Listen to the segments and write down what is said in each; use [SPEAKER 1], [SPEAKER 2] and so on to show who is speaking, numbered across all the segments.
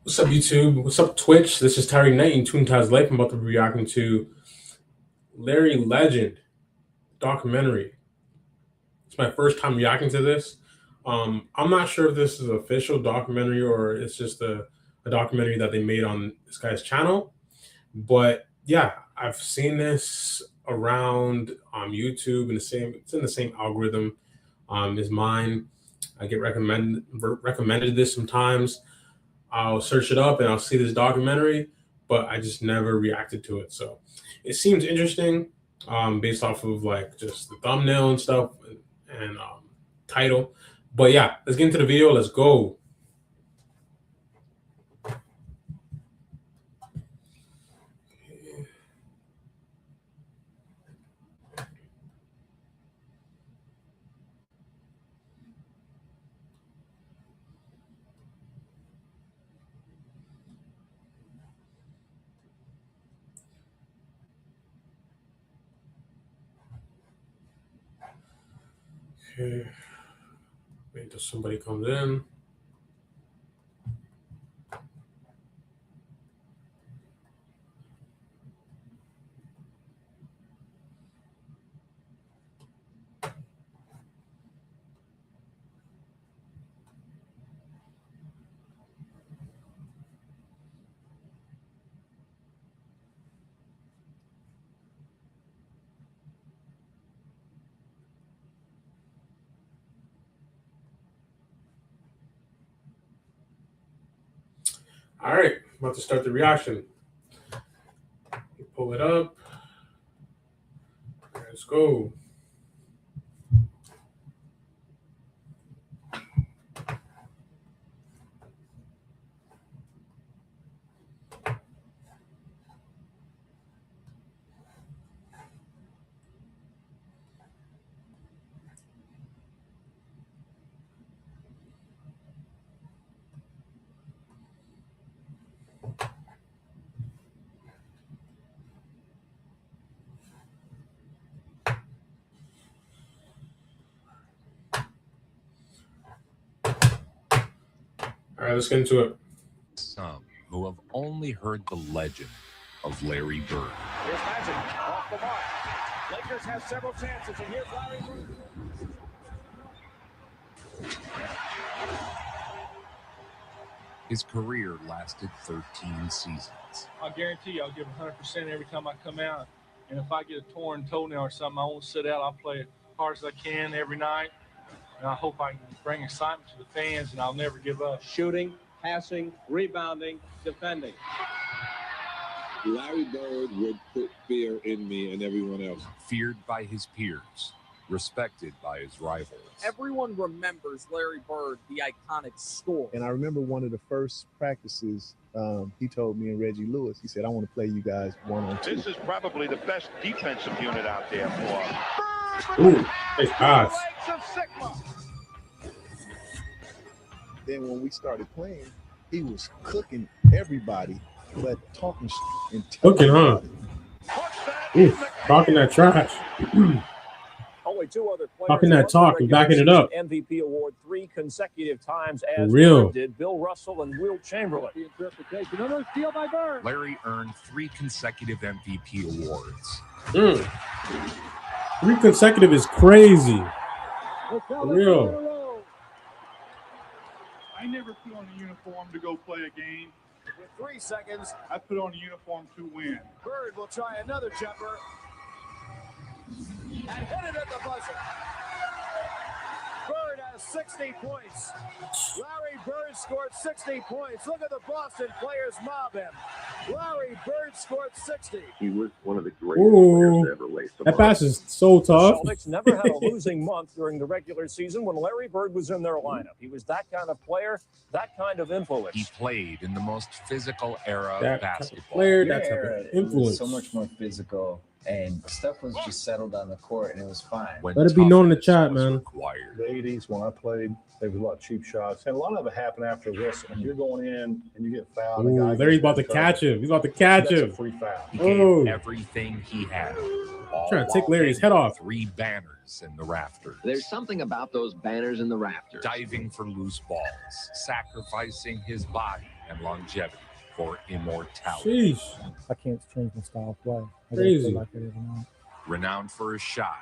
[SPEAKER 1] What's up, YouTube? What's up, Twitch? This is Tyreek Knight in Toon Taz Life. I'm about to be reacting to Larry Legend documentary. It's my first time reacting to this. I'm not sure if this is an official documentary or it's just a documentary that they made on this guy's channel. But yeah, I've seen this around YouTube and it's in the same algorithm as mine. I get recommended this sometimes. I'll search it up and I'll see this documentary, but I just never reacted to it. So it seems interesting, based off of like just the thumbnail and stuff and title. But yeah, let's get into the video. Let's go. Okay. Wait until somebody comes in. All right, about to start the reaction. Pull it up. Let's go. All right, let's get into it.
[SPEAKER 2] Some who have only heard the legend of Larry Bird.
[SPEAKER 3] Here's Magic off the mark. Lakers have several chances, and here's Larry Bird.
[SPEAKER 2] His career lasted 13 seasons.
[SPEAKER 4] I guarantee you I'll give 100% every time I come out. And if I get a torn toenail or something, I won't sit out. I'll play as hard as I can every night. And I hope I can bring excitement to the fans, and I'll never give up.
[SPEAKER 3] Shooting, passing, rebounding, defending.
[SPEAKER 5] Larry Bird would put fear in me and everyone else.
[SPEAKER 2] Feared by his peers, respected by his rivals.
[SPEAKER 6] Everyone remembers Larry Bird, the iconic score.
[SPEAKER 7] And I remember one of the first practices, he told me and Reggie Lewis, he said, I want to play you guys 1-on-2.
[SPEAKER 8] This is probably the best defensive unit out there for.
[SPEAKER 1] Ooh, nice pass.
[SPEAKER 7] Then when we started playing, he was cooking everybody, but talking and
[SPEAKER 1] Cooking, huh? Ooh, talking that trash.
[SPEAKER 3] Only two other players
[SPEAKER 1] Talking that talk and backing it up.
[SPEAKER 3] MVP award 3 consecutive times as
[SPEAKER 1] Real.
[SPEAKER 3] Bird did. Bill Russell and Will Chamberlain. The interpretation. Another steal by Bird.
[SPEAKER 2] Larry earned 3 consecutive MVP awards.
[SPEAKER 1] 3 consecutive is crazy. For real.
[SPEAKER 9] I never put on a uniform to go play a game.
[SPEAKER 3] With 3 seconds,
[SPEAKER 9] I put on a uniform to win.
[SPEAKER 3] Bird will try another jumper. And hit it at the buzzer. Bird has 60 points. Larry Bird scored 60 points. Look at the Boston players mob him. Larry Bird scored 60.
[SPEAKER 10] He was one of the greatest players to ever lace the
[SPEAKER 1] That pass is so tough.
[SPEAKER 3] Celtics never had a losing month during the regular season when Larry Bird was in their lineup. He was that kind of player, that kind of influence.
[SPEAKER 2] He played in the most physical era
[SPEAKER 1] That
[SPEAKER 2] of basketball.
[SPEAKER 1] player, that type of influence.
[SPEAKER 11] So much more physical. and stuff was just settled on the court, and it was fine.
[SPEAKER 1] Let it be known in the chat, man.
[SPEAKER 12] Required. The 80s, when I played, there was a lot of cheap shots, and a lot of it happened after this. If you're going in and you get fouled,
[SPEAKER 1] ooh, there he's about to catch him. He's about to catch him.
[SPEAKER 12] That's a free foul.
[SPEAKER 2] He gave everything he had.
[SPEAKER 1] Trying to take Larry's head off.
[SPEAKER 2] 3 banners in the rafters.
[SPEAKER 13] There's something about those banners in the rafters.
[SPEAKER 2] Diving for loose balls, sacrificing his body and longevity for immortality.
[SPEAKER 1] Sheesh.
[SPEAKER 14] I can't change my style of play.
[SPEAKER 1] Crazy.
[SPEAKER 14] Like it not.
[SPEAKER 2] Renowned for his shot,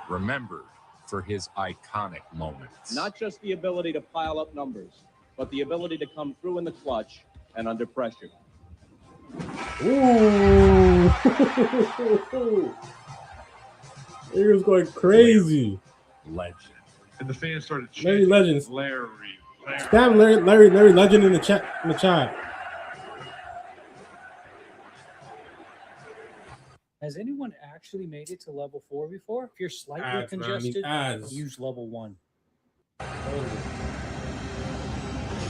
[SPEAKER 2] remembered for his iconic moments.
[SPEAKER 15] Not just the ability to pile up numbers, but the ability to come through in the clutch and under pressure.
[SPEAKER 1] Ooh. He was going crazy.
[SPEAKER 2] Legend.
[SPEAKER 9] And the fans started
[SPEAKER 1] Larry Legends.
[SPEAKER 9] Larry.
[SPEAKER 1] Spam Larry Legend in the chat.
[SPEAKER 16] Has anyone actually made it to level 4 before? If you're slightly
[SPEAKER 1] Ads,
[SPEAKER 16] congested,
[SPEAKER 1] man,
[SPEAKER 16] use level 1.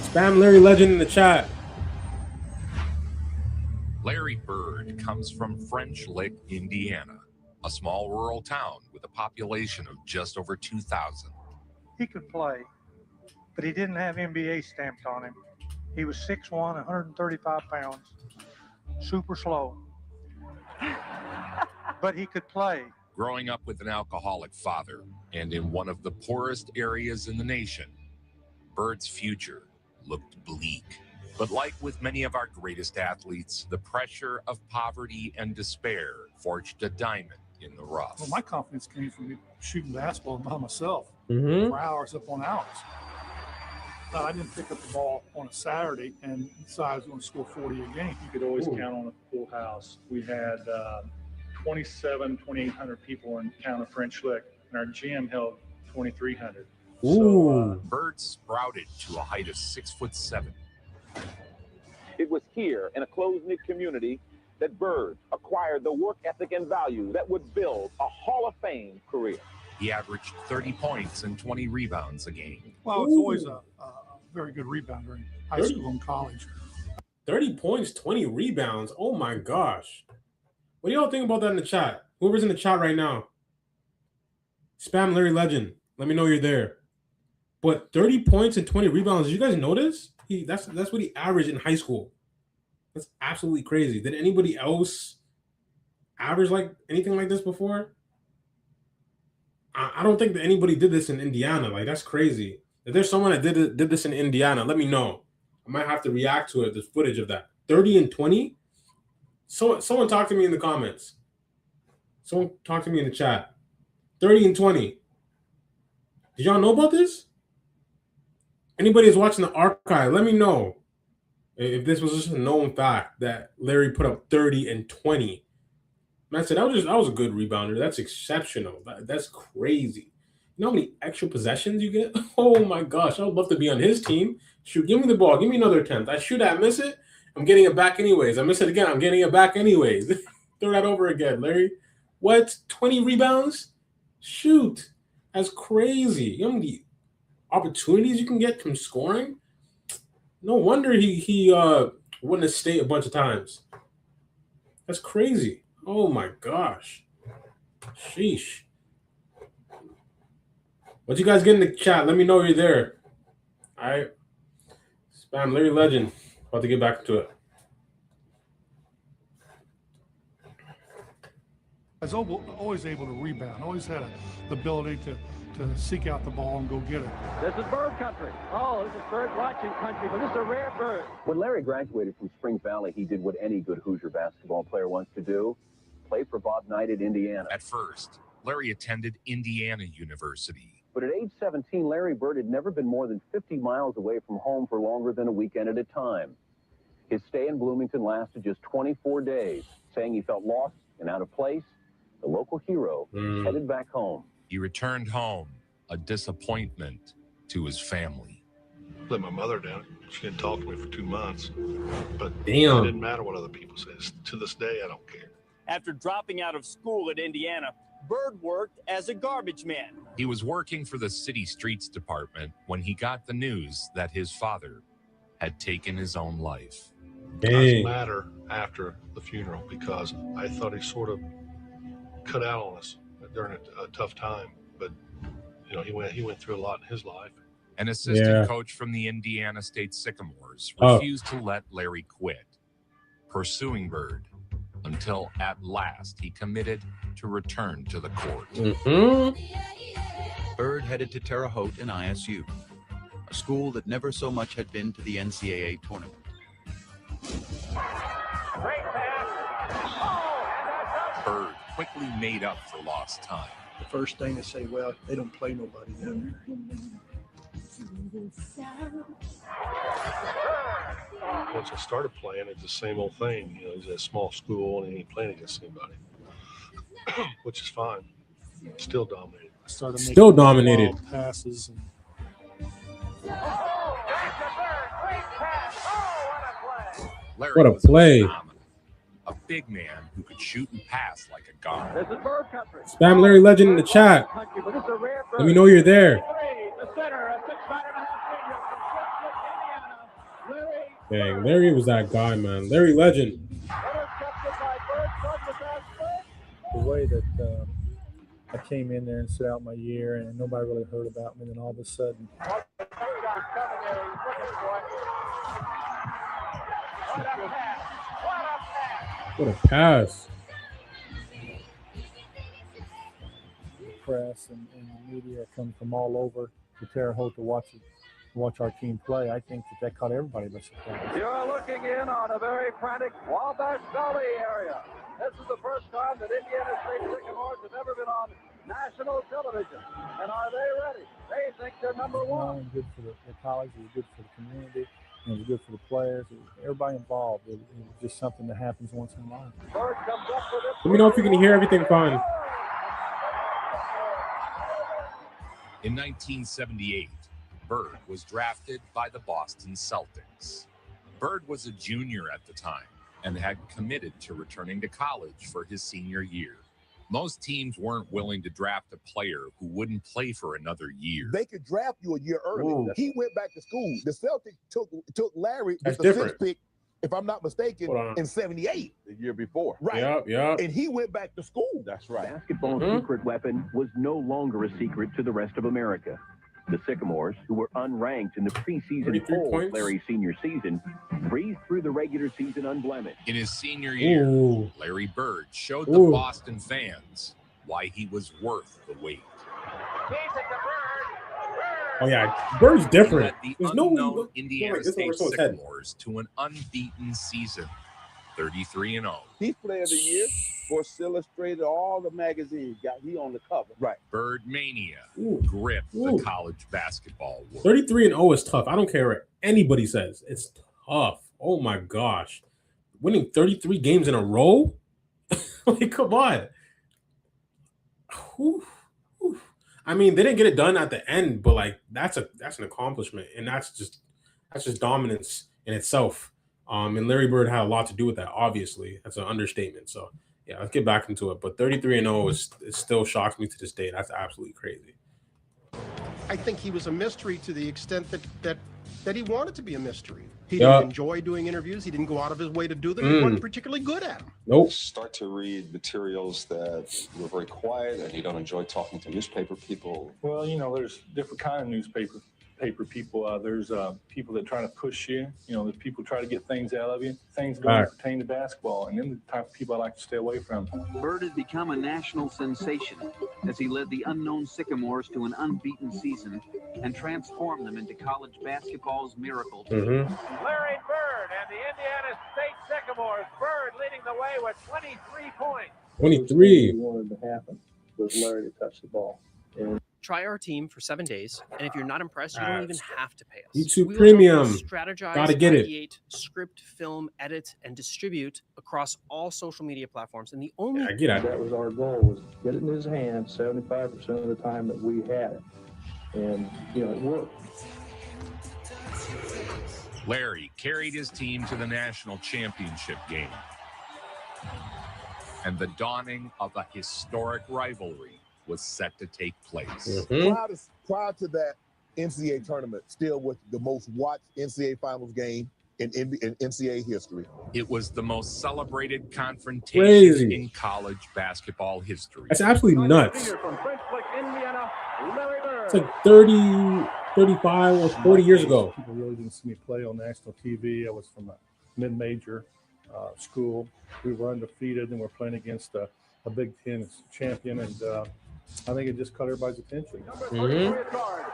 [SPEAKER 1] Spam Larry Legend in the chat.
[SPEAKER 2] Larry Bird comes from French Lick, Indiana, a small rural town with a population of just over 2,000.
[SPEAKER 17] He could play, but he didn't have NBA stamped on him. He was 6'1", 135 pounds, super slow. But he could play.
[SPEAKER 2] Growing up with an alcoholic father and in one of the poorest areas in the nation, Bird's future looked bleak. But like with many of our greatest athletes, the pressure of poverty and despair forged a diamond in the rough.
[SPEAKER 17] Well, my confidence came from shooting basketball by myself
[SPEAKER 1] Mm-hmm.
[SPEAKER 17] for hours upon hours. I didn't pick up the ball on a Saturday and decide I was going to score 40 a game.
[SPEAKER 9] You could always count on a full house. We had 2,800 people in town of French Lick, and our gym held 2,300.
[SPEAKER 1] Ooh.
[SPEAKER 2] Bird sprouted to a height of 6'7".
[SPEAKER 18] It was here in a close-knit community that Bird acquired the work ethic and value that would build a Hall of Fame career.
[SPEAKER 2] He averaged 30 points and 20 rebounds a game.
[SPEAKER 17] Well, it's always a very good rebounder in high school and college.
[SPEAKER 1] 30 points, 20 rebounds. Oh my gosh. What do y'all think about that in the chat? Whoever's in the chat right now. Spam Larry Legend. Let me know you're there. But 30 points and 20 rebounds, did you guys notice? That's what he averaged in high school. That's absolutely crazy. Did anybody else average like anything like this before? I don't think that anybody did this in Indiana. Like, that's crazy. If there's someone that did this in Indiana, let me know. I might have to react to it. There's footage of that. 30 and 20? Someone talk to me in the comments. Someone talk to me in the chat. 30 and 20. Did y'all know about this? Anybody who's watching the archive, let me know if this was just a known fact that Larry put up 30 and 20. Man, I said that was a good rebounder. That's exceptional. That's crazy. You know how many extra possessions you get? Oh my gosh, I would love to be on his team. Shoot, give me the ball. Give me another attempt. I shoot, I miss it. I'm getting it back anyways. I miss it again. I'm getting it back anyways. Throw that over again, Larry. What? 20 rebounds? Shoot. That's crazy. You know how many opportunities you can get from scoring? No wonder he won the state a bunch of times. That's crazy. Oh my gosh. Sheesh. What you guys get in the chat? Let me know you're there. All right. Spam Larry Legend. About to get back to it.
[SPEAKER 17] I was always able to rebound. Always had the ability to seek out the ball and go get it.
[SPEAKER 19] This is bird country. Oh, this is bird watching country, but this is a rare bird.
[SPEAKER 10] When Larry graduated from Springs Valley, he did what any good Hoosier basketball player wants to do: play for Bob Knight at Indiana.
[SPEAKER 2] At first, Larry attended Indiana University.
[SPEAKER 10] But at age 17, Larry Bird had never been more than 50 miles away from home for longer than a weekend at a time. His stay in Bloomington lasted just 24 days. Saying he felt lost and out of place, the local hero headed back home.
[SPEAKER 2] He returned home, a disappointment to his family.
[SPEAKER 20] Let my mother down. She didn't talk to me for 2 months. But
[SPEAKER 1] Damn.
[SPEAKER 20] It didn't matter what other people said. To this day, I don't care.
[SPEAKER 15] After dropping out of school at Indiana, Bird worked as a garbage man.
[SPEAKER 2] He was working for the city streets department when he got the news that his father had taken his own life.
[SPEAKER 20] It doesn't matter after the funeral because I thought he sort of cut out on us during a tough time. But you know, he went through a lot in his life.
[SPEAKER 2] An assistant coach from the Indiana State Sycamores refused to let Larry quit, pursuing Bird until at last he committed to return to the court.
[SPEAKER 21] Bird headed to Terre Haute in ISU, a school that never so much had been to the NCAA tournament.
[SPEAKER 2] Bird quickly made up for lost time.
[SPEAKER 22] The first thing they say, well, they don't play nobody down there.
[SPEAKER 20] Once I started playing, it's the same old thing. You know, he's at a small school and he ain't playing against anybody, which is fine. Still dominated.
[SPEAKER 1] Still dominated.
[SPEAKER 22] Passes. And...
[SPEAKER 2] Larry
[SPEAKER 1] What a
[SPEAKER 2] was
[SPEAKER 1] play.
[SPEAKER 2] A big man who could shoot and pass like a guard.
[SPEAKER 1] Spam Larry Legend in the chat. Let me know you're there. Dang, Larry was that guy, man. Larry Legend.
[SPEAKER 14] The way that I came in there and set out my year, and nobody really heard about me, and then all of a sudden.
[SPEAKER 1] What a pass.
[SPEAKER 14] The press and the media come from all over to Terre Haute to watch our team play. I think that caught everybody by surprise.
[SPEAKER 3] You're looking in on a very frantic Wabash Valley area. This is the first time that Indiana State Sycamores have ever been on national television. And are they ready? They think they're number one.
[SPEAKER 14] It was good for the college. It was good for the community. It was good for the players. Everybody involved. It was just something that happens once in a while.
[SPEAKER 1] Let me know if you can hear everything fine.
[SPEAKER 2] In 1978, Bird was drafted by the Boston Celtics. Bird was a junior at the time and had committed to returning to college for his senior year. Most teams weren't willing to draft a player who wouldn't play for another year.
[SPEAKER 23] They could draft you a year early.
[SPEAKER 1] Ooh.
[SPEAKER 23] He went back to school. The Celtics took Larry
[SPEAKER 1] That's
[SPEAKER 23] with the
[SPEAKER 1] different.
[SPEAKER 23] sixth pick, if I'm not mistaken, in 78.
[SPEAKER 18] The year before.
[SPEAKER 23] Right.
[SPEAKER 1] Yep.
[SPEAKER 23] And he went back to school.
[SPEAKER 18] That's right.
[SPEAKER 10] Basketball's secret weapon was no longer a secret to the rest of America. The Sycamores, who were unranked in the preseason poll Larry's senior season, breezed through the regular season unblemished.
[SPEAKER 2] In his senior year, Larry Bird showed the Boston fans why he was worth the wait.
[SPEAKER 1] Oh, yeah. Bird's different.
[SPEAKER 2] He led
[SPEAKER 1] There's
[SPEAKER 2] the
[SPEAKER 1] no
[SPEAKER 2] unknown Indiana State Sycamores to an unbeaten season, 33-0.
[SPEAKER 5] He's player of the year. Sports Illustrated, all the magazines he on the cover.
[SPEAKER 23] Right.
[SPEAKER 2] Bird mania gripped the college basketball world.
[SPEAKER 1] 33-0 is tough. I don't care what anybody says. It's tough. Oh my gosh. Winning 33 games in a row? Like, come on. Whew. I mean, they didn't get it done at the end, but like that's an accomplishment, and that's just dominance in itself. And Larry Bird had a lot to do with that. Obviously, that's an understatement. So yeah, let's get back into it. But 33-0 is still shocks me to this day. That's absolutely crazy.
[SPEAKER 24] I think he was a mystery to the extent that he wanted to be a mystery. He didn't enjoy doing interviews. He didn't go out of his way to do them. He wasn't particularly good at them.
[SPEAKER 1] Nope.
[SPEAKER 25] Start to read materials that were very quiet and you don't enjoy talking to newspaper people.
[SPEAKER 9] Well, you know, there's different kind of newspaper people. There's people that try to push you. You know, there's people try to get things out of you. Things don't pertain to basketball, and then the type of people I like to stay away from.
[SPEAKER 26] Bird had become a national sensation as he led the unknown Sycamores to an unbeaten season and transformed them into college basketball's miracle team.
[SPEAKER 3] Larry Bird and the Indiana State Sycamores. Bird leading the way with 23 points.
[SPEAKER 1] 23.
[SPEAKER 22] What wanted to happen was Larry to touch the ball. And
[SPEAKER 27] try our team for 7 days, and if you're not impressed, you don't even have to pay us.
[SPEAKER 1] YouTube
[SPEAKER 27] we
[SPEAKER 1] Premium.
[SPEAKER 27] Strategize,
[SPEAKER 1] Gotta get it.
[SPEAKER 27] ideate, script, film, edit, and distribute across all social media platforms. And the only
[SPEAKER 22] that was our goal, was get it in his hands 75% of the time that we had it. And, you know, it worked.
[SPEAKER 2] Larry carried his team to the national championship game. And the dawning of a historic rivalry was set to take place.
[SPEAKER 23] Prior to that NCAA tournament, still with the most watched NCAA finals game in NCAA history.
[SPEAKER 2] It was the most celebrated confrontation in college basketball history.
[SPEAKER 1] That's absolutely nuts. It's like 30, 35, or 40 years ago.
[SPEAKER 14] People really didn't see me play on national TV. I was from a mid-major school. We were undefeated, and we're playing against a Big Ten champion, and I think it just caught everybody's attention.
[SPEAKER 3] Mm-hmm.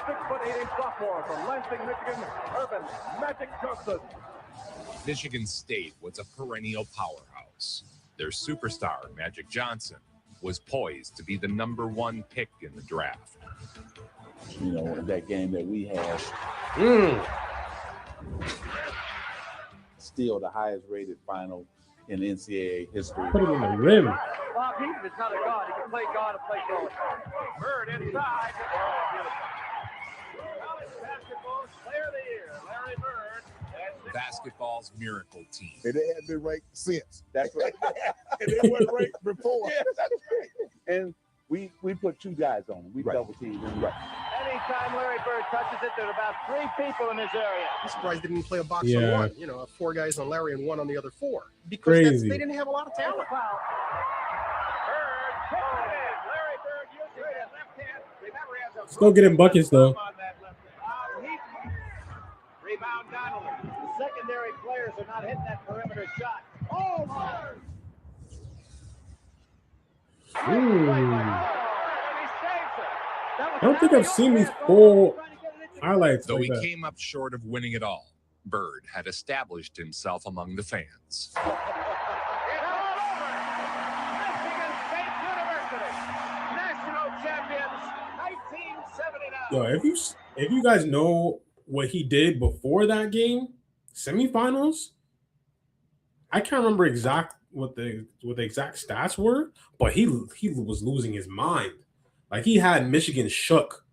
[SPEAKER 3] 6'8" sophomore from Lansing, Michigan, Urban Magic Johnson.
[SPEAKER 2] Michigan State was a perennial powerhouse. Their superstar, Magic Johnson, was poised to be the #1 pick in the draft.
[SPEAKER 5] You know, that game that we had, still the highest rated final in NCAA history.
[SPEAKER 1] Put it in the rim.
[SPEAKER 3] Bob Heaton is not a god. He can play God and play forward. Bird inside. College basketball player of the year, Larry Bird.
[SPEAKER 2] Basketball's miracle team.
[SPEAKER 23] And they hadn't been ranked since.
[SPEAKER 5] That's right.
[SPEAKER 23] And they weren't ranked before.
[SPEAKER 5] Yeah, that's right. And we put 2 guys on them. We double teamed them. Right.
[SPEAKER 3] Anytime Larry Bird touches it, there are about 3 people in his area.
[SPEAKER 24] I'm surprised they didn't play a box
[SPEAKER 1] Yeah.
[SPEAKER 24] on 1. You know, 4 guys on Larry and 1 on the other 4. Because
[SPEAKER 1] Crazy.
[SPEAKER 24] they didn't have a lot of talent.
[SPEAKER 3] Bird kicks it in. Larry Bird using his left hand. Remember, he has a
[SPEAKER 1] Still getting buckets, though.
[SPEAKER 3] on that left hand. Heaton. Rebound Donnelly. The secondary players are not hitting that perimeter shot. Oh, Bird!
[SPEAKER 1] I don't think I've seen these full highlights.
[SPEAKER 2] Though
[SPEAKER 1] like
[SPEAKER 2] he
[SPEAKER 1] that.
[SPEAKER 2] came up short of winning it all, Bird had established himself among the fans.
[SPEAKER 3] National champions, 1979.
[SPEAKER 1] Yo, if you guys know what he did before that game, semifinals, I can't remember what the exact stats were, but he was losing his mind. Like, he had Michigan shook.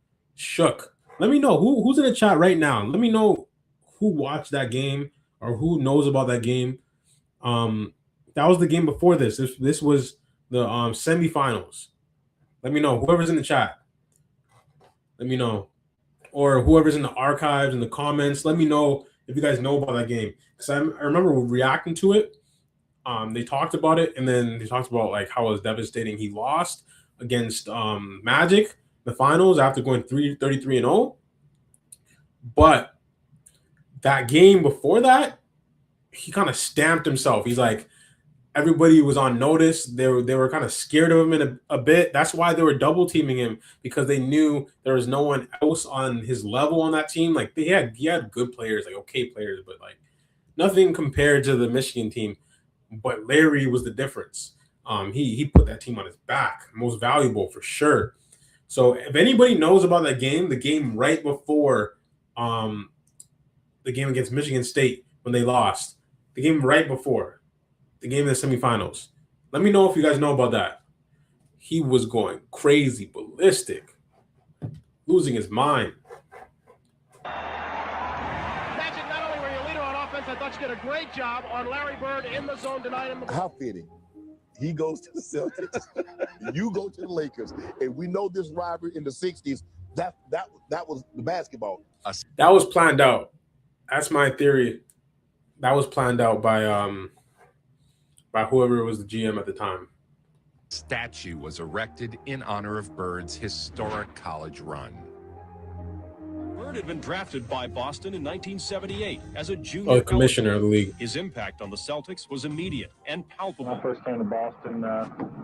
[SPEAKER 1] Let me know who's in the chat right now. Let me know who watched that game or who knows about that game. That was the game before this. This was the semifinals. Let me know. Whoever's in the chat, let me know. Or whoever's in the archives, in the comments, let me know if you guys know about that game. Because I remember reacting to it. They talked about it, and then they talked about like how it was devastating. He lost against Magic the finals after going 33-0. But that game before that, he kind of stamped himself. He's like, everybody was on notice. They were kind of scared of him in a bit. That's why they were double teaming him, because they knew there was no one else on his level on that team. Like, he had good players, like okay players, but like nothing compared to the Michigan team. But Larry was the difference. He put that team on his back. Most valuable for sure. So if anybody knows about that game, the game right before the game against Michigan State when they lost, the game right before, the game in the semifinals, let me know if you guys know about that. He was going crazy, ballistic, losing his mind.
[SPEAKER 24] Magic, not only were you leader on offense, I thought you did a great job on Larry Bird in the zone tonight.
[SPEAKER 23] How fitting. He goes to the Celtics. You go to the Lakers. And we know this rivalry in the 60s. That was the basketball.
[SPEAKER 1] That was planned out. That's my theory. That was planned out by whoever was the GM at the time.
[SPEAKER 2] Statue was erected in honor of Bird's historic college run.
[SPEAKER 4] Bird had been drafted by Boston in 1978 as a junior.
[SPEAKER 1] Commissioner of the league.
[SPEAKER 4] His impact on the Celtics was immediate and palpable.
[SPEAKER 22] When I first came to Boston,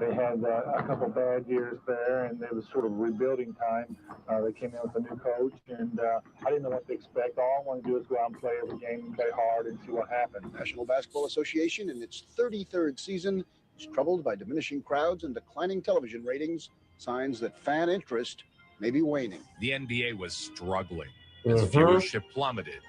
[SPEAKER 22] they had a couple bad years there, and it was sort of rebuilding time. They came in with a new coach, and I didn't know what to expect. All I wanted to do is go out and play every game and play hard and see what happened.
[SPEAKER 6] National Basketball Association, in its 33rd season, is troubled by diminishing crowds and declining television ratings, signs that fan interest may be waning.
[SPEAKER 2] The NBA was struggling as viewership plummeted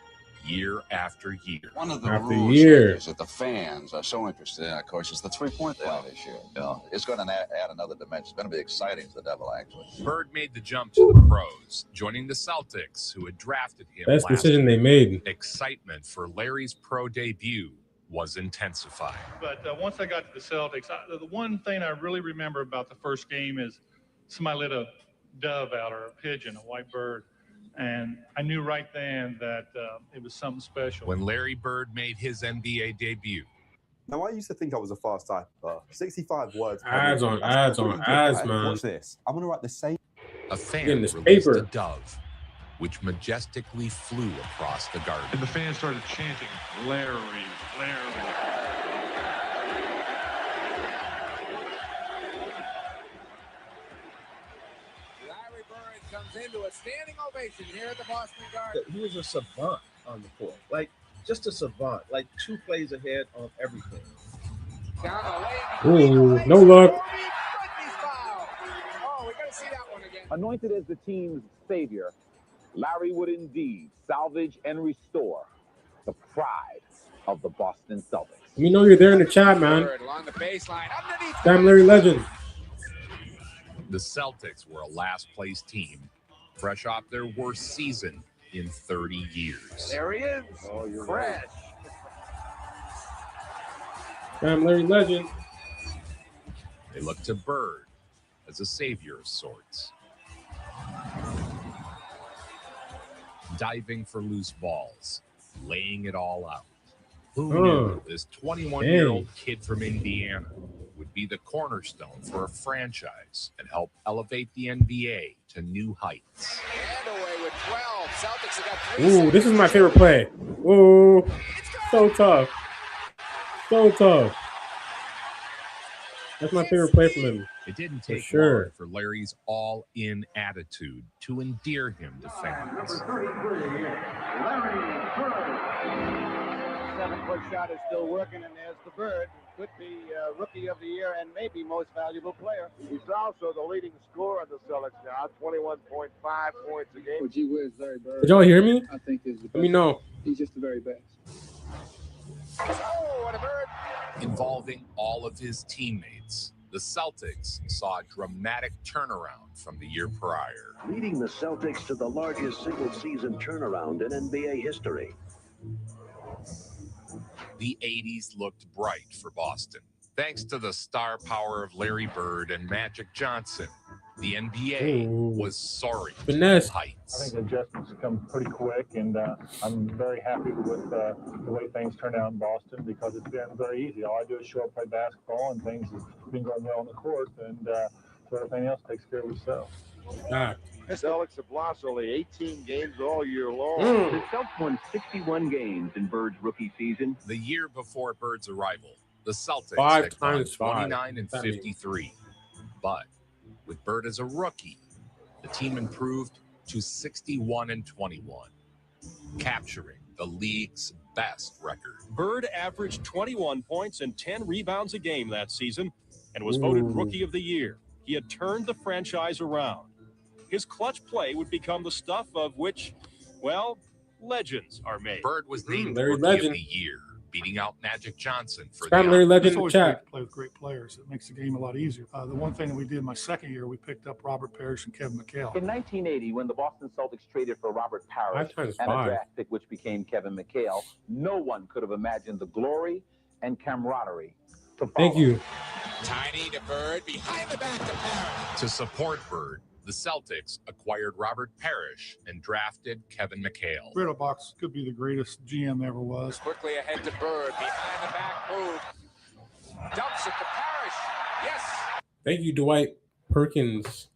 [SPEAKER 2] year after year.
[SPEAKER 7] One of the
[SPEAKER 1] After
[SPEAKER 7] rules
[SPEAKER 1] year.
[SPEAKER 7] is that the fans are so interested in, of course, is the three-point play this year. You know, it's going to add another dimension. It's going to be exciting to the Devil, actually.
[SPEAKER 2] Bird made the jump to the pros, joining the Celtics, who had drafted him
[SPEAKER 1] Best
[SPEAKER 2] last
[SPEAKER 1] decision they made.
[SPEAKER 2] Excitement for Larry's pro debut was intensifying.
[SPEAKER 8] But once I got to the Celtics, the one thing I really remember about the first game is somebody let a dove out, or a pigeon, a white bird.
[SPEAKER 9] And I knew right then that it was something special.
[SPEAKER 2] When Larry Bird made his NBA debut.
[SPEAKER 11] Now, I used to think I was a fast typer. 65 words.
[SPEAKER 1] Ads on ads on ads, man.
[SPEAKER 11] Watch this. I'm going to write the same.
[SPEAKER 2] A fan
[SPEAKER 1] Getting this
[SPEAKER 2] released
[SPEAKER 1] paper.
[SPEAKER 2] a dove, which majestically flew across the garden.
[SPEAKER 8] And the fans started chanting, Larry, Larry.
[SPEAKER 12] Larry Bird comes into a standing ovation here at the Boston Garden.
[SPEAKER 13] He was a savant on the court, like just a savant, like 2 plays ahead on everything.
[SPEAKER 1] Ooh, no luck.
[SPEAKER 12] Oh, we got to see that one again.
[SPEAKER 18] Anointed as the team's savior, Larry would indeed salvage and restore the pride of the Boston Celtics.
[SPEAKER 1] Let me know you're there in the chat, man.
[SPEAKER 12] Along the baseline, underneath.
[SPEAKER 1] Damn Larry Legend.
[SPEAKER 2] The Celtics were a last-place team, fresh off their worst season in 30 years.
[SPEAKER 12] There he is.
[SPEAKER 13] Oh, you're
[SPEAKER 12] fresh.
[SPEAKER 1] Damn Larry Legend.
[SPEAKER 2] They looked to Bird as a savior of sorts. Diving for loose balls, laying it all out. Who knew this 21-year-old kid from Indiana would be the cornerstone for a franchise and help elevate the NBA to new heights?
[SPEAKER 12] And away with 12. Celtics have got 3
[SPEAKER 1] Ooh, this is my favorite play. Ooh, so tough. So tough. That's my favorite play from him.
[SPEAKER 2] It didn't take long for Larry's all-in attitude to endear him to fans.
[SPEAKER 3] Larry Bird. 7-foot shot is still working, and there's the Bird. Could be Rookie of the Year and maybe most valuable player.
[SPEAKER 15] He's also the leading scorer of the Celtics now, 21.5 points a game.
[SPEAKER 16] Oh, gee whiz, Larry Bird.
[SPEAKER 1] Did y'all hear me?
[SPEAKER 16] I think is the best.
[SPEAKER 1] Let me know.
[SPEAKER 16] He's just the very best.
[SPEAKER 12] Oh, what a Bird.
[SPEAKER 2] Involving all of his teammates, the Celtics saw a dramatic turnaround from the year prior.
[SPEAKER 17] Leading the Celtics to the largest single-season turnaround in NBA history.
[SPEAKER 2] The 80s looked bright for Boston. Thanks to the star power of Larry Bird and Magic Johnson, the NBA was soaring
[SPEAKER 1] Finesse.
[SPEAKER 2] to heights.
[SPEAKER 9] I think adjustments come pretty quick, and I'm very happy with the way things turned out in Boston because it's been very easy. All I do is show up, play basketball, and things have been going well on the court, and so everything else takes care of itself.
[SPEAKER 15] The Celtics have lost only 18 games all year long.
[SPEAKER 10] The Celtics won 61 games in Bird's rookie season.
[SPEAKER 2] The year before Bird's arrival, the Celtics
[SPEAKER 1] 5
[SPEAKER 2] had gone
[SPEAKER 1] times 5.
[SPEAKER 2] 29 and 53. But with Bird as a rookie, the team improved to 61 and 21, capturing the league's best record.
[SPEAKER 4] Bird averaged 21 points and 10 rebounds a game that season and was voted Rookie of the Year. He had turned the franchise around. His clutch play would become the stuff of which, well, legends are made.
[SPEAKER 2] Bird was named
[SPEAKER 1] Larry
[SPEAKER 2] Rookie
[SPEAKER 1] Legend.
[SPEAKER 2] of the Year, beating out Magic Johnson for
[SPEAKER 1] Scott
[SPEAKER 2] the
[SPEAKER 1] Larry
[SPEAKER 2] honor.
[SPEAKER 1] Legend
[SPEAKER 14] It's
[SPEAKER 1] in the
[SPEAKER 14] always great
[SPEAKER 1] chat.
[SPEAKER 14] to play with great players. It makes the game a lot easier. The one thing that we did my second year, we picked up Robert Parrish and Kevin McHale.
[SPEAKER 10] In 1980, when the Boston Celtics traded for Robert Parrish
[SPEAKER 1] 5 times
[SPEAKER 10] and a
[SPEAKER 1] 5.
[SPEAKER 10] draft pick which became Kevin McHale, no one could have imagined the glory and camaraderie to follow.
[SPEAKER 1] Thank you.
[SPEAKER 12] Tiny to Bird, behind the back to Parrish.
[SPEAKER 2] To support Bird, the Celtics acquired Robert Parrish and drafted Kevin McHale.
[SPEAKER 14] Riddle Box could be the greatest GM ever was.
[SPEAKER 12] Quickly ahead to Bird, behind the back move. Dumps it to Parrish. Yes.
[SPEAKER 1] Thank you, Dwight Perkins,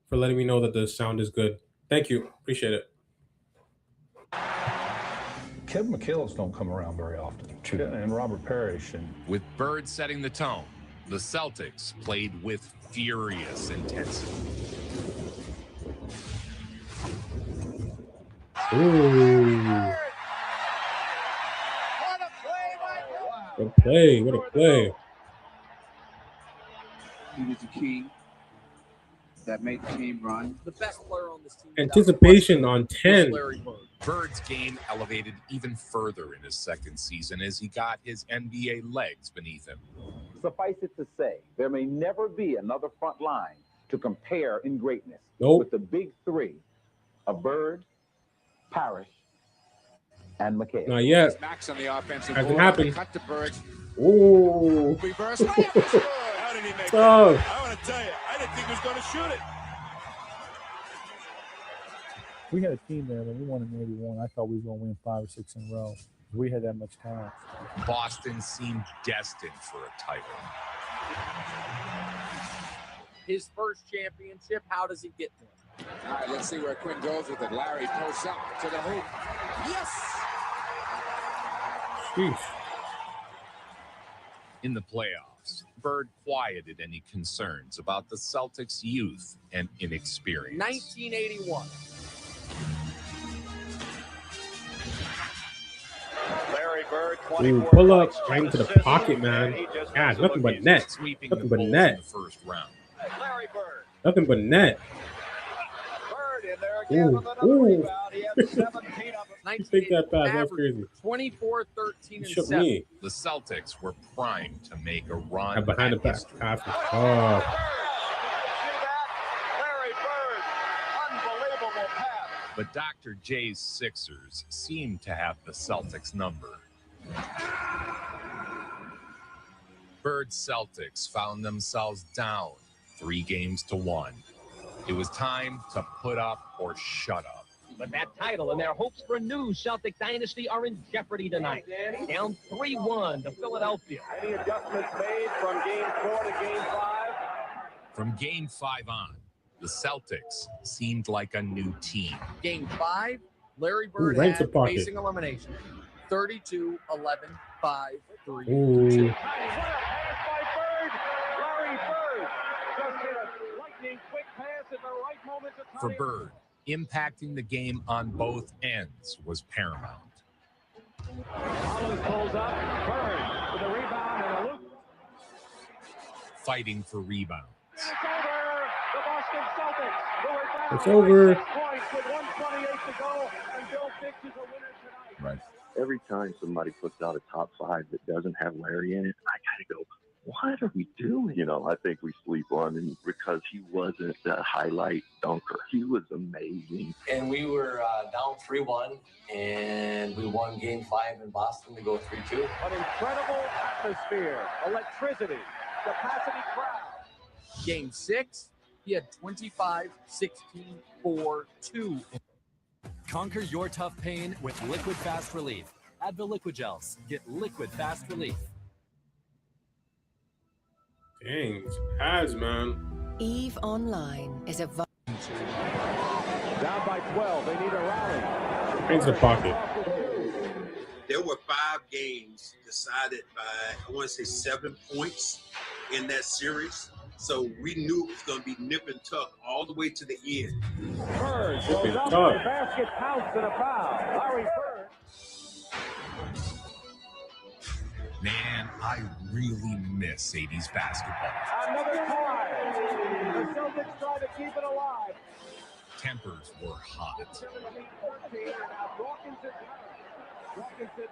[SPEAKER 1] for letting me know that the sound is good. Thank you. Appreciate it.
[SPEAKER 9] Kevin McHale's don't come around very often. And Robert Parrish. And
[SPEAKER 2] With Bird setting the tone, the Celtics played with furious intensity.
[SPEAKER 1] Ooh. What a play. What a play.
[SPEAKER 17] He was the key that made the team run.
[SPEAKER 27] The best player on this team.
[SPEAKER 1] Anticipation on 10.
[SPEAKER 27] Larry Bird.
[SPEAKER 2] Bird's game elevated even further in his second season as he got his NBA legs beneath him.
[SPEAKER 18] Suffice it to say, there may never be another front line to compare in greatness with the big three of Bird, Parrish, and McHale.
[SPEAKER 1] Not yet.
[SPEAKER 12] Max on the offensive
[SPEAKER 1] Hasn't
[SPEAKER 12] board.
[SPEAKER 1] happened.
[SPEAKER 12] Cut to Bird.
[SPEAKER 1] Ooh.
[SPEAKER 12] Reverse. Good.
[SPEAKER 4] How did he make
[SPEAKER 1] Oh.
[SPEAKER 4] that? I want to tell you, I didn't think he was going to shoot it.
[SPEAKER 9] We had a team there when we won in '81. I thought we were going to win 5 or 6 in a row. We had that much talent.
[SPEAKER 2] Boston seemed destined for a title.
[SPEAKER 12] His first championship, how does he get to it? All right, let's see where Quinn goes with it. Larry posts up to the hoop. Yes!
[SPEAKER 1] Sheesh.
[SPEAKER 2] In the playoffs, Bird quieted any concerns about the Celtics' youth and inexperience.
[SPEAKER 12] 1981.
[SPEAKER 4] Larry Bird,
[SPEAKER 1] Ooh, pull up right into the pocket, man. God, nothing but net. Nothing but net.
[SPEAKER 2] In the first round.
[SPEAKER 12] Larry Bird.
[SPEAKER 1] Nothing but net.
[SPEAKER 12] Bird in there again with another rebound. He had 17 of them.
[SPEAKER 1] You think that pass? That's crazy.
[SPEAKER 12] 24, 13, and
[SPEAKER 1] Shook
[SPEAKER 12] 7.
[SPEAKER 1] me.
[SPEAKER 2] The Celtics were primed to make a run.
[SPEAKER 1] And behind the back.
[SPEAKER 12] Larry Bird, unbelievable pass.
[SPEAKER 2] But Dr. J's Sixers seemed to have the Celtics number. Bird's Celtics found themselves down 3-1. It was time to put up or shut up.
[SPEAKER 5] But that title and their hopes for a new Celtic dynasty are in jeopardy tonight. Down 3-1 to Philadelphia.
[SPEAKER 3] Any adjustments made from Game 4 to Game 5?
[SPEAKER 2] From Game 5 on, the Celtics seemed like a new team.
[SPEAKER 12] Game 5, Larry Bird had facing elimination. 32, 11, 5, 3, 2.
[SPEAKER 2] For Bird, impacting the game on both ends was paramount.
[SPEAKER 3] Collins pulls up. Bird with a rebound and a loop.
[SPEAKER 2] Fighting for rebounds.
[SPEAKER 3] It's over. The Boston Celtics, who are down
[SPEAKER 1] It's over.
[SPEAKER 3] 6 points with 1:28 to go, and Bill Fix is a winner tonight.
[SPEAKER 17] Right. Every time somebody puts out a top 5 that doesn't have Larry in it, I kind of go, what are we doing? You know, I think we sleep on him because he wasn't the highlight dunker. He was amazing.
[SPEAKER 16] And we were down 3-1, and we won Game 5 in Boston to go 3-2.
[SPEAKER 3] An incredible atmosphere, electricity, capacity crowd.
[SPEAKER 12] Game 6, he had 25, 16, 4, 2.
[SPEAKER 19] Conquer your tough pain with Liquid Fast Relief. Advil Liquid Gels. Get Liquid Fast Relief.
[SPEAKER 1] Dang, has, man.
[SPEAKER 20] EVE Online is a...
[SPEAKER 3] Down by 12, they need a rally.
[SPEAKER 1] Into the pocket.
[SPEAKER 21] There were 5 games decided by, I want to say 7 points in that series. So we knew it was going to be nip and tuck all the way to the end.
[SPEAKER 3] Bird goes up, the basket pounced and a foul. Larry Bird.
[SPEAKER 2] Man, I really miss 80s basketball.
[SPEAKER 3] Another tie. The Celtics try to keep it alive.
[SPEAKER 2] Tempers were hot.
[SPEAKER 3] 17-13, and now Dawkins said,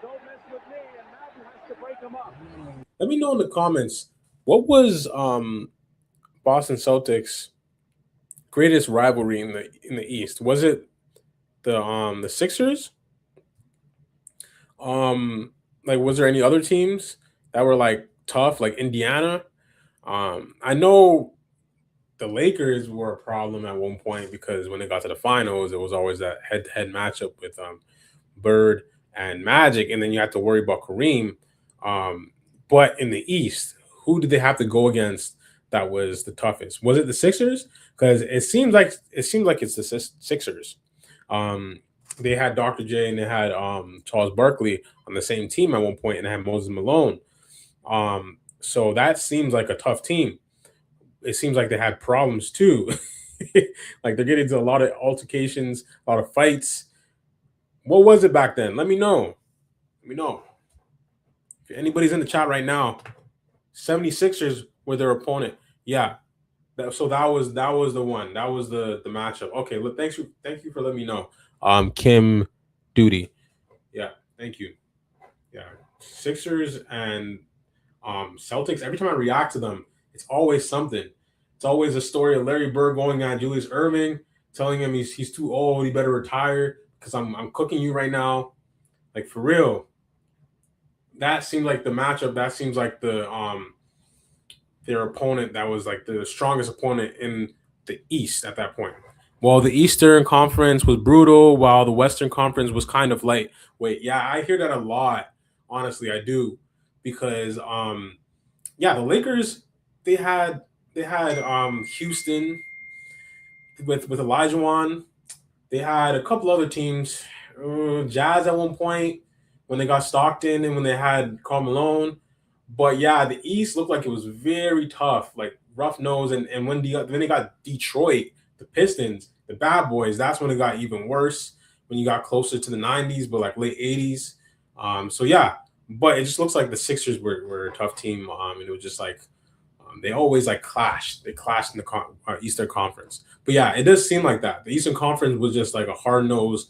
[SPEAKER 3] don't mess with me, and Madden has to break them up.
[SPEAKER 1] Let me know in the comments, what was Boston Celtics' greatest rivalry in the East? Was it the Sixers? Like, was there any other teams that were like tough, like Indiana? I know the Lakers were a problem at one point because when they got to the finals, it was always that head-to-head matchup with Bird and Magic, and then you had to worry about Kareem. But in the East, who did they have to go against that was the toughest? Was it the Sixers? Because it seems like it's the Sixers. They had Dr. J and they had Charles Barkley on the same team at one point, and they had Moses Malone. So that seems like a tough team. It seems like they had problems too. Like they're getting into a lot of altercations, a lot of fights. What was it back then? Let me know. Let me know. If anybody's in the chat right now, 76ers were their opponent. Yeah. So that was the one. That was the matchup. Okay, look, thank you for letting me know. Kim Duty. Yeah, thank you. Yeah. Sixers and Celtics, every time I react to them, it's always something. It's always a story of Larry Bird going on Julius Erving, telling him he's too old, he better retire because I'm cooking you right now. Like, for real. That seemed like the matchup. That seems like their opponent that was like the strongest opponent in the East at that point. Well, the Eastern Conference was brutal, while the Western Conference was kind of light. Wait, yeah, I hear that a lot. Honestly, I do, because yeah, the Lakers they had Houston with Elijah. They had a couple other teams, Jazz at one point when they got Stockton and when they had Karl Malone. But yeah, the East looked like it was very tough, like rough nose. And when they got Detroit, the Pistons, the Bad Boys, that's when it got even worse. When you got closer to the 90s, but like late 80s. So yeah, but it just looks like the Sixers were a tough team. And it was just like they always like clashed. They clashed in the Eastern Conference. But yeah, it does seem like that. The Eastern Conference was just like a hard nosed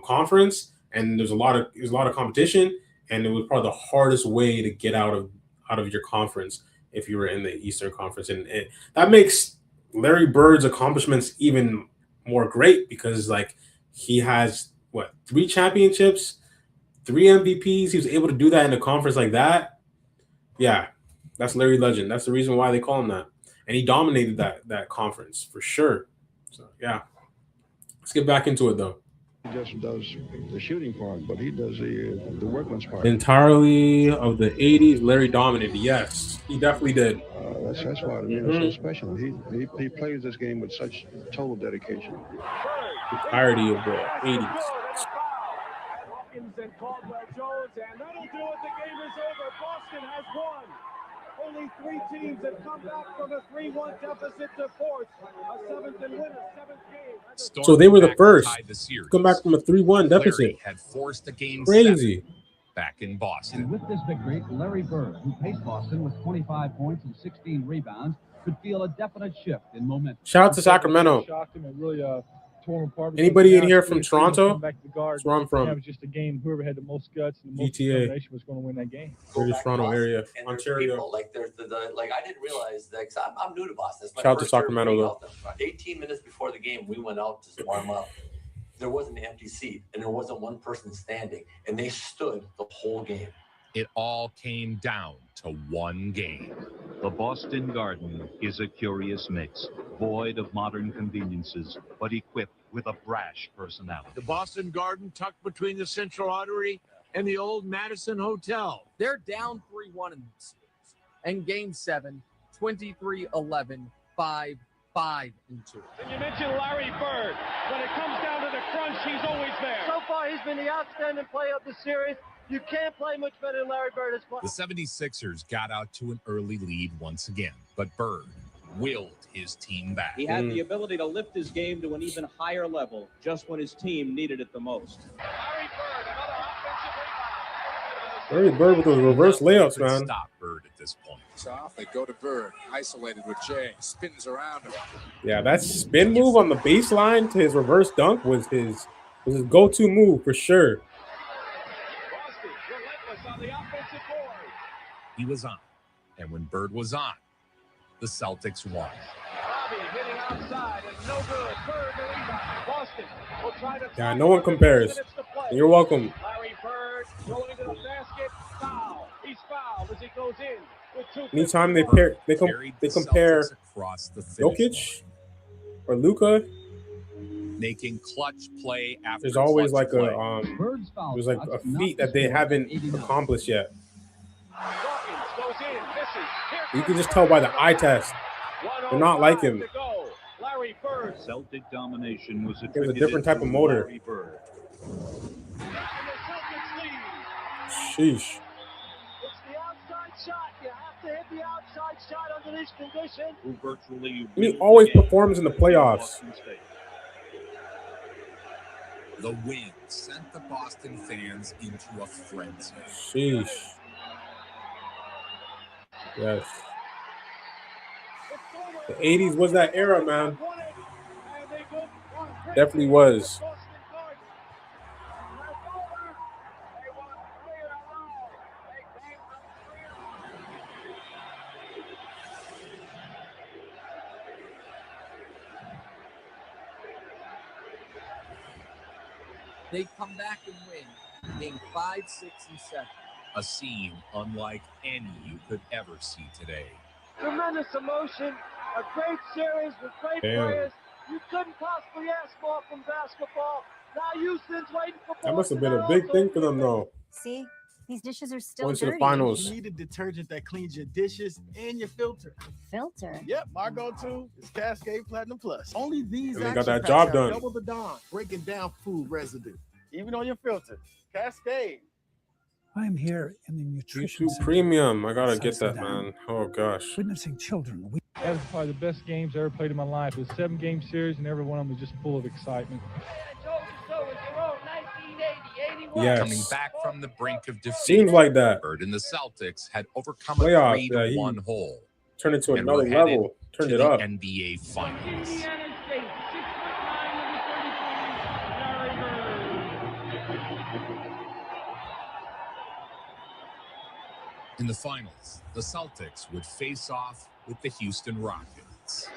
[SPEAKER 1] conference, and there's a lot of competition, and it was probably the hardest way to get out of your conference if you were in the Eastern Conference, and that makes Larry Bird's accomplishments even more great because like he has what 3 championships, 3 MVPs. He was able to do that in a conference like that. Yeah, that's Larry Legend. That's the reason why they call him that. And he dominated that conference for sure. So yeah. Let's get back into it though.
[SPEAKER 6] He just does the shooting part, but he does the workman's part.
[SPEAKER 1] Entirely of the 80s, Larry dominated. Yes, he definitely did.
[SPEAKER 6] That's why to me it's so special. He plays this game with such total dedication.
[SPEAKER 1] Entirety of the 80s.
[SPEAKER 3] Hawkins and Caldwell Jones, and that'll do it. The game is over. Boston has won. Only 3 teams have come back from a 3-1 deficit to fourth. A 7th and winner, 7th game.
[SPEAKER 1] So they were the first to come back from a 3-1 deficit.
[SPEAKER 2] Larry had forced a game
[SPEAKER 1] crazy
[SPEAKER 2] 7 back in Boston.
[SPEAKER 7] And with this victory, Larry Bird, who paced Boston with 25 points and 16 rebounds, could feel a definite shift in momentum.
[SPEAKER 1] Shout out to Sacramento.
[SPEAKER 22] Shocked him and really tore him apart.
[SPEAKER 1] Anybody in here from Toronto?
[SPEAKER 22] Back to the guard.
[SPEAKER 1] That's where I'm from.
[SPEAKER 22] That was just a game. Whoever had the most guts and the most
[SPEAKER 1] GTA.
[SPEAKER 22] determination was going to win that game.
[SPEAKER 1] British Toronto area,
[SPEAKER 16] and
[SPEAKER 1] Ontario.
[SPEAKER 16] People, like there's like I didn't realize that because I'm new to Boston.
[SPEAKER 1] Shout out to Sacramento though.
[SPEAKER 16] 18 minutes before the game, we went out to warm up. There wasn't an empty seat, and there wasn't one person standing, and they stood the whole game.
[SPEAKER 2] It all came down to one game.
[SPEAKER 23] The Boston Garden is a curious mix, void of modern conveniences, but equipped with a brash personality.
[SPEAKER 24] The Boston Garden tucked between the Central Artery and the old Madison Hotel.
[SPEAKER 12] They're down 3-1 in this series. And game 7, 23-11, 5-2.
[SPEAKER 3] And you mentioned Larry Bird. When it comes down to the crunch, he's always there. So far, he's been the outstanding player of the series. You can't play much better than Larry Bird has played.
[SPEAKER 2] The 76ers got out to an early lead once again, but Bird willed his team back.
[SPEAKER 25] He had the ability to lift his game to an even higher level just when his team needed it the most.
[SPEAKER 1] Larry Bird with those reverse layups, man.
[SPEAKER 2] Stop Bird at this point.
[SPEAKER 12] So off they go to Bird, isolated with Jay, spins around him.
[SPEAKER 1] Yeah, that spin move on the baseline to his reverse dunk was his go-to move for sure.
[SPEAKER 2] He was on, and when Bird was on, the Celtics won.
[SPEAKER 3] Bobby hitting outside and no good. Bird the rebound. Boston will try to.
[SPEAKER 1] Yeah, no one compares. You're welcome.
[SPEAKER 3] Larry Bird going to the basket. Foul. He's fouled as he goes in with 2.
[SPEAKER 1] Anytime they compare Jokic or Luka,
[SPEAKER 2] making clutch play after
[SPEAKER 1] there's always like
[SPEAKER 2] play.
[SPEAKER 1] there's like a feat that they haven't accomplished yet. You can just tell by the eye test. They're not like him.
[SPEAKER 23] Celtic domination was
[SPEAKER 1] There's a different type of motor. Sheesh.
[SPEAKER 3] It's the outside shot. You have to hit the outside shot under these conditions.
[SPEAKER 1] He always performs in the playoffs.
[SPEAKER 2] The win sent the Boston fans into a frenzy.
[SPEAKER 1] Sheesh. Yes. The 80s was that era, man. Definitely was.
[SPEAKER 12] They come back and win game 5, 6, and 7.
[SPEAKER 2] A scene unlike any you could ever see today.
[SPEAKER 3] Tremendous emotion, a great series with great players, You couldn't possibly ask more from basketball. Now Houston's waiting for
[SPEAKER 1] That must have been a big thing for them, though.
[SPEAKER 8] See, these dishes are still
[SPEAKER 1] Going to the
[SPEAKER 8] dirty.
[SPEAKER 1] finals.
[SPEAKER 10] You need a detergent that cleans your dishes and your filter.
[SPEAKER 8] Filter?
[SPEAKER 10] Yep, my go-to is Cascade Platinum Plus. Only these
[SPEAKER 1] And they got
[SPEAKER 10] action
[SPEAKER 1] that
[SPEAKER 10] packs
[SPEAKER 1] job
[SPEAKER 10] have
[SPEAKER 1] done.
[SPEAKER 10] double the Dawn, breaking down food residue, even on your filter. Cascade.
[SPEAKER 11] I'm here in the nutrition
[SPEAKER 1] YouTube
[SPEAKER 11] center.
[SPEAKER 1] Premium. I gotta get that,
[SPEAKER 11] Sudan.
[SPEAKER 1] man. Oh gosh.
[SPEAKER 11] Witnessing children.
[SPEAKER 22] That was probably the best games I ever played in my life. It was a 7-game series, and every one of them was just full of excitement.
[SPEAKER 1] Yes.
[SPEAKER 2] Coming back from the brink of defeat,
[SPEAKER 1] Seems like that.
[SPEAKER 2] Bird and the Celtics had overcome a
[SPEAKER 1] Playoffs,
[SPEAKER 2] 3-1 hole.
[SPEAKER 1] Turned it to
[SPEAKER 2] and
[SPEAKER 1] another
[SPEAKER 2] were headed
[SPEAKER 1] level. Turned
[SPEAKER 2] to
[SPEAKER 1] it
[SPEAKER 2] the
[SPEAKER 1] up.
[SPEAKER 2] NBA Finals. In the finals, the Celtics would face off with the Houston Rockets.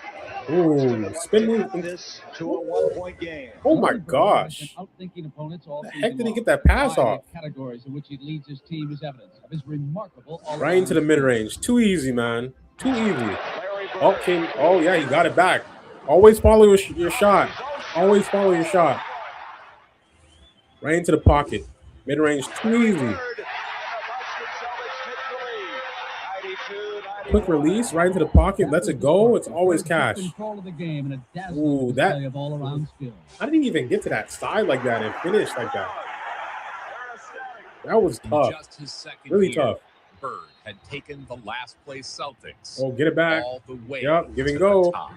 [SPEAKER 1] Ooh, spin move.
[SPEAKER 18] This to a 1-point game.
[SPEAKER 1] Oh my gosh.
[SPEAKER 7] Outthinking opponents all
[SPEAKER 1] The
[SPEAKER 7] season
[SPEAKER 1] heck did he
[SPEAKER 7] long.
[SPEAKER 1] get that pass
[SPEAKER 7] Variety
[SPEAKER 1] off?
[SPEAKER 7] of categories in which he leads his team is evidence of his remarkable
[SPEAKER 1] Right into the mid-range. Too easy, man. Too easy. Okay. Oh, yeah, he got it back. Always follow your shot. Always follow your shot. Right into the pocket. Mid-range. Too easy. Quick release. Right into the pocket. Lets it go. It's always cash.
[SPEAKER 7] Control of the game and a dazzling
[SPEAKER 1] Ooh, that.
[SPEAKER 7] display of all-around skill.
[SPEAKER 1] How did he even get to that side like that and finish like that? That was tough.
[SPEAKER 2] Just his second
[SPEAKER 1] Really
[SPEAKER 2] year,
[SPEAKER 1] tough.
[SPEAKER 2] Bird had taken the last place Celtics.
[SPEAKER 1] Oh, get it back.
[SPEAKER 2] All the way
[SPEAKER 1] Yep, give and
[SPEAKER 2] to
[SPEAKER 1] go.
[SPEAKER 2] the top.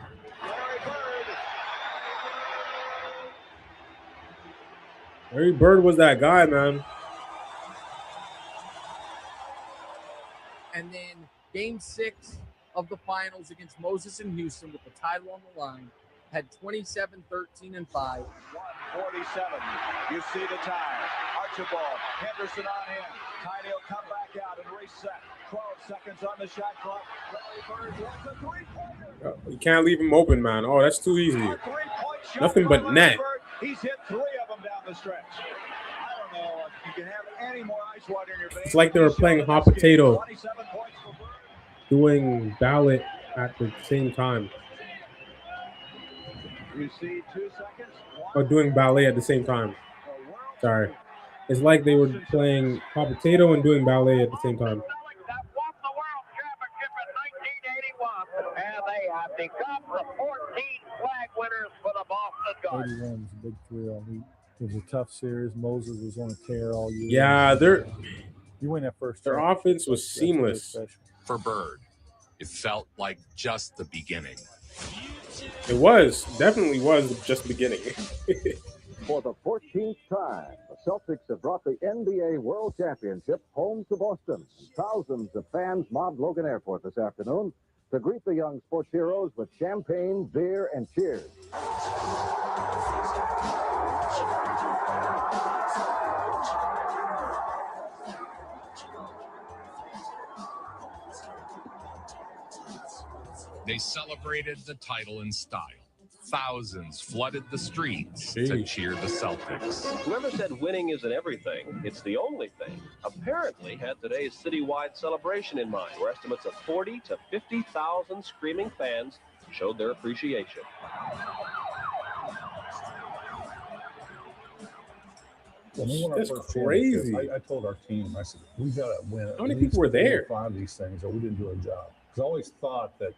[SPEAKER 1] Larry Bird was that guy, man.
[SPEAKER 12] And then Game 6 of the finals against Moses in Houston with the title on the line had 27, 13, and 5.
[SPEAKER 3] 147. You see the time. Archibald, Henderson on him. Tiny will come back out and reset. 12 seconds on the shot clock. Larry Bird wants a three-pointer.
[SPEAKER 1] You can't leave him open, man. Oh, that's too easy. Nothing but net.
[SPEAKER 3] He's hit 3 of them down the stretch. I don't know if you can have any more ice water in your veins.
[SPEAKER 1] It's like they were playing hot potato,
[SPEAKER 3] 27 points for Bird.
[SPEAKER 1] doing ballot at the same time.
[SPEAKER 3] You see 2 seconds.
[SPEAKER 1] Or doing ballet at the same time. Sorry. It's like they were playing hot potato and doing ballet at the same time.
[SPEAKER 3] And they have become the 14th flag winners for the Boston Garden.
[SPEAKER 9] 81 was a big thrill. It was a tough series. Moses was on a tear all year.
[SPEAKER 1] Yeah,
[SPEAKER 9] you win that first.
[SPEAKER 1] Their offense was seamless.
[SPEAKER 2] For Bird, it felt like just the beginning.
[SPEAKER 1] It was. Definitely was just beginning.
[SPEAKER 13] For the 14th time, the Celtics have brought the NBA World Championship home to Boston. Thousands of fans mobbed Logan Airport this afternoon to greet the young sports heroes with champagne, beer, and cheers.
[SPEAKER 2] They celebrated the title in style. Thousands flooded the streets to cheer the Celtics.
[SPEAKER 4] Whoever said winning isn't everything, it's the only thing, apparently had today's citywide celebration in mind, where estimates of 40 to 50,000 screaming fans showed their appreciation.
[SPEAKER 1] That's crazy.
[SPEAKER 9] I told our team, I said, we got to win.
[SPEAKER 1] How many people were there?
[SPEAKER 9] 5 of these things, or we didn't do our job. Because I always thought that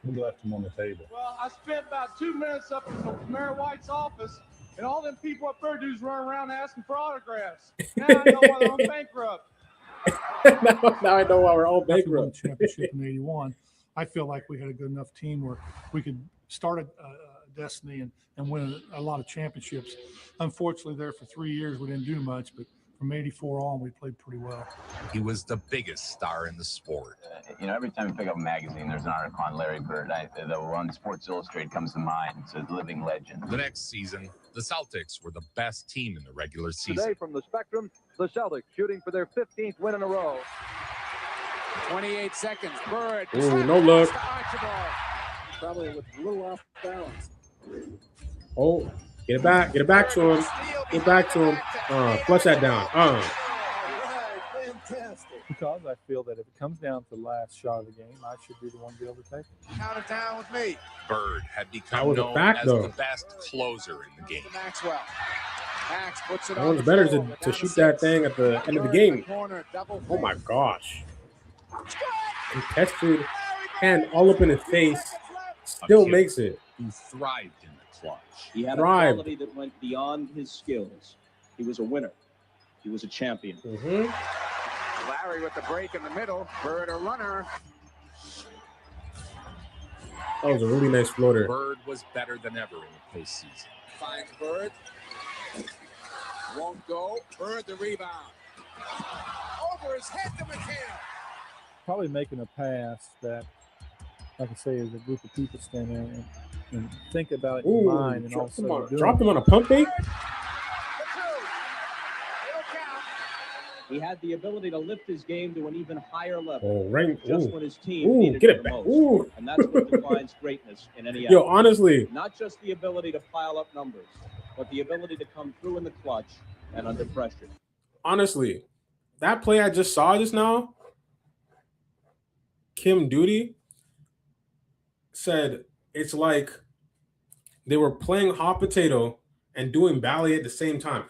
[SPEAKER 9] we left them on the table.
[SPEAKER 22] Well, I spent about 2 minutes up in Mayor White's office, and all them people up there dudes running around asking for autographs. Now I know why I'm bankrupt.
[SPEAKER 1] now I know why we're all
[SPEAKER 14] After we won
[SPEAKER 1] bankrupt.
[SPEAKER 14] the championship in '81, I feel like we had a good enough team where we could start a destiny and win a lot of championships. Unfortunately, there for 3 years we didn't do much, but from '84 on, we played pretty well.
[SPEAKER 2] He was the biggest star in the sport.
[SPEAKER 15] Every time you pick up a magazine, there's an article on Larry Bird. The one Sports Illustrated comes to mind. It's a living legend.
[SPEAKER 2] The next season, the Celtics were the best team in the regular season.
[SPEAKER 3] Today from the Spectrum, the Celtics shooting for their 15th win in a row.
[SPEAKER 12] 28 seconds. Bird.
[SPEAKER 1] Ooh, no look.
[SPEAKER 12] Archibald. Probably with a little off balance.
[SPEAKER 1] Oh, get it back to him. Get back to him. Flush that down.
[SPEAKER 22] Fantastic.
[SPEAKER 9] Because I feel that if it comes down to the last shot of the game, I should be the one to be able to take it.
[SPEAKER 22] Count it down with me.
[SPEAKER 2] Bird had
[SPEAKER 1] That
[SPEAKER 2] become
[SPEAKER 1] was a
[SPEAKER 2] known
[SPEAKER 1] fact,
[SPEAKER 2] as
[SPEAKER 1] though.
[SPEAKER 2] the best closer in the game.
[SPEAKER 22] Maxwell. Max puts it
[SPEAKER 1] That
[SPEAKER 22] on
[SPEAKER 1] one's
[SPEAKER 22] the
[SPEAKER 1] better
[SPEAKER 22] floor.
[SPEAKER 1] to shoot that thing at the end of the game. Oh my gosh. Contested hand all up in his face. Still makes it.
[SPEAKER 2] Who thrived in the clutch.
[SPEAKER 25] He had a
[SPEAKER 1] Thrived.
[SPEAKER 25] quality that went beyond his skills. He was a winner. He was a champion.
[SPEAKER 22] Larry with the break in the middle. Bird a runner.
[SPEAKER 1] That was a really nice floater.
[SPEAKER 2] Bird was better than ever in the postseason.
[SPEAKER 12] Finds Bird. Won't go. Bird the rebound. Over his head to McHale.
[SPEAKER 9] Probably making a pass that, like I say, is a group of people stand there and think about it in your mind and also
[SPEAKER 1] drop him on a pump fake.
[SPEAKER 25] He had the ability to lift his game to an even higher level.
[SPEAKER 1] Oh, right.
[SPEAKER 25] Just when his team needed
[SPEAKER 1] get
[SPEAKER 25] it
[SPEAKER 1] it
[SPEAKER 25] the
[SPEAKER 1] back.
[SPEAKER 25] most. And that's what defines greatness in any
[SPEAKER 1] Yo,
[SPEAKER 25] athlete.
[SPEAKER 1] honestly.
[SPEAKER 25] Not just the ability to pile up numbers, but the ability to come through in the clutch and under pressure.
[SPEAKER 1] Honestly, that play I just saw just now, Kim Duty said it's like they were playing hot potato and doing ballet at the same time.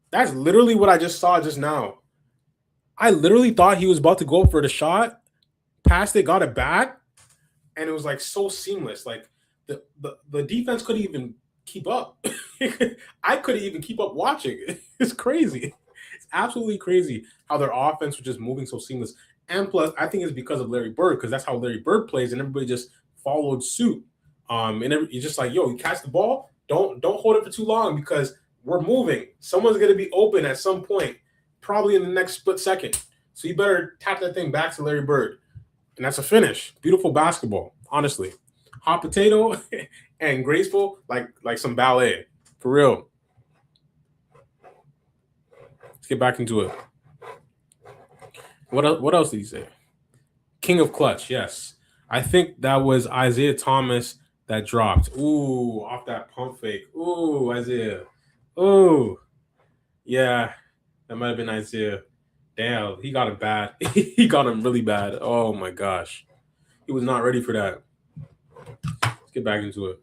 [SPEAKER 1] That's literally what I just saw just now. I literally thought he was about to go for the shot, passed it, got it back, and it was like so seamless. Like the defense couldn't even keep up. I couldn't even keep up watching. It's crazy. It's absolutely crazy how their offense was just moving so seamless. And plus, I think it's because of Larry Bird, because that's how Larry Bird plays, and everybody just followed suit. And you're just like, yo, you catch the ball, don't hold it for too long because we're moving. Someone's gonna be open at some point, probably in the next split second. So you better tap that thing back to Larry Bird. And that's a finish. Beautiful basketball, honestly. Hot potato and graceful, like some ballet. For real. Let's get back into it. What else did he say? King of clutch, yes. I think that was Isaiah Thomas that dropped. Ooh, off that pump fake. Ooh, Isaiah. Ooh. Yeah, that might have been Isaiah. Damn, he got him bad. He got him really bad. Oh my gosh. He was not ready for that. Let's get back into it.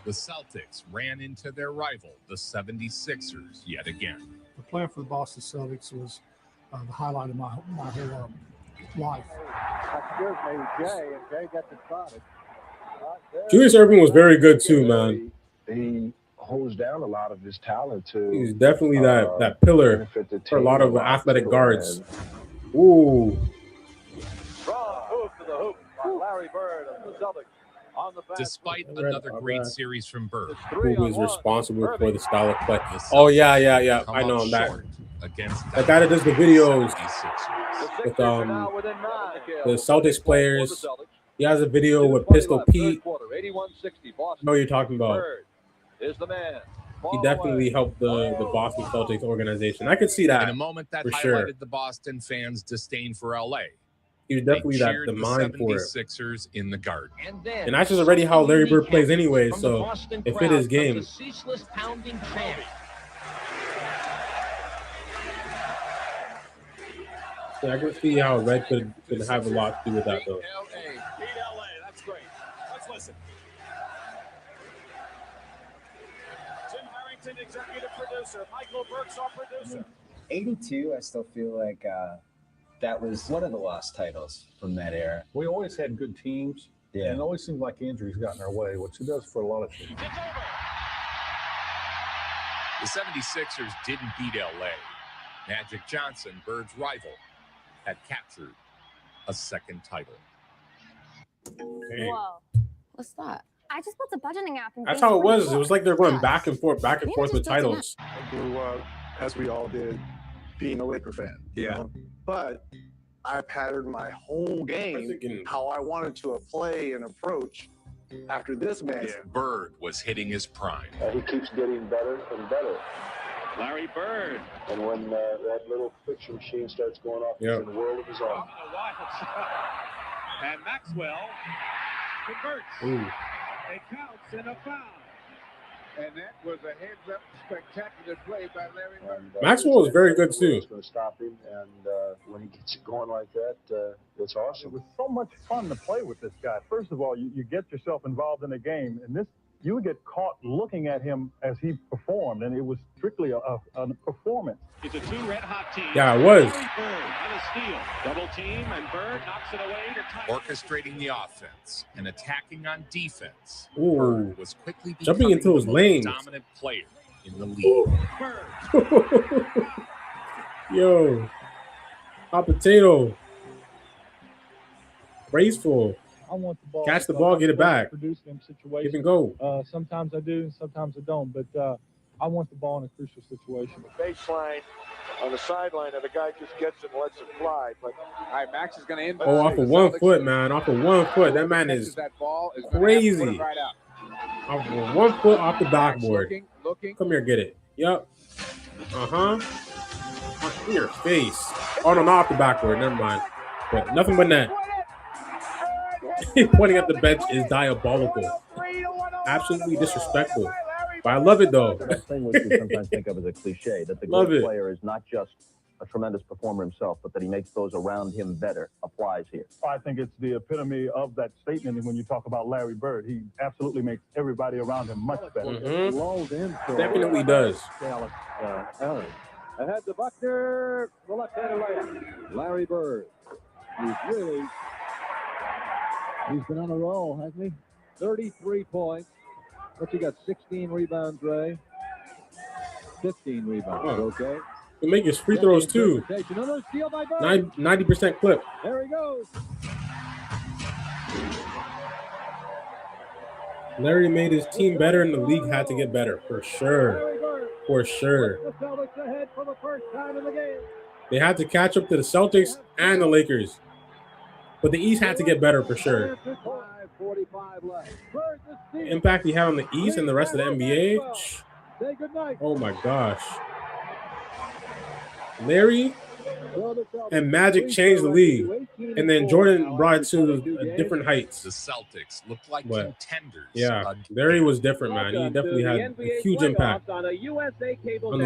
[SPEAKER 2] The Celtics ran into their rival, the 76ers, yet again.
[SPEAKER 14] The playing for the Boston Celtics was the highlight of my whole life.
[SPEAKER 3] Excuse me, Jay, and Jay gets it started.
[SPEAKER 1] Julius Erving was very good too, man.
[SPEAKER 6] He holds down a lot of his talent to.
[SPEAKER 1] He's definitely that pillar for a lot of athletic guards. Ooh.
[SPEAKER 3] Strong move to the hoop by Larry Bird of the Celtics.
[SPEAKER 2] Despite another great series from Bird,
[SPEAKER 1] who is responsible for the style of play? Oh yeah. I know him. That guy that does the videos with the Celtics players. He has a video with Pistol Pete. I know what you're talking about. He definitely helped the Boston Celtics organization. I could see that
[SPEAKER 2] in a moment that
[SPEAKER 1] for
[SPEAKER 2] highlighted
[SPEAKER 1] sure.
[SPEAKER 2] the Boston fans' disdain for LA.
[SPEAKER 1] He was definitely the mind for it.
[SPEAKER 2] 76ers in the Garden.
[SPEAKER 1] And that's just already how Larry Bird plays anyway, so it fit his game.
[SPEAKER 5] Ceaseless pounding chant.
[SPEAKER 1] So I can see how Red could have a lot to do with that, though.
[SPEAKER 22] Beat LA. That's great. Let's listen. Jim Harrington, executive producer. Michael Burks, our producer.
[SPEAKER 17] 82, I still feel like that was one of the lost titles from that era.
[SPEAKER 9] We always had good teams, and it always seemed like injuries got in our way, which it does for a lot of teams.
[SPEAKER 2] The 76ers didn't beat LA. Magic Johnson, Bird's rival, had captured a second title.
[SPEAKER 8] Whoa. What's that? I just built a budgeting app.
[SPEAKER 1] That's how it was. It was like they're going back and forth with titles.
[SPEAKER 10] I grew up, as we all did, being a Laker fan.
[SPEAKER 1] Yeah.
[SPEAKER 10] But I patterned my whole game how I wanted to play and approach after this match.
[SPEAKER 2] Bird was hitting his prime.
[SPEAKER 10] He keeps getting better and better.
[SPEAKER 4] Larry Bird.
[SPEAKER 6] And when that little picture machine starts going off, he's in a world of his own.
[SPEAKER 4] A wild shot. And Maxwell converts.
[SPEAKER 1] Ooh.
[SPEAKER 4] It counts in a foul.
[SPEAKER 12] And that was a heads-up spectacular play by Larry Bird.
[SPEAKER 1] Maxwell was very good too.
[SPEAKER 6] Going to stop him, and when he gets it going like that, it's awesome.
[SPEAKER 9] It was so much fun to play with this guy. First of all, you get yourself involved in a game, and this you would get caught looking at him as he performed, and it was strictly a performance.
[SPEAKER 4] It's a two red-hot team.
[SPEAKER 1] Yeah, it was.
[SPEAKER 4] Larry Bird on a steal. Double team, and Bird knocks it away to tie.
[SPEAKER 2] Orchestrating the offense and attacking on defense.
[SPEAKER 1] Ooh.
[SPEAKER 2] Bird was quickly
[SPEAKER 1] Jumping into his lanes.
[SPEAKER 2] dominant player in the league.
[SPEAKER 1] Yo. Hot potato. Graceful.
[SPEAKER 9] I want the ball.
[SPEAKER 1] Catch the ball, get it back.
[SPEAKER 9] Produce them situations.
[SPEAKER 1] Give and go.
[SPEAKER 9] Sometimes I do, sometimes I don't. But I want the ball in a crucial situation.
[SPEAKER 22] The baseline on the sideline, and the guy just gets it and lets it fly. But
[SPEAKER 12] all right, Max is going to end.
[SPEAKER 1] Oh, off of 1 foot, man. Off of 1 foot. That man is crazy. Off of 1 foot off the backboard.
[SPEAKER 12] Looking.
[SPEAKER 1] Come here, get it. Yep. In your face. Oh, no, not off the backboard. Never mind. But nothing but net. Pointing at the bench is diabolical. Absolutely disrespectful. But I love it, though.
[SPEAKER 13] The thing which we sometimes think of as a cliche, that the great player is not just a tremendous performer himself, but that he makes those around him better, applies here.
[SPEAKER 9] I think it's the epitome of that statement when you talk about Larry Bird. He absolutely makes everybody around him much better.
[SPEAKER 1] Definitely does.
[SPEAKER 3] Ahead to Buckner, the left-handed layup. Larry Bird. He's been on a roll, hasn't he? 33 points. What's he got? 16 rebounds, Ray. 15 rebounds, okay.
[SPEAKER 1] He'll make his free throws too.
[SPEAKER 3] Another steal by Bird.
[SPEAKER 1] 90% clip.
[SPEAKER 3] There he goes.
[SPEAKER 1] Larry made his team better, and the league had to get better for sure. For sure.
[SPEAKER 3] The Celtics ahead for the first time in the game.
[SPEAKER 1] They had to catch up to the Celtics and the Lakers. But the East had to get better for sure.
[SPEAKER 3] 5:45 left.
[SPEAKER 1] The impact he had on the East and the rest of the NBA.
[SPEAKER 3] Say goodnight.
[SPEAKER 1] Oh my gosh. Larry and Magic changed the league. And then Jordan brought it to different heights.
[SPEAKER 2] The Celtics looked like contenders.
[SPEAKER 1] Yeah, Larry was different, man. He definitely had a huge impact on the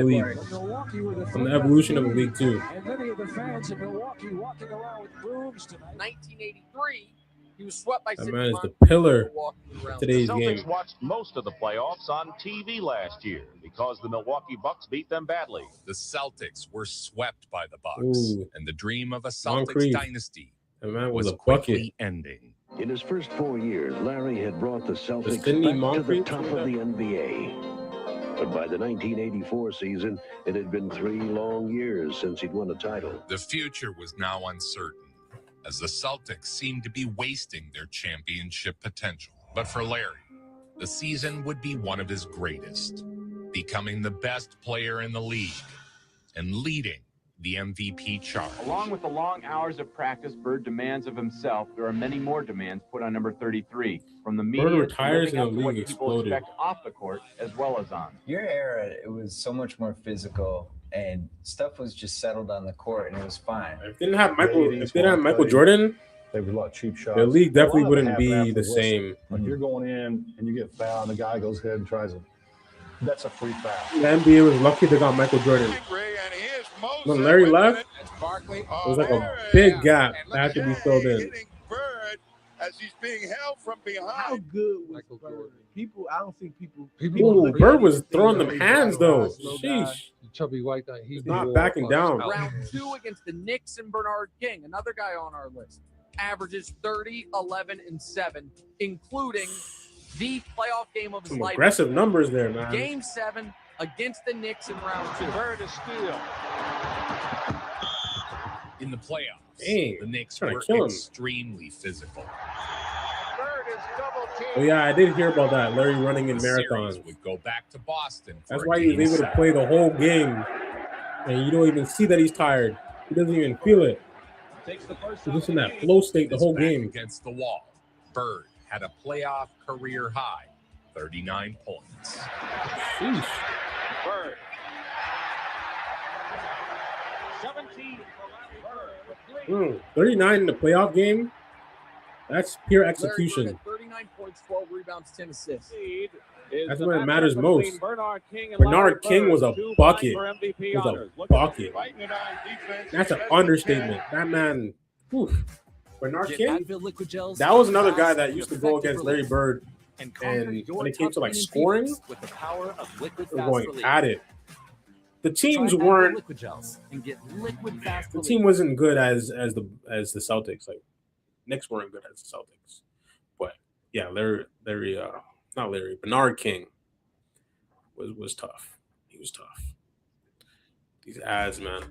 [SPEAKER 1] league, on the evolution of the league, too.
[SPEAKER 12] And many of the fans in Milwaukee walking around with brooms tonight. 1983, he was swept by
[SPEAKER 1] that man is the pillar of today's
[SPEAKER 16] the Celtics
[SPEAKER 1] game.
[SPEAKER 16] watched most of the playoffs on TV last year because the Milwaukee Bucks beat them badly.
[SPEAKER 2] The Celtics were swept by the Bucks,
[SPEAKER 1] Ooh.
[SPEAKER 2] and the dream of a
[SPEAKER 1] Long
[SPEAKER 2] Celtics
[SPEAKER 1] Creed.
[SPEAKER 2] dynasty
[SPEAKER 1] That man was a
[SPEAKER 2] quickly
[SPEAKER 1] bucket.
[SPEAKER 2] ending.
[SPEAKER 19] In his first 4 years, Larry had brought the Celtics
[SPEAKER 1] Didn't he
[SPEAKER 19] back to the
[SPEAKER 1] Moncrief
[SPEAKER 19] top
[SPEAKER 1] do
[SPEAKER 19] of
[SPEAKER 1] that?
[SPEAKER 19] the NBA. But by the 1984 season, it had been 3 long years since he'd won a title.
[SPEAKER 2] The future was now uncertain, as the Celtics seemed to be wasting their championship potential. But for Larry, the season would be one of his greatest, becoming the best player in the league and leading the MVP charge.
[SPEAKER 20] Along with the long hours of practice Bird demands of himself, there are many more demands put on number 33 from the media.
[SPEAKER 1] Bird retires and the
[SPEAKER 20] living up to what
[SPEAKER 1] league
[SPEAKER 20] people
[SPEAKER 1] exploded.
[SPEAKER 20] expect off the court as well as on.
[SPEAKER 17] Your era, it was so much more physical, and stuff was just settled on the court, and it was fine.
[SPEAKER 1] If they didn't have Michael Jordan,
[SPEAKER 9] there was a lot of cheap shots.
[SPEAKER 1] the league definitely
[SPEAKER 9] A lot
[SPEAKER 1] wouldn't
[SPEAKER 9] of it
[SPEAKER 1] be
[SPEAKER 9] happened
[SPEAKER 1] the
[SPEAKER 9] after the
[SPEAKER 1] same.
[SPEAKER 9] Like you're going in and you get fouled, and the guy goes ahead and tries to. That's a free foul.
[SPEAKER 1] The NBA was lucky they got Michael Jordan. When Larry left, it was like a big gap that had to be filled in.
[SPEAKER 22] As he's being held from behind.
[SPEAKER 21] How good was Bird? People, I don't think people.
[SPEAKER 1] Ooh, Bird was throwing them hands though. Sheesh.
[SPEAKER 21] Chubby white guy. He's
[SPEAKER 1] not backing down.
[SPEAKER 12] Round 2 against the Knicks and Bernard King, another guy on our list. Averages 30, 11, and 7, including the playoff game of his
[SPEAKER 1] Some
[SPEAKER 12] life.
[SPEAKER 1] aggressive numbers there, man.
[SPEAKER 12] Game 7 against the Knicks in round 2.
[SPEAKER 22] Bird is steal.
[SPEAKER 2] In the playoffs,
[SPEAKER 1] Dang,
[SPEAKER 2] the Knicks
[SPEAKER 1] trying to
[SPEAKER 2] were
[SPEAKER 1] kill him.
[SPEAKER 2] extremely physical.
[SPEAKER 22] Bird is double teamed.
[SPEAKER 1] Oh yeah, I did hear about that. Larry running in
[SPEAKER 2] The series
[SPEAKER 1] marathons.
[SPEAKER 2] would go back to Boston.
[SPEAKER 1] That's
[SPEAKER 2] for
[SPEAKER 1] why
[SPEAKER 2] a
[SPEAKER 1] he was
[SPEAKER 2] game
[SPEAKER 1] able to
[SPEAKER 2] 7.
[SPEAKER 1] play the whole game, and you don't even see that he's tired. He doesn't even feel it.
[SPEAKER 22] Takes the first
[SPEAKER 1] He's just in that flow state the
[SPEAKER 2] His
[SPEAKER 1] whole
[SPEAKER 2] back
[SPEAKER 1] game.
[SPEAKER 2] against the wall. Bird had a playoff career high, 39 points.
[SPEAKER 1] Sheesh.
[SPEAKER 22] Bird.
[SPEAKER 1] 39 in the playoff game. That's pure
[SPEAKER 12] Larry
[SPEAKER 1] execution.
[SPEAKER 12] Bird had 39 points, 12 rebounds, 10 assists.
[SPEAKER 1] That's when it matters most. Bernard King was a bucket. Was a bucket. That's an understatement. That man, whew. Bernard King, that was another guy that used to go against Larry Bird. And when it came to like scoring,
[SPEAKER 5] with the power of liquid
[SPEAKER 1] they're
[SPEAKER 5] fast
[SPEAKER 1] going
[SPEAKER 5] relief.
[SPEAKER 1] at it. The teams
[SPEAKER 5] Try
[SPEAKER 1] weren't.
[SPEAKER 5] liquid gels and get liquid fast
[SPEAKER 1] The
[SPEAKER 5] relief.
[SPEAKER 1] team wasn't good as the Celtics. Like Knicks weren't good as the Celtics. But yeah, Bernard King was tough. He was tough. These ads, man.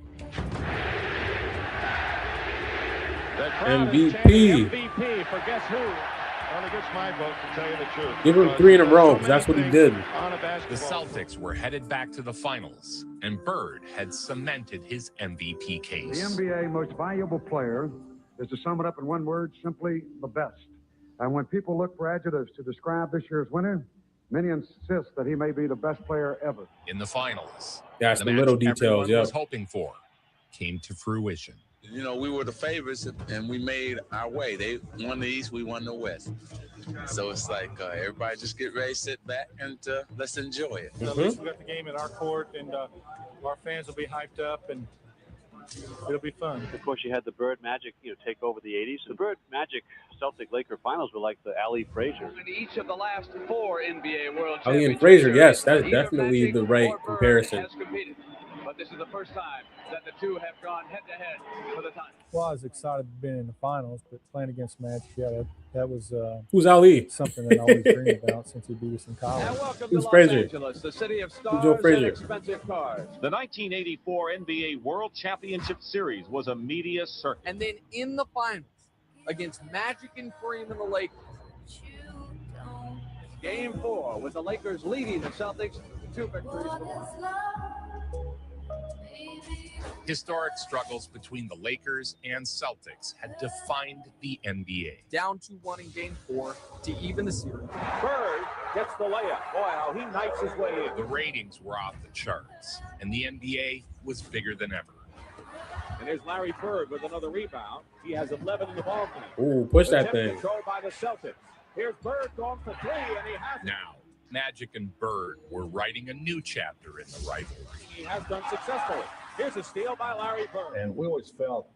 [SPEAKER 1] MVP.
[SPEAKER 16] MVP for guess who? Well, it gets my vote, to tell you the truth.
[SPEAKER 1] Give him 3 in a row, because that's what he did.
[SPEAKER 2] The Celtics were headed back to the finals, and Bird had cemented his MVP
[SPEAKER 7] The
[SPEAKER 2] case.
[SPEAKER 7] NBA most valuable player is, to sum it up in one word, simply the best. And when people look for adjectives to describe this year's winner, many insist that he may be the best player ever.
[SPEAKER 2] In the finals,
[SPEAKER 1] That's
[SPEAKER 2] the
[SPEAKER 1] the
[SPEAKER 2] match
[SPEAKER 1] little details,
[SPEAKER 2] everyone
[SPEAKER 1] yeah.
[SPEAKER 2] was hoping for came to fruition.
[SPEAKER 11] You know, we were the favorites, and we made our way. They won the East, we won the West. So it's like everybody just get ready, sit back, and let's enjoy it.
[SPEAKER 9] At least we got the game in our court, and our fans will be hyped up, and it'll be fun.
[SPEAKER 18] Of course, you had the Bird Magic, take over the 80s. The Bird Magic Celtic Laker finals were like the Ali Frazier.
[SPEAKER 3] In each of the last 4 NBA World
[SPEAKER 1] Ali and
[SPEAKER 3] Championship
[SPEAKER 1] Frazier, yes,
[SPEAKER 3] series,
[SPEAKER 1] that's
[SPEAKER 3] either
[SPEAKER 1] definitely
[SPEAKER 3] Magic
[SPEAKER 1] the right
[SPEAKER 3] or Bird
[SPEAKER 1] comparison.
[SPEAKER 3] has competed. But this is the first time that the two have gone head-to-head for the title.
[SPEAKER 9] Well, I was excited being in the finals, but playing against Magic, that was
[SPEAKER 1] Who's Ali?
[SPEAKER 9] something that I always dreamed about since he beat us in college.
[SPEAKER 3] And welcome
[SPEAKER 1] Who's
[SPEAKER 3] to
[SPEAKER 1] Frazier?
[SPEAKER 3] Los Angeles, the city of
[SPEAKER 1] Who's
[SPEAKER 3] stars
[SPEAKER 1] Joe
[SPEAKER 3] and
[SPEAKER 1] Frazier?
[SPEAKER 3] expensive cars.
[SPEAKER 16] The 1984 NBA World Championship Series was a media circus.
[SPEAKER 12] And then in the finals, against Magic and Kareem and the Lakers.
[SPEAKER 3] Game 4, with the Lakers leading the Celtics 2 victories.
[SPEAKER 2] Historic struggles between the Lakers and Celtics had defined the NBA.
[SPEAKER 12] Down 2-1 in Game 4 to even the series.
[SPEAKER 16] Bird gets the layup. Boy, how he knifes his way in.
[SPEAKER 2] The ratings were off the charts, and the NBA was bigger than ever.
[SPEAKER 16] And there's Larry Bird with another rebound. He has 11 in the ballgame.
[SPEAKER 1] Ooh, push that
[SPEAKER 16] Attempt
[SPEAKER 1] thing.
[SPEAKER 16] controlled by the Celtics. Here's Bird going for 3, and he has it.
[SPEAKER 2] Now, Magic and Bird were writing a new chapter in the rivalry.
[SPEAKER 16] He has done successfully. Here's a steal by Larry Bird.
[SPEAKER 21] And we always felt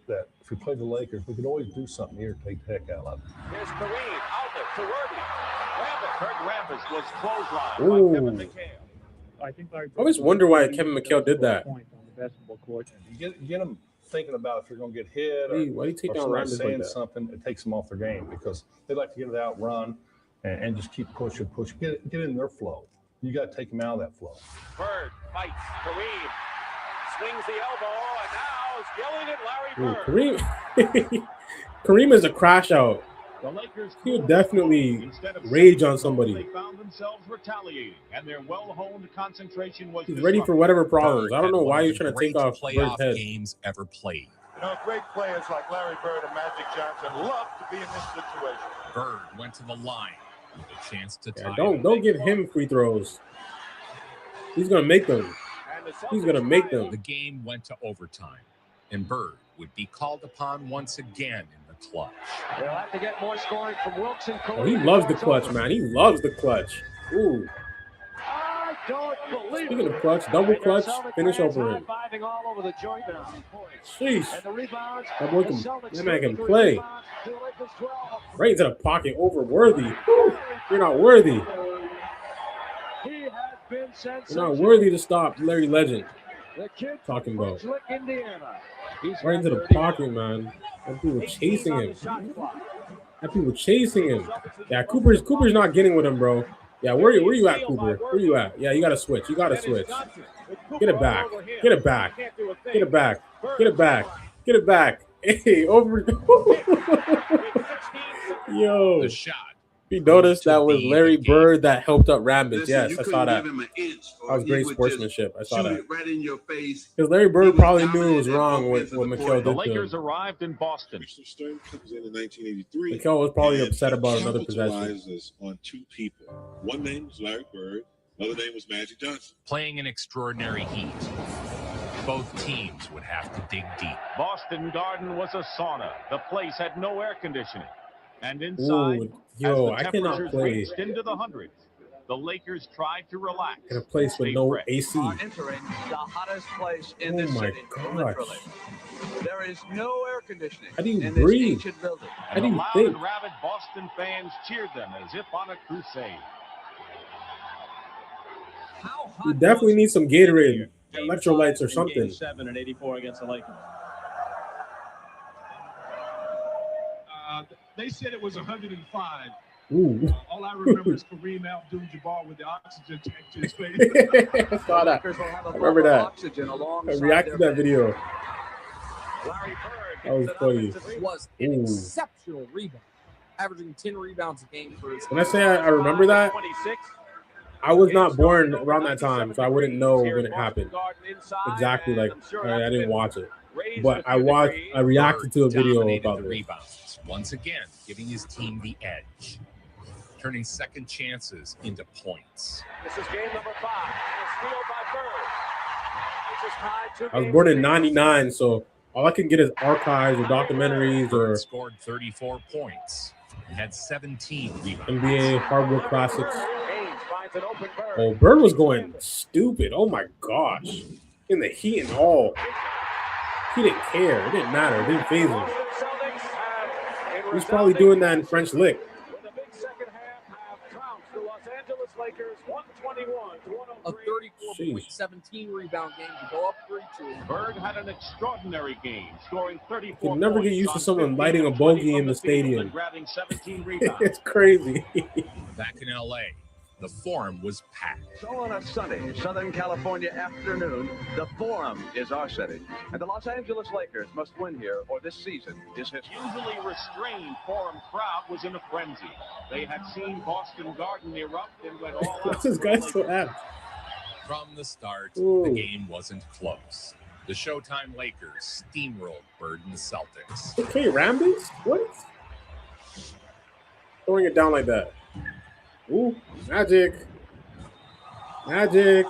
[SPEAKER 21] that if we played the Lakers, we could always do something here to take the heck out of it.
[SPEAKER 16] Here's Kareem, outlet to Worthy. Kurt Rambis was clotheslined by
[SPEAKER 1] Ooh.
[SPEAKER 16] Kevin McHale.
[SPEAKER 9] I think
[SPEAKER 1] I always wonder why Kevin McHale did that.
[SPEAKER 9] Point on the basketball court.
[SPEAKER 21] You get them thinking about if you're going to get hit or,
[SPEAKER 1] Why do you take
[SPEAKER 21] or
[SPEAKER 1] down
[SPEAKER 21] somebody
[SPEAKER 1] Rambis like
[SPEAKER 21] saying
[SPEAKER 1] that?
[SPEAKER 21] something, it takes them off their game because they like to get it out, run, and just keep pushing, get in their flow. You got to take them out of that flow.
[SPEAKER 16] Bird fights. Kareem swings the elbow, and now is yelling at Larry Bird.
[SPEAKER 1] Ooh, Kareem is a crash out.
[SPEAKER 16] The Lakers
[SPEAKER 1] He would definitely rage on somebody.
[SPEAKER 16] They found themselves retaliating, and their well-honed concentration was
[SPEAKER 1] He's ready for whatever problems. I don't know why you're trying to take off
[SPEAKER 2] playoff
[SPEAKER 1] Bird's head.
[SPEAKER 2] games ever played.
[SPEAKER 23] You know, great players like Larry Bird and Magic Johnson love to be in this situation.
[SPEAKER 2] Bird went to the line with a chance to tie.
[SPEAKER 1] Yeah, don't give him free throws. He's gonna make them. He's gonna make them.
[SPEAKER 2] The game went to overtime, and Bird would be called upon once again in the clutch.
[SPEAKER 3] They'll have to get more scoring from Wilkes and
[SPEAKER 1] Oh, he loves the clutch, man. He loves the clutch. Ooh.
[SPEAKER 3] I don't believe
[SPEAKER 1] Speaking of clutch, double clutch, finish over him.
[SPEAKER 3] high-fiving all over the joint now.
[SPEAKER 1] Sheesh.
[SPEAKER 3] And the rebounds,
[SPEAKER 1] That boy
[SPEAKER 3] the
[SPEAKER 1] can,
[SPEAKER 3] Celtics
[SPEAKER 1] that man can
[SPEAKER 3] 33
[SPEAKER 1] play.
[SPEAKER 3] rebounds, the Lakers 12.
[SPEAKER 1] Right into the pocket, over Worthy. Woo. You're not worthy.
[SPEAKER 3] He has been
[SPEAKER 1] You're
[SPEAKER 3] sensational.
[SPEAKER 1] not worthy to stop Larry Legend.
[SPEAKER 3] The kid
[SPEAKER 1] Talking
[SPEAKER 3] from
[SPEAKER 1] about.
[SPEAKER 3] Slick, Indiana. He's
[SPEAKER 1] Right into the
[SPEAKER 3] got 30
[SPEAKER 1] pocket, man. And people chasing
[SPEAKER 3] on
[SPEAKER 1] him.
[SPEAKER 3] the shot clock.
[SPEAKER 1] And people chasing him. Yeah, Cooper's not getting with him, bro. Yeah, where you at, Cooper? Where you at? Yeah, you gotta switch. You gotta switch. Get it back. Get it back. Get it back. Get it back. Get it back. Hey, over. Yo.
[SPEAKER 2] The shot.
[SPEAKER 1] You noticed that was Larry Bird that helped up Rambis.
[SPEAKER 24] Listen,
[SPEAKER 1] Yes,
[SPEAKER 24] you
[SPEAKER 1] I
[SPEAKER 24] couldn't
[SPEAKER 1] saw that.
[SPEAKER 24] give him an inch, or
[SPEAKER 1] That was
[SPEAKER 24] he
[SPEAKER 1] great
[SPEAKER 24] would
[SPEAKER 1] sportsmanship. I
[SPEAKER 24] just
[SPEAKER 1] saw
[SPEAKER 24] shoot
[SPEAKER 1] that.
[SPEAKER 24] it right in your face.
[SPEAKER 1] Because Larry Bird probably knew it was wrong what McHale
[SPEAKER 16] The
[SPEAKER 1] did to
[SPEAKER 16] Lakers
[SPEAKER 1] him.
[SPEAKER 16] arrived in Boston.
[SPEAKER 24] Stern comes in 1983.
[SPEAKER 1] McHale was probably
[SPEAKER 24] and
[SPEAKER 1] upset about
[SPEAKER 24] he
[SPEAKER 1] another possession.
[SPEAKER 24] capitalizes on 2 people. One name was Larry Bird. Another name was Magic Johnson.
[SPEAKER 2] Playing in extraordinary heat. Both teams would have to dig deep.
[SPEAKER 4] Boston Garden was a sauna. The place had no air conditioning. And inside,
[SPEAKER 1] Ooh, yo,
[SPEAKER 4] as the
[SPEAKER 1] I cannot
[SPEAKER 4] temperatures
[SPEAKER 1] play
[SPEAKER 4] reached into the hundreds, the Lakers tried to relax.
[SPEAKER 1] in a place with no AC.
[SPEAKER 3] Are entering the hottest place in this
[SPEAKER 1] my
[SPEAKER 3] city,
[SPEAKER 1] gosh.
[SPEAKER 3] literally. There is no air conditioning
[SPEAKER 1] How do you
[SPEAKER 3] in
[SPEAKER 1] breathe?
[SPEAKER 3] this ancient building.
[SPEAKER 1] How do you
[SPEAKER 4] loud
[SPEAKER 1] think?
[SPEAKER 4] and rabid Boston fans cheered them as if on a crusade.
[SPEAKER 1] You definitely need some Gatorade, electrolytes, or something.
[SPEAKER 9] Game 7 and 84 against the Lakers.
[SPEAKER 22] They said it was 105.
[SPEAKER 1] Ooh.
[SPEAKER 22] All I remember is Kareem Abdul-Jabbar with the oxygen tank to his face.
[SPEAKER 1] I saw that. I remember that. I reacted to that video. That was funny.
[SPEAKER 12] Was an exceptional rebound, averaging 10 rebounds a game for his.
[SPEAKER 1] When I say I remember that, I was not born around that time, so I wouldn't know when it happened. Exactly, like I didn't watch it, but I reacted to a video about
[SPEAKER 2] the
[SPEAKER 1] it.
[SPEAKER 2] rebounds, once again giving his team the edge, turning second chances into points.
[SPEAKER 16] This is game number 5. A steal by Bird. This is tied 2
[SPEAKER 1] I was born in '99, so all I can get is archives or documentaries or
[SPEAKER 2] scored 34 points. He had 17 rebounds.
[SPEAKER 1] NBA hardwood classics. Oh, Bird was going stupid. Oh my gosh. In the heat and all. He didn't care. It didn't matter. It didn't phase him. He's probably doing that in French Lick.
[SPEAKER 12] A 34.17 rebound game to go up 3-2.
[SPEAKER 4] Bird had an extraordinary game, scoring 34
[SPEAKER 1] You can never get used to someone lighting a bogey in the stadium.
[SPEAKER 4] Grabbing 17 rebounds.
[SPEAKER 1] It's crazy.
[SPEAKER 2] Back in LA, the Forum was packed.
[SPEAKER 3] So on a sunny Southern California afternoon, the Forum is our city. And the Los Angeles Lakers must win here or this season is history.
[SPEAKER 4] Usually restrained Forum crowd was in a frenzy. They had seen Boston Garden erupt and went all out.
[SPEAKER 1] What's this guy so apt?
[SPEAKER 2] From the start,
[SPEAKER 1] Ooh.
[SPEAKER 2] the game wasn't close. The Showtime Lakers steamrolled Bird and the Celtics.
[SPEAKER 1] Okay, Rambles? What? Throwing it down like that. Ooh, Magic. Magic.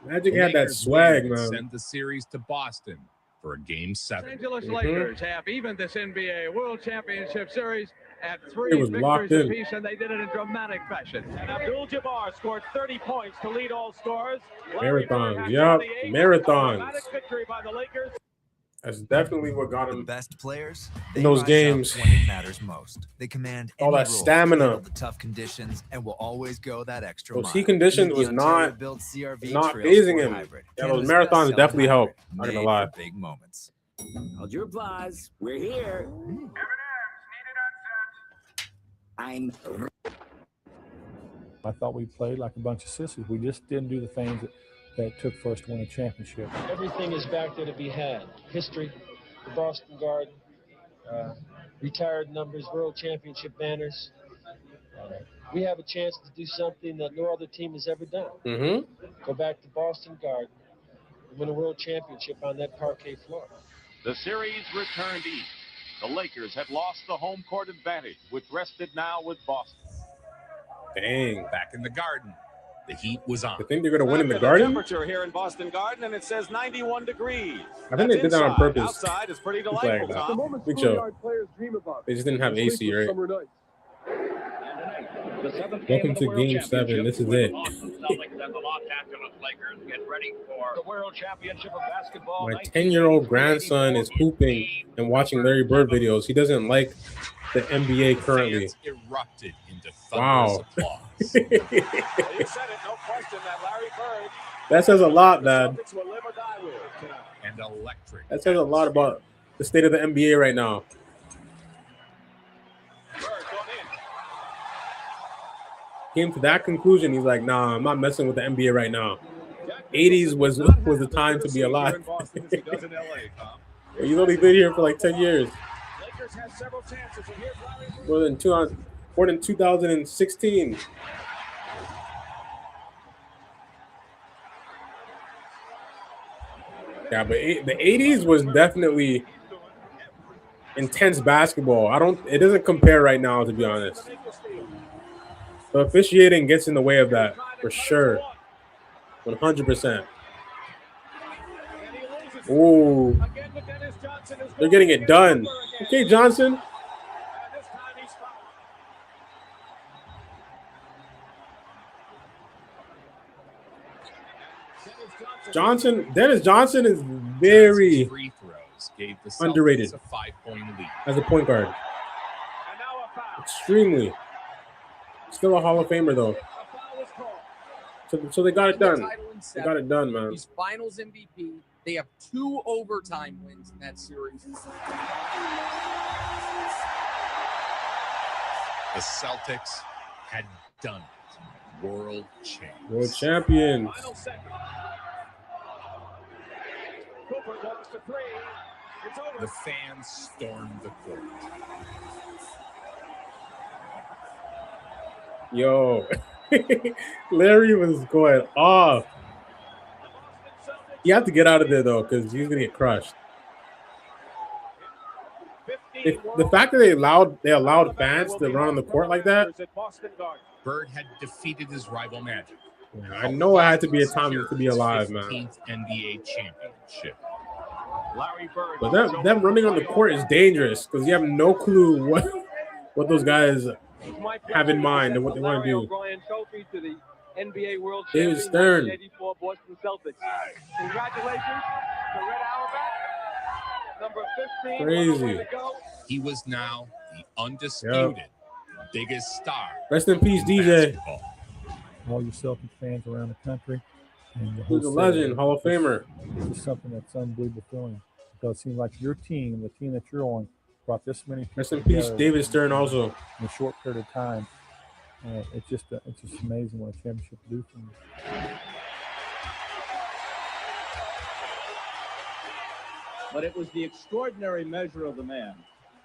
[SPEAKER 1] Magic had that
[SPEAKER 2] Lakers
[SPEAKER 1] swag,
[SPEAKER 2] would
[SPEAKER 1] man.
[SPEAKER 2] Send the series to Boston for a game 7.
[SPEAKER 22] Los Angeles Lakers have evened this NBA World Championship Series at 3
[SPEAKER 1] It was locked
[SPEAKER 22] victories
[SPEAKER 1] in.
[SPEAKER 22] apiece, and they did it in dramatic fashion.
[SPEAKER 16] And Abdul-Jabbar scored 30 points to lead all scorers. Larry Bird
[SPEAKER 1] Marathons.
[SPEAKER 16] had
[SPEAKER 1] Yup.
[SPEAKER 16] 28.
[SPEAKER 1] Marathons.
[SPEAKER 16] Dramatic victory by the Lakers.
[SPEAKER 1] That's definitely what got
[SPEAKER 8] The
[SPEAKER 1] him
[SPEAKER 8] best players
[SPEAKER 1] in those
[SPEAKER 8] rise up
[SPEAKER 1] games.
[SPEAKER 8] when it matters most. They command
[SPEAKER 1] All
[SPEAKER 8] any
[SPEAKER 1] that
[SPEAKER 8] role to
[SPEAKER 1] stamina.
[SPEAKER 8] handle the tough conditions and will always go that extra
[SPEAKER 1] Those
[SPEAKER 8] mile.
[SPEAKER 1] heat conditions
[SPEAKER 8] Meet
[SPEAKER 1] was
[SPEAKER 8] the
[SPEAKER 1] not
[SPEAKER 8] Ontario-built CRV
[SPEAKER 1] not
[SPEAKER 8] Trail
[SPEAKER 1] phasing
[SPEAKER 8] Sport
[SPEAKER 1] him.
[SPEAKER 8] Hybrid,
[SPEAKER 1] Yeah, those
[SPEAKER 8] Canada's
[SPEAKER 1] marathons
[SPEAKER 8] best-selling
[SPEAKER 1] definitely helped.
[SPEAKER 8] hybrid,
[SPEAKER 1] Not gonna
[SPEAKER 8] made
[SPEAKER 1] lie.
[SPEAKER 8] for big moments.
[SPEAKER 5] Hold your applause. We're here. I'm.
[SPEAKER 9] I thought we played like a bunch of sissies. We just didn't do the things that it took for us to win a championship.
[SPEAKER 10] Everything is back there to be had. History, the Boston Garden, retired numbers, world championship banners. We have a chance to do something that no other team has ever done.
[SPEAKER 1] Mm-hmm.
[SPEAKER 10] Go back to Boston Garden and win a world championship on that parquet floor.
[SPEAKER 4] The series returned east. The Lakers had lost the home court advantage, which rested now with Boston.
[SPEAKER 1] Dang.
[SPEAKER 2] Back in the Garden, the heat was on.
[SPEAKER 1] I think they're going to win in the
[SPEAKER 16] Back to
[SPEAKER 1] Garden?
[SPEAKER 16] temperature here in Boston Garden, and it says 91 degrees.
[SPEAKER 1] I think they did that on purpose.
[SPEAKER 16] Outside is pretty
[SPEAKER 1] It's
[SPEAKER 16] delightful,
[SPEAKER 1] like,
[SPEAKER 16] Tom.
[SPEAKER 1] Big Show. They just didn't have AC, right? Welcome to Game 7. This is it.
[SPEAKER 22] The World Championship of Basketball.
[SPEAKER 1] My 10-year-old grandson is pooping and watching Larry Bird videos. He doesn't like the NBA currently.
[SPEAKER 2] Fans erupted into
[SPEAKER 1] Wow.
[SPEAKER 2] thunderous applause.
[SPEAKER 16] You said it, no question, that Larry Bird
[SPEAKER 1] That says a lot, man.
[SPEAKER 16] Celtics will live or die with tonight.
[SPEAKER 2] And electric.
[SPEAKER 1] That says a lot about the state of the NBA right now. Came to that conclusion. He's like, nah, I'm not messing with the NBA right now. 80s was the time to be alive. He's only been here for like 10 years.
[SPEAKER 16] Lakers had several chances, and here's Larry Bird.
[SPEAKER 1] More than 2016. Yeah, but the 80s was definitely intense basketball. It doesn't compare right now, to be honest. The officiating gets in the way of that. For sure. 100%. Ooh. They're getting it done. Okay, Johnson. Dennis Johnson is very
[SPEAKER 2] free throws gave the Celtics
[SPEAKER 1] underrated
[SPEAKER 2] a 5-point lead.
[SPEAKER 1] as a point guard. Extremely. Still a Hall of Famer, though. So they got it done. They got it done, man.
[SPEAKER 12] He's Finals MVP. They have 2 overtime wins in that series.
[SPEAKER 2] The Celtics had done it. World champions.
[SPEAKER 1] World champions.
[SPEAKER 2] The fans stormed the court.
[SPEAKER 1] Yo, Larry was going off. You have to get out of there, though, because he's going to get crushed. The fact that they allowed fans to run on the court like that.
[SPEAKER 2] Bird had defeated his rival Magic.
[SPEAKER 1] Yeah, I know it had to be a time to be alive, man.
[SPEAKER 2] 15th NBA championship.
[SPEAKER 1] But them running on the court is dangerous because you have no clue what those guys have in mind and what they want to do.
[SPEAKER 22] The NBA World
[SPEAKER 1] David
[SPEAKER 22] Champion,
[SPEAKER 1] Stern.
[SPEAKER 22] 1984 Boston Celtics. Congratulations to Red Auerbach, number 15.
[SPEAKER 1] Crazy.
[SPEAKER 2] He was now the undisputed biggest star.
[SPEAKER 1] Rest in peace, DJ.
[SPEAKER 2] Basketball.
[SPEAKER 9] All you Celtic fans around the country. And the
[SPEAKER 1] Who's a legend, Hall of Famer.
[SPEAKER 9] This is something that's unbelievable feeling. Because it seems like your team, the team that you're on, brought this many people
[SPEAKER 1] Rest in peace,
[SPEAKER 9] together
[SPEAKER 1] David Stern also.
[SPEAKER 9] in a short period of time. It's just amazing what a championship can do for you.
[SPEAKER 6] But it was the extraordinary measure of the man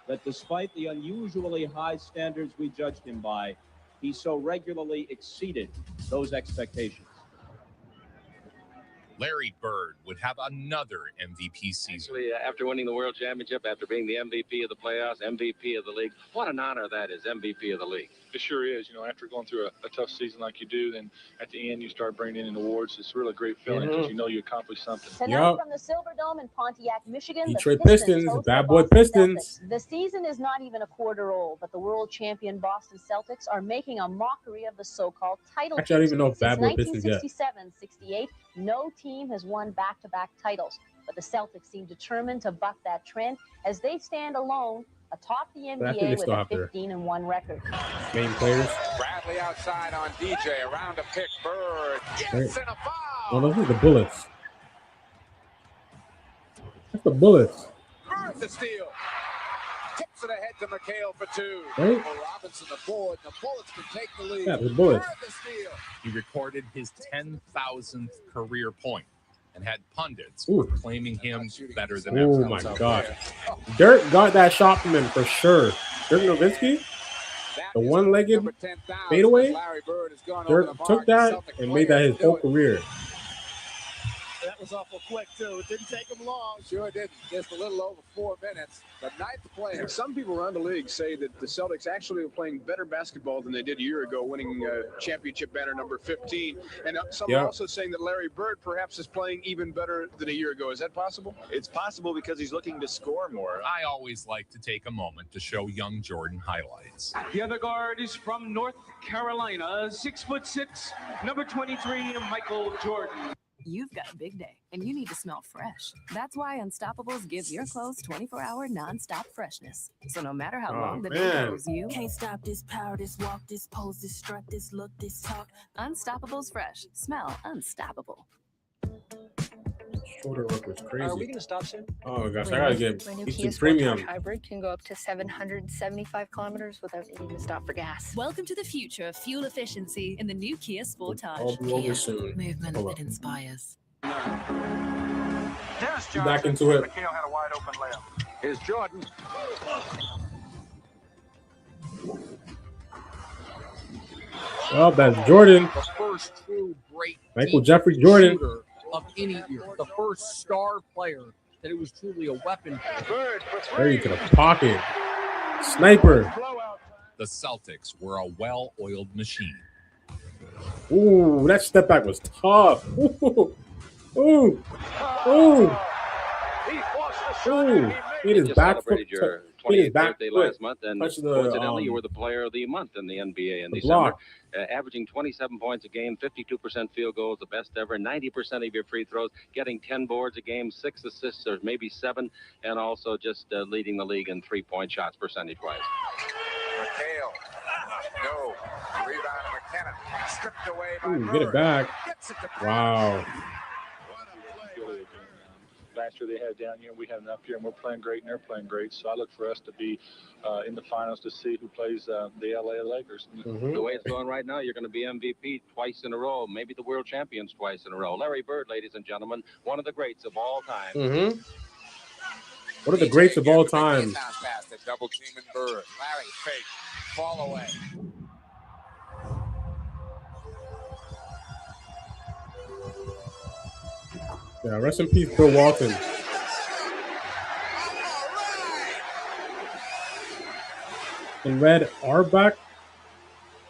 [SPEAKER 6] that despite the unusually high standards we judged him by, he so regularly exceeded those expectations.
[SPEAKER 2] Larry Bird would have another MVP season.
[SPEAKER 13] Actually, after winning the World Championship, after being the MVP of the playoffs, MVP of the league, what an honor that is, MVP of the league.
[SPEAKER 14] It sure is. You know, after going through a tough season like you do, then at the end you start bringing in awards. It's really a great feeling because you know you accomplished something.
[SPEAKER 15] Tonight from the Silverdome in Pontiac, Michigan,
[SPEAKER 1] Detroit
[SPEAKER 15] the
[SPEAKER 1] Pistons,
[SPEAKER 15] host
[SPEAKER 1] bad
[SPEAKER 15] the
[SPEAKER 1] boy
[SPEAKER 15] Boston
[SPEAKER 1] Pistons.
[SPEAKER 15] Celtics. The season is not even a quarter old, but the world champion Boston Celtics are making a mockery of the so-called title.
[SPEAKER 1] Actually, I don't even know if bad boy
[SPEAKER 15] Since
[SPEAKER 1] Pistons yet.
[SPEAKER 15] 1967-68, no team has won back-to-back titles, but the Celtics seem determined to buck that trend as they stand alone atop the
[SPEAKER 1] But I think they
[SPEAKER 15] NBA with
[SPEAKER 1] still
[SPEAKER 15] a
[SPEAKER 1] have their
[SPEAKER 15] 15-1 record.
[SPEAKER 1] main players.
[SPEAKER 16] Bradley outside on DJ, around to pick Bird. Yes,
[SPEAKER 1] Right.
[SPEAKER 16] and a foul.
[SPEAKER 1] Oh, those are the Bullets. That's the Bullets.
[SPEAKER 16] Bird the steal. Tips it ahead to McHale for 2.
[SPEAKER 1] Right?
[SPEAKER 16] Robinson the board. The Bullets can take the lead.
[SPEAKER 1] Yeah, the Bullets.
[SPEAKER 16] Bird the steal.
[SPEAKER 2] He recorded his 10,000th career point and had pundits
[SPEAKER 1] Ooh.
[SPEAKER 2] claiming him better than
[SPEAKER 1] Oh
[SPEAKER 2] ever.
[SPEAKER 1] my God. Dirk got that shot from him for sure. Dirk Nowitzki, the one-legged fadeaway.
[SPEAKER 16] Larry Bird has gone over the
[SPEAKER 1] Dirk
[SPEAKER 16] mark.
[SPEAKER 1] took that
[SPEAKER 16] Celtic
[SPEAKER 1] and made that his
[SPEAKER 16] players
[SPEAKER 1] whole
[SPEAKER 16] do it.
[SPEAKER 1] career.
[SPEAKER 6] That was awful quick, too. It didn't take him long.
[SPEAKER 16] Sure didn't. Just a little over 4 minutes. The ninth player.
[SPEAKER 25] Some people around the league say that the Celtics actually are playing better basketball than they did a year ago, winning championship banner number 15. And some are also saying that Larry Bird perhaps is playing even better than a year ago. Is that possible?
[SPEAKER 6] It's possible because he's looking to score more.
[SPEAKER 2] I always like to take a moment to show young Jordan highlights.
[SPEAKER 22] The other guard is from North Carolina, 6'6", number 23, Michael Jordan.
[SPEAKER 26] You've got a big day, and you need to smell fresh. That's why Unstoppables gives your clothes 24-hour non-stop freshness. So no matter how long the day goes, you
[SPEAKER 27] can't stop this power, this walk, this pose, this strut, this look, this talk.
[SPEAKER 26] Unstoppables fresh. Smell unstoppable.
[SPEAKER 1] Shoulder work was crazy.
[SPEAKER 28] Are we going to stop soon?
[SPEAKER 1] Oh gosh, I gotta get
[SPEAKER 28] My new
[SPEAKER 1] Eastern
[SPEAKER 28] Kia Sportage
[SPEAKER 1] Premium.
[SPEAKER 28] Hybrid can go up to 775 kilometers without needing to stop for gas.
[SPEAKER 26] Welcome to the future of fuel efficiency in the new Kia Sportage.
[SPEAKER 1] I'll be over soon.
[SPEAKER 27] Movement
[SPEAKER 1] Hold
[SPEAKER 27] that
[SPEAKER 1] up.
[SPEAKER 27] inspires.
[SPEAKER 16] Dennis
[SPEAKER 1] Be back into it.
[SPEAKER 16] McHale had a wide open layup. Here's Jordan.
[SPEAKER 1] Oh, that's Jordan.
[SPEAKER 12] The first true great
[SPEAKER 1] Michael Jeffrey Jordan.
[SPEAKER 12] shooter of any year. The first star player that it was truly a weapon for.
[SPEAKER 1] Very to the pocket. Sniper.
[SPEAKER 2] The Celtics were a well-oiled machine.
[SPEAKER 1] Ooh, that step back was tough. Ooh, ooh, ooh.
[SPEAKER 16] He forced the shot
[SPEAKER 1] Ooh,
[SPEAKER 16] and he
[SPEAKER 1] hit
[SPEAKER 16] made
[SPEAKER 1] his
[SPEAKER 16] it.
[SPEAKER 13] Just
[SPEAKER 1] back foot.
[SPEAKER 13] celebrated your
[SPEAKER 1] Hit his
[SPEAKER 13] 28th
[SPEAKER 1] back
[SPEAKER 13] birthday
[SPEAKER 1] foot.
[SPEAKER 13] last month, and
[SPEAKER 1] Touch
[SPEAKER 13] coincidentally, you were the player of the month in the NBA in
[SPEAKER 1] the
[SPEAKER 13] December,
[SPEAKER 1] block.
[SPEAKER 13] averaging 27 points a game, 52% field goals, the best ever, 90% of your free throws, getting 10 boards a game, 6 assists or maybe 7, and also just leading the league in three-point shots percentage-wise.
[SPEAKER 7] McHale. No. Rebound to McKenna. Stripped away by
[SPEAKER 1] Ooh, get it back. Wow.
[SPEAKER 14] Last year they had down here, we had an up here, and we're playing great, and they're playing great. So I look for us to be in the finals to see who plays the LA Lakers.
[SPEAKER 13] The way it's going right now, you're going to be MVP twice in a row, maybe the world champions twice in a row. Larry Bird, ladies and gentlemen, one of the greats of all time.
[SPEAKER 1] What are the greats of all time?
[SPEAKER 7] Pass to double team and Bird. Larry fake. Fall away.
[SPEAKER 1] Yeah, rest in peace, Bill Walton. And Red Auerbach,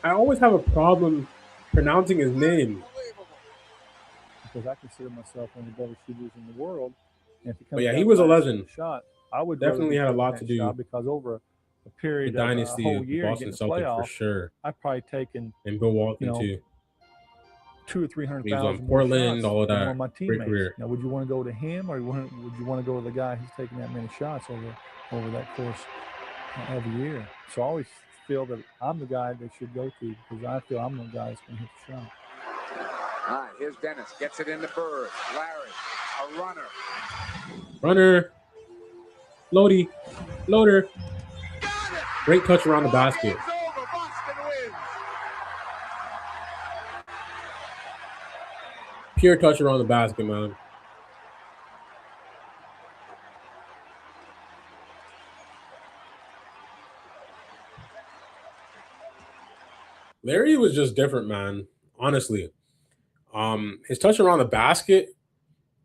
[SPEAKER 1] I always have a problem pronouncing his name.
[SPEAKER 9] Because I consider myself one of the better shooters in the world. And if it comes
[SPEAKER 1] But yeah,
[SPEAKER 9] down
[SPEAKER 1] he
[SPEAKER 9] to
[SPEAKER 1] was a
[SPEAKER 9] last
[SPEAKER 1] legend.
[SPEAKER 9] shot, I would
[SPEAKER 1] Definitely had a
[SPEAKER 9] rather be
[SPEAKER 1] lot
[SPEAKER 9] taking
[SPEAKER 1] to
[SPEAKER 9] that
[SPEAKER 1] do
[SPEAKER 9] shot because over a period
[SPEAKER 1] the
[SPEAKER 9] of a
[SPEAKER 1] dynasty
[SPEAKER 9] whole
[SPEAKER 1] of the
[SPEAKER 9] year
[SPEAKER 1] Boston
[SPEAKER 9] getting the
[SPEAKER 1] Celtics
[SPEAKER 9] playoff,
[SPEAKER 1] for sure.
[SPEAKER 9] I've probably taken
[SPEAKER 1] And Bill Walton too.
[SPEAKER 9] 200,000 or
[SPEAKER 1] He was
[SPEAKER 9] 300,000
[SPEAKER 1] on
[SPEAKER 9] more
[SPEAKER 1] Portland,
[SPEAKER 9] shots
[SPEAKER 1] all of
[SPEAKER 9] than one
[SPEAKER 1] that.
[SPEAKER 9] of my
[SPEAKER 1] Great
[SPEAKER 9] teammates.
[SPEAKER 1] career.
[SPEAKER 9] Now, would you want to go to him, or would you want to go to the guy who's taking that many shots over that course of a year? So I always feel that I'm the guy they should go to because I feel I'm the guy that's going to hit the shot.
[SPEAKER 7] All right, here's Dennis. Gets it into Bird. Larry, a runner.
[SPEAKER 1] Runner. Floaty. Floater. Great touch around the basket. Pure touch around the basket, man. Larry was just different, man. Honestly. His touch around the basket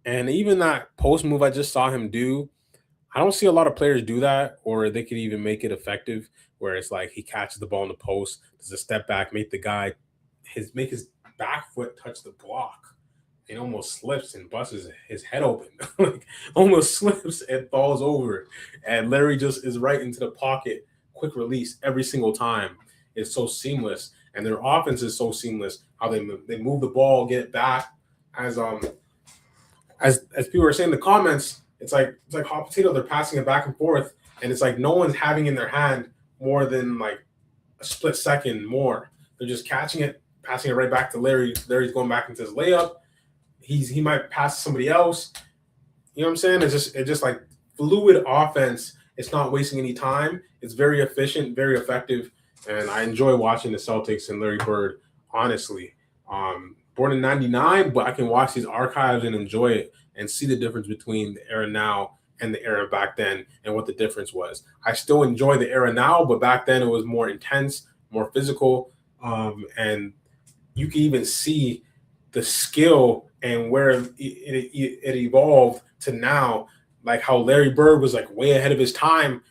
[SPEAKER 1] and even that post move I just saw him do, I don't see a lot of players do that, or they could even make it effective where it's like he catches the ball in the post, does a step back, make the guy make his back foot touch the block. It almost slips and busts his head open. Like almost slips and falls over. And Larry just is right into the pocket, quick release every single time. It's so seamless. And their offense is so seamless. How they move the ball, get it back. As people were saying in the comments, it's like hot potato. They're passing it back and forth, and it's like no one's having in their hand more than like a split second more. They're just catching it, passing it right back to Larry. Larry's going back into his layup. He might pass to somebody else. You know what I'm saying? It's just like fluid offense. It's not wasting any time. It's very efficient, very effective, and I enjoy watching the Celtics and Larry Bird. Honestly, born in '99, but I can watch these archives and enjoy it and see the difference between the era now and the era back then and what the difference was. I still enjoy the era now, but back then it was more intense, more physical, and you can even see the skill and where it evolved to now, like how Larry Bird was like way ahead of his time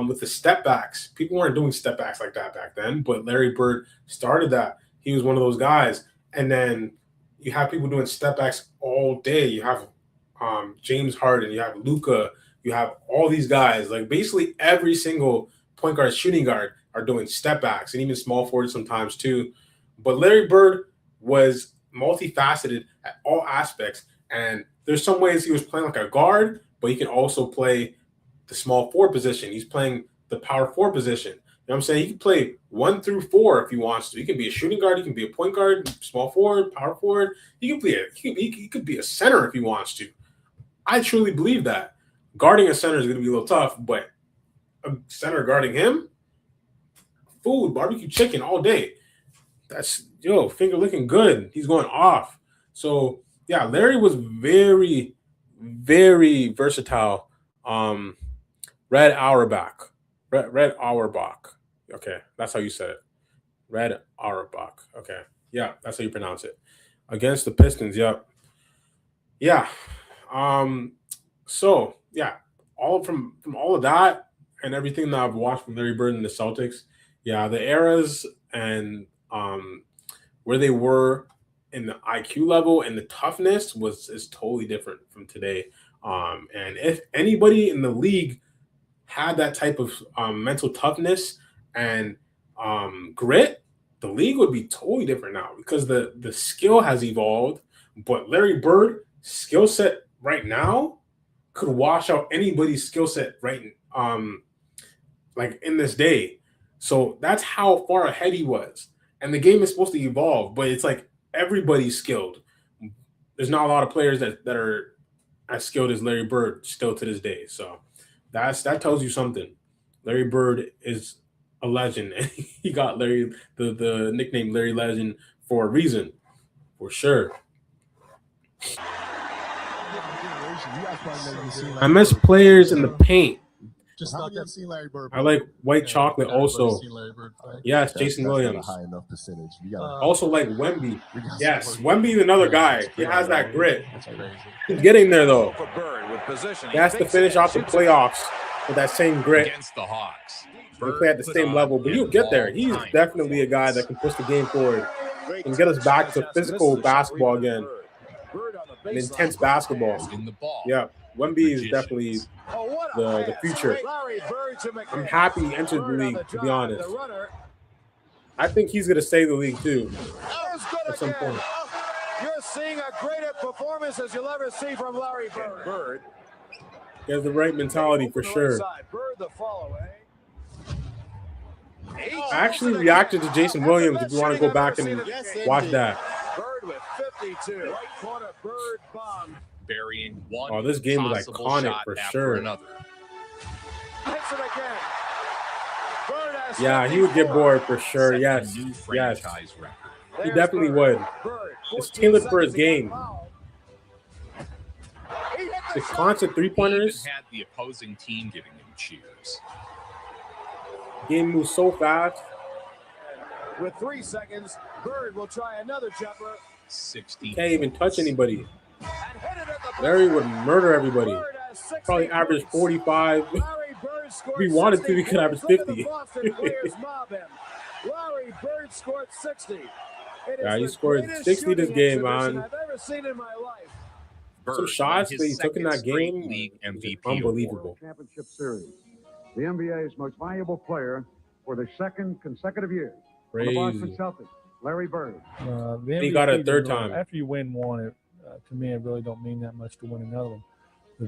[SPEAKER 1] with the step backs. People weren't doing step backs like that back then, but Larry Bird started that. He was one of those guys. And then you have people doing step backs all day. You have James Harden, you have Luka, you have all these guys. Like basically every single point guard, shooting guard are doing step backs, and even small forwards sometimes too. But Larry Bird was multifaceted at all aspects. And there's some ways he was playing like a guard, but he can also play the small forward position. He's playing the power forward position. You know what I'm saying? He can play 1 through 4 if he wants to. He can be a shooting guard. He can be a point guard, small forward, power forward. He could be a center if he wants to. I truly believe that. Guarding a center is going to be a little tough, but a center guarding him, food, barbecue chicken all day. That's finger looking good. He's going off. So yeah, Larry was very, very versatile. Red Auerbach. Red Auerbach. Okay, that's how you said it. Red Auerbach. Okay. Yeah, that's how you pronounce it. Against the Pistons, yep. Yeah. So yeah, from all of that and everything that I've watched from Larry Bird and the Celtics, yeah, the eras and where they were in the IQ level and the toughness is totally different from today. And if anybody in the league had that type of mental toughness and grit, the league would be totally different now because the skill has evolved. But Larry Bird skill set right now could wash out anybody's skill set right like in this day. So that's how far ahead he was. And the game is supposed to evolve, but it's like everybody's skilled. There's not a lot of players that are as skilled as Larry Bird still to this day. So that tells you something. Larry Bird is a legend, and he got the nickname Larry Legend for a reason, for sure. I miss players in the paint.
[SPEAKER 11] Just how many have seen Larry Bird?
[SPEAKER 1] I like white chocolate also. Yes, Jason Williams.
[SPEAKER 11] High enough percentage.
[SPEAKER 1] Also like Wemby. Yes, Wemby's another guy. He has that grit. He's getting there though. He has to finish off the playoffs with that same grit.
[SPEAKER 2] Against the Hawks.
[SPEAKER 1] We play at the same level, but he'll get there. He's definitely a guy that can push the game forward and get us back to physical basketball again. An intense basketball. Yeah, Wemby is definitely the future. I'm happy he entered the league, to be honest. I think he's going to stay in the league, too, at some point.
[SPEAKER 3] You're seeing a greater performance as you'll ever see from Larry Bird.
[SPEAKER 1] He has the right mentality, for sure. I actually reacted to Jason Williams if you want to go back and watch that.
[SPEAKER 3] Bird with 52. Right corner, Bird bomb.
[SPEAKER 2] Burying one.
[SPEAKER 1] Oh, this game was iconic for sure.
[SPEAKER 3] Hits it again. Bird has
[SPEAKER 1] yeah, he would get bored for sure. Yes, yes. He definitely would. It's tailored for his game. The constant three-pointers.
[SPEAKER 2] Had the opposing team giving him cheers.
[SPEAKER 1] Game moves so fast.
[SPEAKER 3] With 3 seconds, Bird will try another jumper.
[SPEAKER 2] 60.
[SPEAKER 1] Can't even touch anybody. Larry would murder everybody. Probably average 45. If he wanted to, he could average 50.
[SPEAKER 3] Larry Bird scored 60.
[SPEAKER 1] Yeah, he scored 60 this game, man.
[SPEAKER 3] I've ever seen in my life.
[SPEAKER 1] Some shots that he took in that game, unbelievable.
[SPEAKER 17] Championship Series. The NBA's most valuable player for the second consecutive year.
[SPEAKER 1] Crazy.
[SPEAKER 17] The Boston Celtics, Larry Bird.
[SPEAKER 1] He got it a third time.
[SPEAKER 18] After you win one, to me, it really don't mean that much to win another one.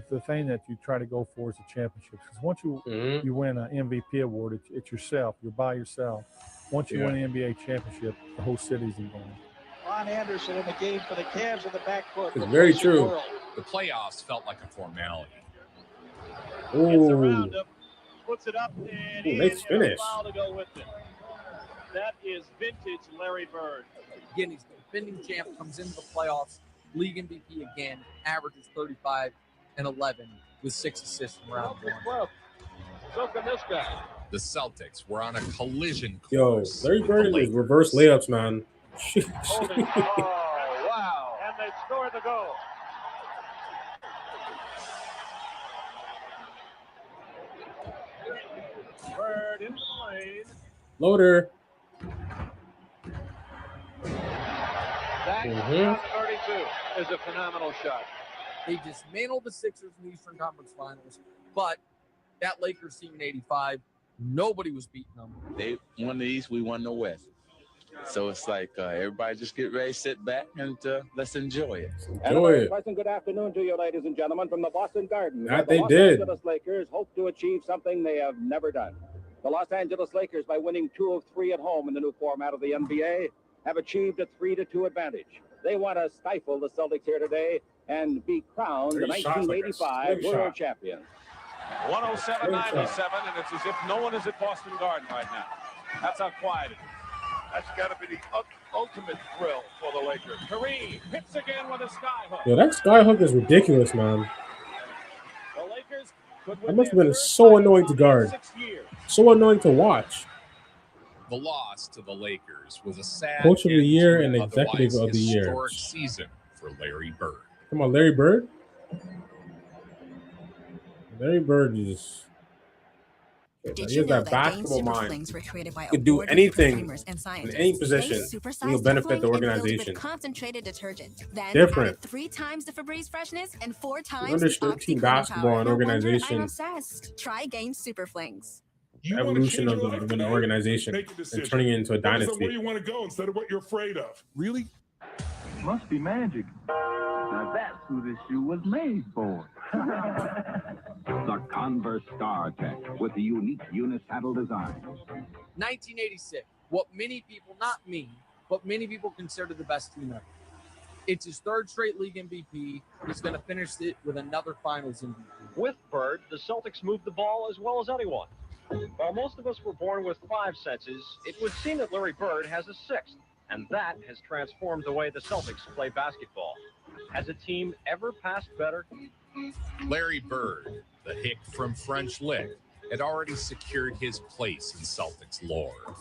[SPEAKER 18] The thing that you try to go for is the championships. Because once you win an MVP award, it's yourself. You're by yourself. Once you win an NBA championship, the whole city's involved.
[SPEAKER 19] Ron Anderson in the game for the Cavs in the backcourt.
[SPEAKER 1] It's very true.
[SPEAKER 2] The playoffs felt like a formality.
[SPEAKER 1] Ooh.
[SPEAKER 19] Puts it up and
[SPEAKER 1] nice finish.
[SPEAKER 19] Foul to go with it. That is vintage Larry Bird.
[SPEAKER 12] Again, he's the defending champ, comes into the playoffs, league MVP again, averages 35 and 11 with 6 assists from round one.
[SPEAKER 19] So can this guy.
[SPEAKER 2] The Celtics were on a collision
[SPEAKER 1] course. Yo, Larry Bird is reverse layups, man.
[SPEAKER 19] Oh, wow. And they score the goal. Bird in the lane.
[SPEAKER 1] Floater.
[SPEAKER 19] That 32 is a phenomenal shot.
[SPEAKER 12] They dismantled the Sixers in the Eastern Conference Finals, but that Lakers team in '85, nobody was beating them.
[SPEAKER 20] They won the East, we won the West. So it's like everybody just get ready, sit back, and let's enjoy it.
[SPEAKER 3] Pleasant good afternoon to you, ladies and gentlemen, from the Boston Garden.
[SPEAKER 1] That
[SPEAKER 3] the
[SPEAKER 1] they
[SPEAKER 3] Los
[SPEAKER 1] did.
[SPEAKER 3] Angeles Lakers hope to achieve something they have never done. The Los Angeles Lakers, by winning 2 of 3 at home in the new format of the NBA, have achieved a 3-2 advantage. They want to stifle the Celtics here today and be crowned the 1985 World Champions.
[SPEAKER 19] 107-97, and it's as if no one is at Boston Garden right now. That's how quiet it is. That's got to be the ultimate thrill for the Lakers. Kareem hits again with a skyhook.
[SPEAKER 1] Yo, that skyhook is ridiculous, man.
[SPEAKER 19] The Lakers could
[SPEAKER 1] That must have been so annoying to guard. So annoying to watch.
[SPEAKER 2] The loss to the Lakers was a sad
[SPEAKER 1] Coach of the year
[SPEAKER 2] end
[SPEAKER 1] and
[SPEAKER 2] to an
[SPEAKER 1] executive
[SPEAKER 2] otherwise
[SPEAKER 1] of the year.
[SPEAKER 2] historic season for Larry Bird.
[SPEAKER 1] Come on, Larry Bird. Larry Bird He has that basketball mind. He could do anything in any position, and he'll benefit the organization.
[SPEAKER 26] Concentrated detergent. Then
[SPEAKER 1] Different.
[SPEAKER 26] 3 times the Febreze freshness and 4
[SPEAKER 1] He
[SPEAKER 26] times
[SPEAKER 1] understood team basketball and organization.
[SPEAKER 26] I'm obsessed. Try Gain Super Flings.
[SPEAKER 1] The evolution of the organization and turning it into a dynasty.
[SPEAKER 4] Where you want to go instead of what you're afraid of. Really?
[SPEAKER 5] Must be magic. Now that's who this shoe was made for.
[SPEAKER 8] The Converse Star Tech with the unique unisaddle design.
[SPEAKER 12] 1986. What many people, not me, but many people consider the best team ever. It's his 3rd straight league MVP. He's going to finish it with another finals MVP.
[SPEAKER 10] With Bird, the Celtics moved the ball as well as anyone. While most of us were born with 5 senses, it would seem that Larry Bird has a 6th, and that has transformed the way the Celtics play basketball. Has a team ever passed better?
[SPEAKER 2] Larry Bird, the hick from French Lick, had already secured his place in Celtics lore.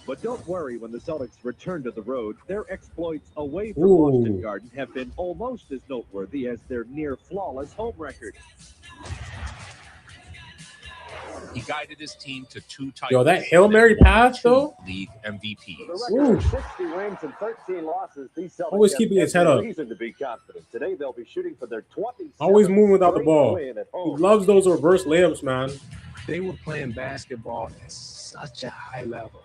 [SPEAKER 6] But don't worry, when the Celtics return to the road, their exploits away from Boston Garden have been almost as noteworthy as their near-flawless home record.
[SPEAKER 2] He guided his team to 2 titles.
[SPEAKER 1] Yo, that Hail Mary pass, though?
[SPEAKER 2] League MVPs.
[SPEAKER 3] The record of 60 wins and 13 losses. These Celtics
[SPEAKER 1] always keeping his head up.
[SPEAKER 3] Reason to be confident. Today they'll be shooting for their 27th
[SPEAKER 1] Always moving without the ball. He loves those reverse layups, man.
[SPEAKER 15] They were playing basketball at such a high level.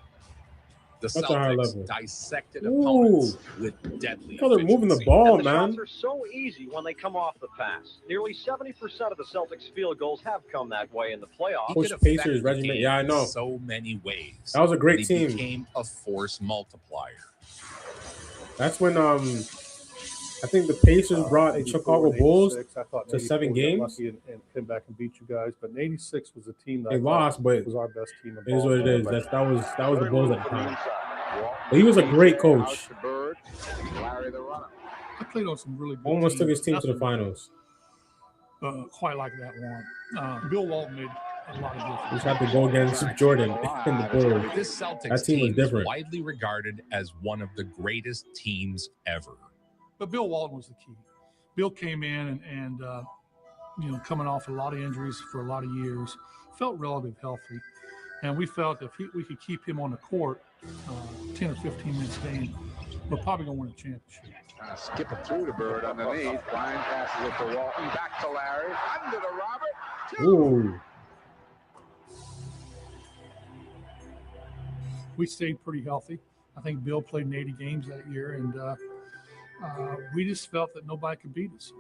[SPEAKER 2] The
[SPEAKER 1] That's a high
[SPEAKER 2] Celtics
[SPEAKER 1] level.
[SPEAKER 2] dissected opponents with deadly
[SPEAKER 1] How they're moving the ball,
[SPEAKER 10] And the
[SPEAKER 1] man.
[SPEAKER 10] shots are so easy when they come off the pass. Nearly 70% of the Celtics field goals have come that way in the playoffs.
[SPEAKER 1] Coach Pacers regiment. Yeah, I know.
[SPEAKER 2] So many ways.
[SPEAKER 1] That was a great
[SPEAKER 2] He
[SPEAKER 1] team.
[SPEAKER 2] became a force multiplier.
[SPEAKER 1] That's when I think the Pacers brought the Chicago Bulls to 7 games.
[SPEAKER 18] And came back and beat you guys, but in '86 was a team that
[SPEAKER 1] They lost, but
[SPEAKER 18] was our best team.
[SPEAKER 1] it is what it is. That was the Bulls at the time. But he was a great coach.
[SPEAKER 21] I played on some really good
[SPEAKER 1] Almost took
[SPEAKER 21] teams.
[SPEAKER 1] his team to the finals.
[SPEAKER 21] Quite like that one. Bill Walton made a lot of difference.
[SPEAKER 1] He tried to go against Jordan in the Bulls.
[SPEAKER 2] This Celtics
[SPEAKER 1] That team was
[SPEAKER 2] is
[SPEAKER 1] different.
[SPEAKER 2] widely regarded as one of the greatest teams ever.
[SPEAKER 21] But Bill Walton was the key. Bill came in and coming off a lot of injuries for a lot of years, felt relatively healthy. And we felt if we could keep him on the court 10 or 15 minutes a game, we're probably going to win a championship.
[SPEAKER 7] Skip it through the Bird underneath. Brian passes it to Walton. Back to Larry. Under the Robert.
[SPEAKER 1] Ooh.
[SPEAKER 21] We stayed pretty healthy. I think Bill played in 80 games that year, and we just felt that nobody could beat us,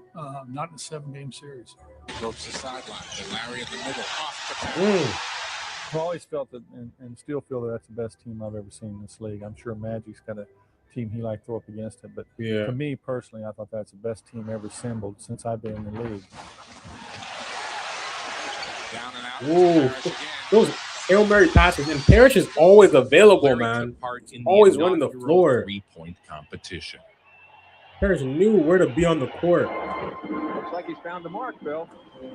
[SPEAKER 21] not in a 7-game series.
[SPEAKER 7] Goes to the sideline. And Larry in the middle. Off the pass.
[SPEAKER 18] I've always felt that, and still feel that that's the best team I've ever seen in this league. I'm sure Magic's got a team he liked to throw up against it, but
[SPEAKER 1] yeah.
[SPEAKER 18] To me personally, I thought that's the best team ever assembled since I've been in the league.
[SPEAKER 7] Down and out.
[SPEAKER 1] Ooh, those Hail Mary passes, and Parrish is always available,
[SPEAKER 2] Larry
[SPEAKER 1] man.
[SPEAKER 2] took part in
[SPEAKER 1] Always running the
[SPEAKER 2] inaugural
[SPEAKER 1] floor.
[SPEAKER 2] 3-point competition.
[SPEAKER 1] Parrish knew where to be on the court.
[SPEAKER 6] Looks like he's found the mark, Bill.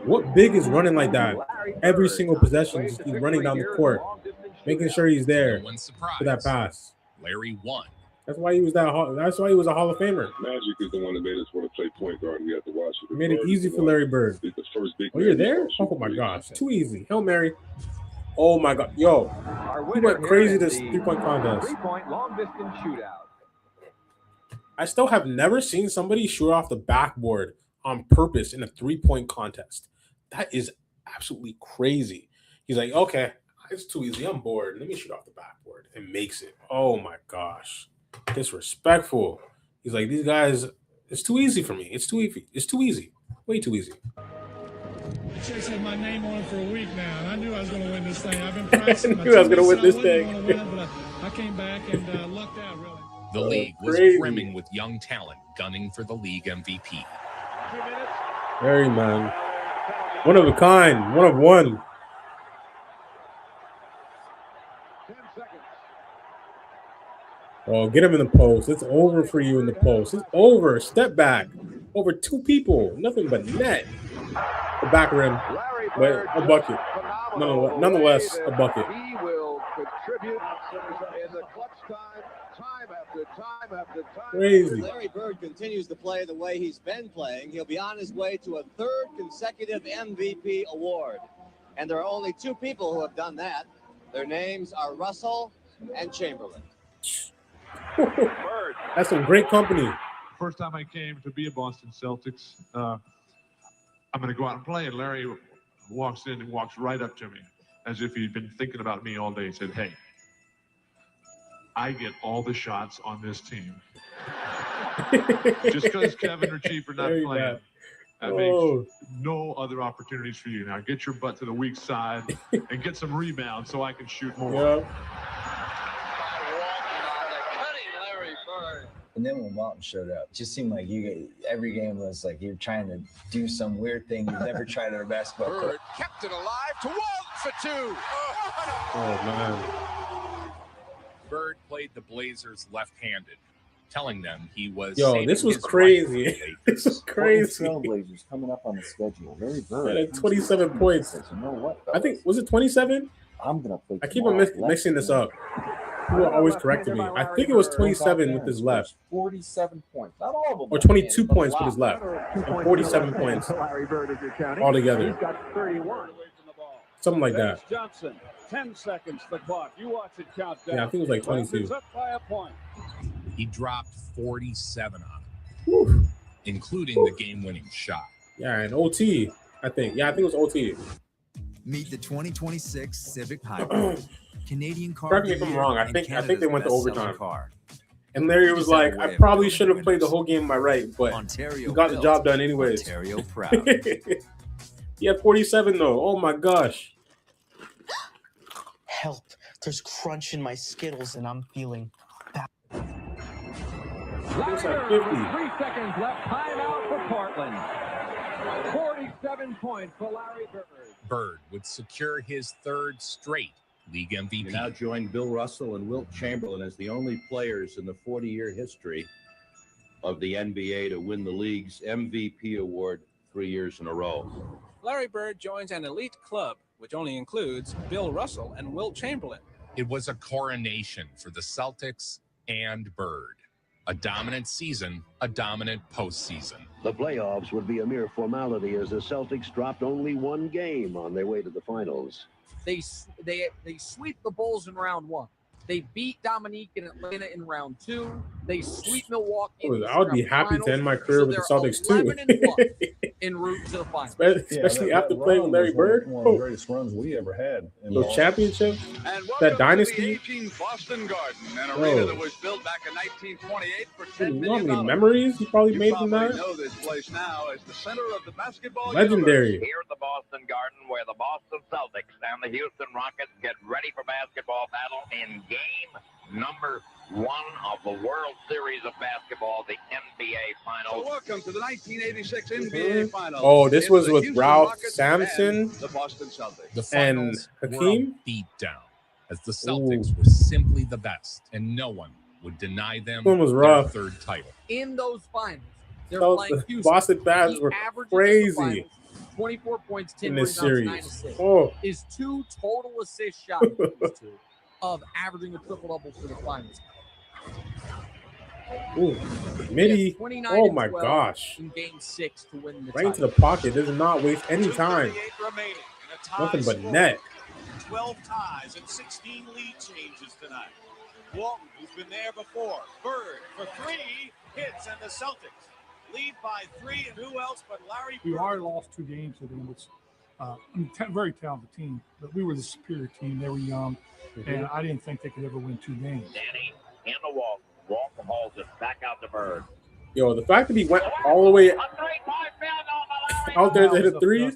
[SPEAKER 1] What big is running like that? Every single possession, he's running down the court, making sure he's there for that pass.
[SPEAKER 2] Larry won.
[SPEAKER 1] That's why he was That's why he was a Hall of Famer.
[SPEAKER 23] Magic is the one that made us want to play point guard. We had to watch it.
[SPEAKER 1] He made it easy for Larry Bird.
[SPEAKER 23] He's the first big
[SPEAKER 1] Oh, you're there? Oh my gosh, too easy. Hail Mary. Oh my God, yo, he went crazy this 3-point contest.
[SPEAKER 6] 3-point long distance shootout.
[SPEAKER 1] I still have never seen somebody shoot off the backboard on purpose in a 3-point contest. That is absolutely crazy. He's like, okay, it's too easy. I'm bored. Let me shoot off the backboard, and makes it. Oh my gosh, disrespectful. He's like, these guys, it's too easy for me. It's too easy. It's too easy. Way too easy.
[SPEAKER 21] Chase had my name on it for a week now, and I knew I was going to win this thing. I've been practicing.
[SPEAKER 1] I knew I was going to win this thing.
[SPEAKER 21] I came back and lucked out, really.
[SPEAKER 2] The league was
[SPEAKER 1] crazy.
[SPEAKER 2] brimming with young talent gunning for the league MVP.
[SPEAKER 1] Very man. One of a kind. One of one.
[SPEAKER 3] 10 seconds.
[SPEAKER 1] Oh, get him in the post. It's over for you in the post. It's over. Step back. Over 2 people. Nothing but net. The back rim. But a bucket. Nonetheless, a bucket.
[SPEAKER 3] He will contribute in the clutch time after time after time.
[SPEAKER 1] Crazy.
[SPEAKER 24] Larry Bird continues to play the way he's been playing. He'll be on his way to a 3rd consecutive MVP award. And there are only two people who have done that. Their names are Russell and Chamberlain.
[SPEAKER 1] That's some great company.
[SPEAKER 9] First time I came to be a Boston Celtics, I'm going to go out and play. And Larry walks in and walks right up to me as if he'd been thinking about me all day. He said, "Hey, I get all the shots on this team. Just because Kevin or Chief are not playing, that makes no other opportunities for you. Now get your butt to the weak side and get some rebounds so I can shoot more."
[SPEAKER 13] And then when Walton showed up, it just seemed like every game was like you're trying to do some weird thing you've never tried at a basketball court.
[SPEAKER 2] Bird kept it alive to Walton for two.
[SPEAKER 1] Oh, man.
[SPEAKER 2] Bird played the Blazers left-handed, telling them he was.
[SPEAKER 1] Yo, this was crazy. This was crazy.
[SPEAKER 14] Trailblazers coming up on the schedule. Larry Bird
[SPEAKER 1] had 27 points.
[SPEAKER 14] Says, you know what?
[SPEAKER 1] I think, was it 27?
[SPEAKER 14] I'm gonna play.
[SPEAKER 1] I keep on mixing this up. People are always correcting me. I think it was 27 with his left.
[SPEAKER 14] 47 points. Not all of them.
[SPEAKER 1] Or 22 points with his left. And 47 points altogether.
[SPEAKER 3] He's got 31.
[SPEAKER 1] Something like that.
[SPEAKER 19] Johnson, 10 seconds the clock. You watch it count down.
[SPEAKER 1] Yeah, I think it was like 22.
[SPEAKER 19] It's up by a point.
[SPEAKER 2] He dropped 47 on it,
[SPEAKER 1] Whew.
[SPEAKER 2] including the game-winning shot.
[SPEAKER 1] Yeah, and OT, I think. Yeah, I think it was OT.
[SPEAKER 16] Meet the 2026 Civic Hybrid. Canadian car.
[SPEAKER 1] Correct me if I'm wrong. I think they went to overtime.
[SPEAKER 16] Car.
[SPEAKER 1] And Larry was like, "I probably should have played the whole game by right, but you got the job done anyways."
[SPEAKER 16] Ontario proud.
[SPEAKER 1] He had 47 though. Oh my gosh.
[SPEAKER 22] Help. There's crunch in my Skittles and I'm feeling bad.
[SPEAKER 1] It's like 50.
[SPEAKER 3] 3 seconds left. Timeout for Portland. 47 points for Larry Bird.
[SPEAKER 2] Bird would secure his third straight league MVP.
[SPEAKER 6] You now join Bill Russell and Wilt Chamberlain as the only players in the 40-year history of the NBA to win the league's MVP award 3 years in a row.
[SPEAKER 25] Larry Bird joins an elite club, which only includes Bill Russell and Wilt Chamberlain.
[SPEAKER 2] It was a coronation for the Celtics and Bird. A dominant season, a dominant postseason.
[SPEAKER 27] The playoffs would be a mere formality as the Celtics dropped only one game on their way to the finals.
[SPEAKER 12] They sweep the Bulls in round 1. They beat Dominique in Atlanta in round 2. They sweep Milwaukee.
[SPEAKER 1] I would be happy to end my career with the Celtics too.
[SPEAKER 12] En route to the finals.
[SPEAKER 1] Especially after playing with Larry Bird.
[SPEAKER 11] One of the greatest runs we ever had.
[SPEAKER 1] Those championships, that dynasty.
[SPEAKER 3] Boston Garden, an arena that was built back in 1928 for $10 million.
[SPEAKER 1] You know how many memories he probably made from that?
[SPEAKER 3] You know this place now as the center of the basketball
[SPEAKER 1] Legendary.
[SPEAKER 3] universe.
[SPEAKER 28] Here at the Boston Garden, where the Boston Celtics and the Houston Rockets get ready for basketball battle in game number 1 of the World Series of Basketball, the NBA Finals.
[SPEAKER 3] So welcome to the 1986 NBA Finals.
[SPEAKER 1] Oh, this
[SPEAKER 3] It's
[SPEAKER 1] was
[SPEAKER 3] the
[SPEAKER 1] with
[SPEAKER 3] Houston
[SPEAKER 1] Ralph
[SPEAKER 3] Rockets
[SPEAKER 1] Sampson
[SPEAKER 3] and the Boston Celtics.
[SPEAKER 2] The finals
[SPEAKER 1] and
[SPEAKER 2] were a
[SPEAKER 1] Hakeem?
[SPEAKER 2] beatdown, as the Celtics were simply the best, and no one would deny them
[SPEAKER 1] One was
[SPEAKER 2] their
[SPEAKER 1] rough.
[SPEAKER 2] third title.
[SPEAKER 12] In those finals, they're
[SPEAKER 1] Those
[SPEAKER 12] playing Houston.
[SPEAKER 1] Boston fans
[SPEAKER 12] He
[SPEAKER 1] were
[SPEAKER 12] averages
[SPEAKER 1] crazy
[SPEAKER 12] in the finals 24 points, 10
[SPEAKER 1] in this
[SPEAKER 12] rebounds,
[SPEAKER 1] series.
[SPEAKER 12] 9 assists.
[SPEAKER 1] Oh.
[SPEAKER 12] Is 2 total assist shots of averaging a triple-double for the finals.
[SPEAKER 1] Ooh, Mitty.
[SPEAKER 12] 29
[SPEAKER 1] Oh
[SPEAKER 12] and
[SPEAKER 1] my
[SPEAKER 12] 12
[SPEAKER 1] gosh.
[SPEAKER 12] in game 6 to win the
[SPEAKER 1] Right into
[SPEAKER 12] title.
[SPEAKER 1] the pocket. Does not waste any time. Nothing but net.
[SPEAKER 19] 12 ties and 16 lead changes tonight. Walton, who's been there before. Bird for 3 hits, and the Celtics lead by 3. And who else but Larry
[SPEAKER 21] We
[SPEAKER 19] Bird?
[SPEAKER 21] already lost 2 games to them. It's very talented team, but we were the superior team. They were young, and I didn't think they could ever win 2 games.
[SPEAKER 28] Danny in the Walton. Walton hauls it back out to Bird.
[SPEAKER 1] Yo, the fact that he went all the way out there to hit a 3,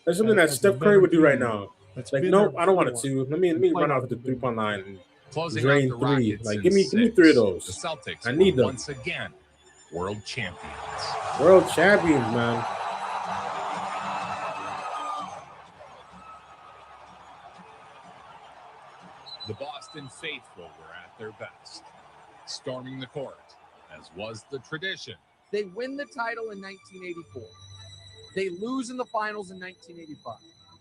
[SPEAKER 1] that's something that Steph Curry would do right now. It's like, nope, I don't want it to. Let me run out to the 3-point line and
[SPEAKER 2] Closing
[SPEAKER 1] drain
[SPEAKER 2] out the
[SPEAKER 1] 3.
[SPEAKER 2] Rockets
[SPEAKER 1] Like,
[SPEAKER 2] in
[SPEAKER 1] give me
[SPEAKER 2] 6,
[SPEAKER 1] 3 of those.
[SPEAKER 2] The Celtics
[SPEAKER 1] I need
[SPEAKER 2] were
[SPEAKER 1] them.
[SPEAKER 2] once again world champions.
[SPEAKER 1] World champions, man.
[SPEAKER 2] The Boston faithful were at their best, storming the court, as was the tradition.
[SPEAKER 12] They win the title in 1984. They lose in the finals in 1985.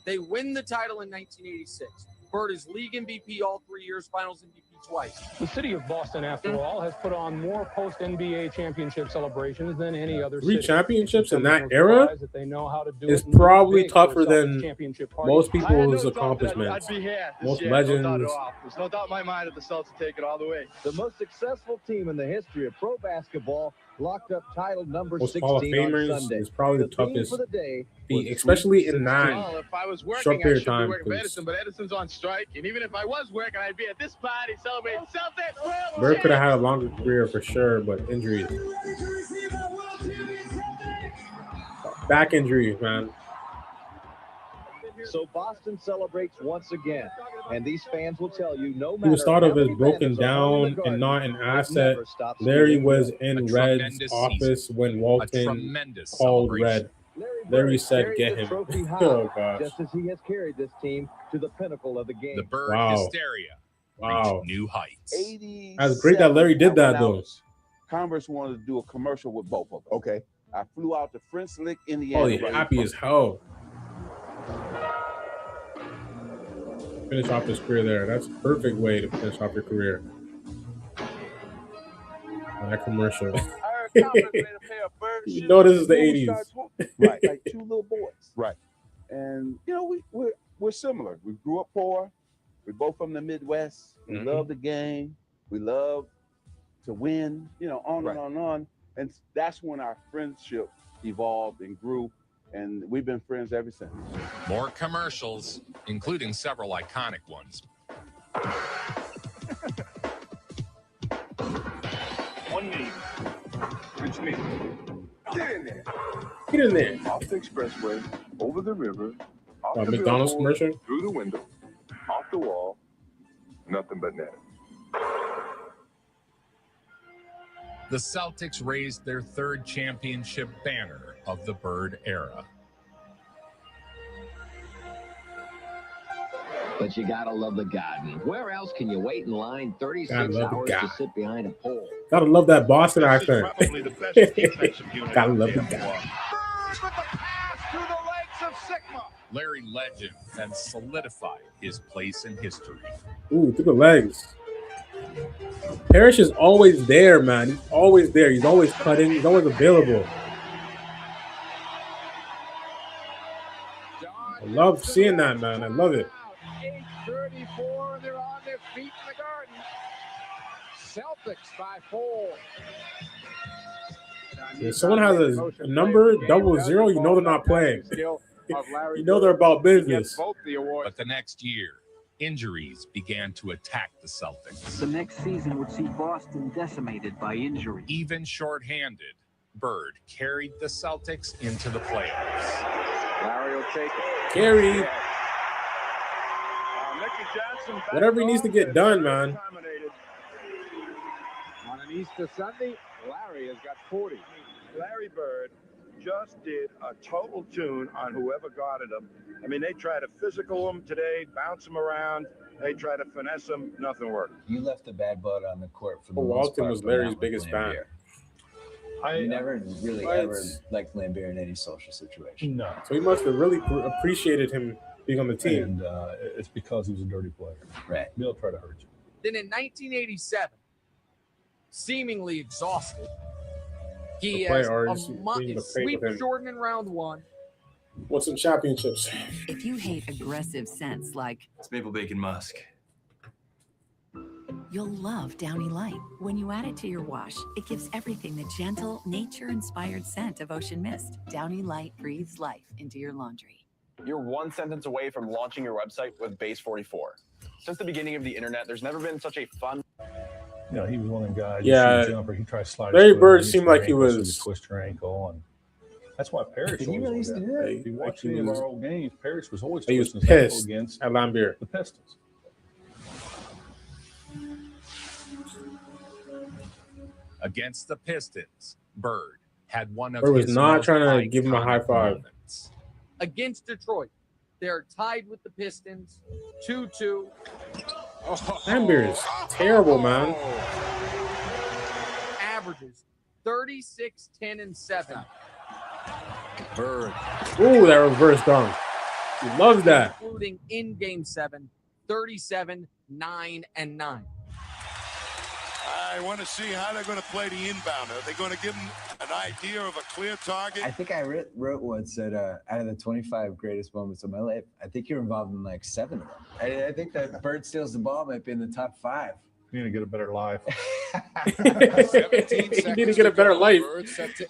[SPEAKER 12] They win the title in 1986. Bird is league MVP all 3 years, finals MVP twice.
[SPEAKER 4] The city of Boston, after all, has put on more post-NBA championship celebrations than any other
[SPEAKER 1] 3
[SPEAKER 4] city.
[SPEAKER 1] championships in
[SPEAKER 4] It's
[SPEAKER 1] that
[SPEAKER 4] no
[SPEAKER 1] era
[SPEAKER 4] surprise that they know how to do
[SPEAKER 1] is
[SPEAKER 4] it and do it
[SPEAKER 1] probably
[SPEAKER 4] big for a
[SPEAKER 1] tougher
[SPEAKER 4] Celtics
[SPEAKER 1] than
[SPEAKER 4] championship party.
[SPEAKER 1] most
[SPEAKER 5] I had
[SPEAKER 1] people's
[SPEAKER 5] no doubt that
[SPEAKER 1] accomplishments.
[SPEAKER 5] I'd be here this
[SPEAKER 1] Most
[SPEAKER 5] year,
[SPEAKER 1] legends.
[SPEAKER 5] no doubt at all. There's no doubt in my mind that the Celtics will take it all the way.
[SPEAKER 27] The most successful team in the history of pro basketball locked up title number
[SPEAKER 1] Most
[SPEAKER 27] 16
[SPEAKER 1] Hall of
[SPEAKER 27] on
[SPEAKER 1] Famers
[SPEAKER 27] Sunday.
[SPEAKER 1] is probably the
[SPEAKER 27] theme
[SPEAKER 1] toughest
[SPEAKER 27] for the day
[SPEAKER 1] feat,
[SPEAKER 27] was
[SPEAKER 1] especially
[SPEAKER 27] Sweet
[SPEAKER 1] in
[SPEAKER 27] 16.
[SPEAKER 1] that
[SPEAKER 5] Well, if I was working,
[SPEAKER 1] short
[SPEAKER 5] I
[SPEAKER 1] period of
[SPEAKER 5] should be
[SPEAKER 1] time.
[SPEAKER 5] working for Edison, but Edison's on strike. And even if I was working, I'd be at this party celebrating Celtics World
[SPEAKER 1] Bird could have had a longer career for sure, but injuries. Back injuries, man.
[SPEAKER 27] So Boston celebrates once again, and these fans will tell you no matter
[SPEAKER 1] He was thought
[SPEAKER 27] how
[SPEAKER 1] of as
[SPEAKER 27] many
[SPEAKER 1] broken
[SPEAKER 27] banners are hung in the
[SPEAKER 1] down and
[SPEAKER 27] Garden,
[SPEAKER 1] not an
[SPEAKER 27] it
[SPEAKER 1] asset.
[SPEAKER 27] never stops
[SPEAKER 1] Larry
[SPEAKER 27] feeling
[SPEAKER 1] was
[SPEAKER 27] red.
[SPEAKER 1] in
[SPEAKER 2] A
[SPEAKER 1] Red's
[SPEAKER 2] tremendous
[SPEAKER 1] office when
[SPEAKER 2] A
[SPEAKER 1] Walton
[SPEAKER 2] tremendous
[SPEAKER 1] called
[SPEAKER 2] celebration.
[SPEAKER 1] Red. Larry said,
[SPEAKER 27] Carries
[SPEAKER 1] "Get
[SPEAKER 27] the
[SPEAKER 1] him."
[SPEAKER 27] trophy high,
[SPEAKER 1] Oh gosh!
[SPEAKER 27] just as he has carried this team to the pinnacle of the game.
[SPEAKER 2] The Bird
[SPEAKER 1] Wow.
[SPEAKER 2] hysteria
[SPEAKER 1] Wow.
[SPEAKER 2] reached new heights.
[SPEAKER 8] 87,
[SPEAKER 1] That's great that Larry did
[SPEAKER 8] I
[SPEAKER 1] that
[SPEAKER 8] went
[SPEAKER 1] though.
[SPEAKER 8] out. Converse wanted to do a commercial with both of them. Okay. I flew out to French Lick, Indiana.
[SPEAKER 1] Holy happy as hell. Finish off his career there. That's a perfect way to finish off your career. That commercial. You know this is the 80s.
[SPEAKER 8] Right, like two little boys. Right. And you know, we're similar. We grew up poor. We're both from the Midwest. We love the game. We love to win, you know, on and on and on. And that's when our friendship evolved and grew. And we've been friends ever since.
[SPEAKER 2] More commercials, including several iconic ones.
[SPEAKER 10] One name. It's me. Get in there.
[SPEAKER 1] Get in there.
[SPEAKER 10] Off the expressway, over the river, off the
[SPEAKER 1] McDonald's
[SPEAKER 10] billboard,
[SPEAKER 1] commercial?
[SPEAKER 10] through the window, off the wall, nothing but net.
[SPEAKER 2] The Celtics raised their 3rd championship banner of the Bird era.
[SPEAKER 24] But you gotta love the Garden. Where else can you wait in line
[SPEAKER 1] Gotta
[SPEAKER 24] 36
[SPEAKER 1] love the
[SPEAKER 24] hours to
[SPEAKER 1] Garden.
[SPEAKER 24] sit behind a pole?
[SPEAKER 1] Gotta love that Boston accent.
[SPEAKER 10] Probably the best defensive unit.
[SPEAKER 1] Gotta love the
[SPEAKER 10] out there.
[SPEAKER 1] guy.
[SPEAKER 19] Bird with the pass through the legs of Sigma.
[SPEAKER 2] Larry Legend then solidified his place in history.
[SPEAKER 1] Ooh, through the legs. Parrish is always there, man. He's always there. He's always cutting. He's always available. I love seeing that, man. I love it.
[SPEAKER 19] 8:34, they're on their feet in the Garden. Celtics by 4.
[SPEAKER 1] If someone has a number 00, you know they're not playing. You know they're about business.
[SPEAKER 2] But the next year, injuries began to attack the Celtics.
[SPEAKER 15] The next season would see Boston decimated by injury.
[SPEAKER 2] Even shorthanded, Bird carried the Celtics into the playoffs.
[SPEAKER 3] Larry will take it.
[SPEAKER 1] Carry.
[SPEAKER 3] Mickey Johnson back
[SPEAKER 1] Whatever he needs to get done, man.
[SPEAKER 3] accommodated. On an Easter Sunday, Larry has got 40. Larry Bird just did a total tune on whoever guarded him. I mean, they try to physical him today, bounce him around. They try to finesse him. Nothing worked.
[SPEAKER 13] You left the bad blood on the court for the
[SPEAKER 1] Well,
[SPEAKER 13] most
[SPEAKER 1] Walton
[SPEAKER 13] part,
[SPEAKER 1] was
[SPEAKER 13] but
[SPEAKER 1] Larry's
[SPEAKER 13] not with
[SPEAKER 1] biggest fan.
[SPEAKER 13] Lambeer. You never really ever liked Lambeer in any social situation.
[SPEAKER 18] No.
[SPEAKER 1] So he must have really appreciated him being on the team.
[SPEAKER 11] And it's because he was a dirty player.
[SPEAKER 13] Right.
[SPEAKER 11] They'll try to hurt you.
[SPEAKER 12] Then in 1987, seemingly exhausted, he
[SPEAKER 1] play
[SPEAKER 12] has
[SPEAKER 1] artists,
[SPEAKER 12] a
[SPEAKER 1] we need to pay
[SPEAKER 12] sweep
[SPEAKER 1] with him.
[SPEAKER 12] Jordan in round 1.
[SPEAKER 1] What's some championships?
[SPEAKER 17] If you hate aggressive scents like
[SPEAKER 20] It's maple bacon musk.
[SPEAKER 17] you'll love Downy Light. When you add it to your wash, it gives everything the gentle, nature-inspired scent of ocean mist. Downy Light breathes life into your laundry.
[SPEAKER 26] You're one sentence away from launching your website with Base 44. Since the beginning of the internet, there's never been such a fun.
[SPEAKER 11] You know, he was one of the guys.
[SPEAKER 1] Yeah.
[SPEAKER 11] You see a jumper, he tried to slide.
[SPEAKER 1] Larry
[SPEAKER 11] his foot
[SPEAKER 1] Bird
[SPEAKER 11] in,
[SPEAKER 1] seemed
[SPEAKER 11] his
[SPEAKER 1] like he
[SPEAKER 11] ankle, so
[SPEAKER 1] was-
[SPEAKER 11] you twist your ankle, and that's why Parrish.
[SPEAKER 13] Did he
[SPEAKER 11] always
[SPEAKER 13] really
[SPEAKER 11] was
[SPEAKER 13] used to
[SPEAKER 11] that.
[SPEAKER 13] do that?
[SPEAKER 11] If you watch
[SPEAKER 1] He
[SPEAKER 11] any of
[SPEAKER 1] was-
[SPEAKER 11] our old games, Parrish was always
[SPEAKER 1] He was
[SPEAKER 11] twisting his ankle
[SPEAKER 1] pissed
[SPEAKER 11] against
[SPEAKER 1] at Lambeer.
[SPEAKER 11] the Pistons.
[SPEAKER 2] Against the Pistons, Bird had one of
[SPEAKER 1] Bird was
[SPEAKER 2] his
[SPEAKER 1] not
[SPEAKER 2] most
[SPEAKER 1] trying to give him a
[SPEAKER 2] iconic
[SPEAKER 1] high five.
[SPEAKER 2] moments.
[SPEAKER 12] Against Detroit, they're tied with the Pistons, 2-2.
[SPEAKER 1] Lambeer is terrible, man.
[SPEAKER 12] Averages 36, 10, and 7.
[SPEAKER 1] Bird. Ooh, that reverse dunk. He loves that.
[SPEAKER 12] Including in Game 7, 37, 9, and 9.
[SPEAKER 6] I want to see how they're going to play the inbound. Are they going to give them an idea of a clear target?
[SPEAKER 13] I think I wrote once that out of the 25 greatest moments of my life, I think you're involved in like 7 of them. I think that Bird steals the ball might be in the top 5.
[SPEAKER 11] You need to get a better life.
[SPEAKER 1] You need to get a better life.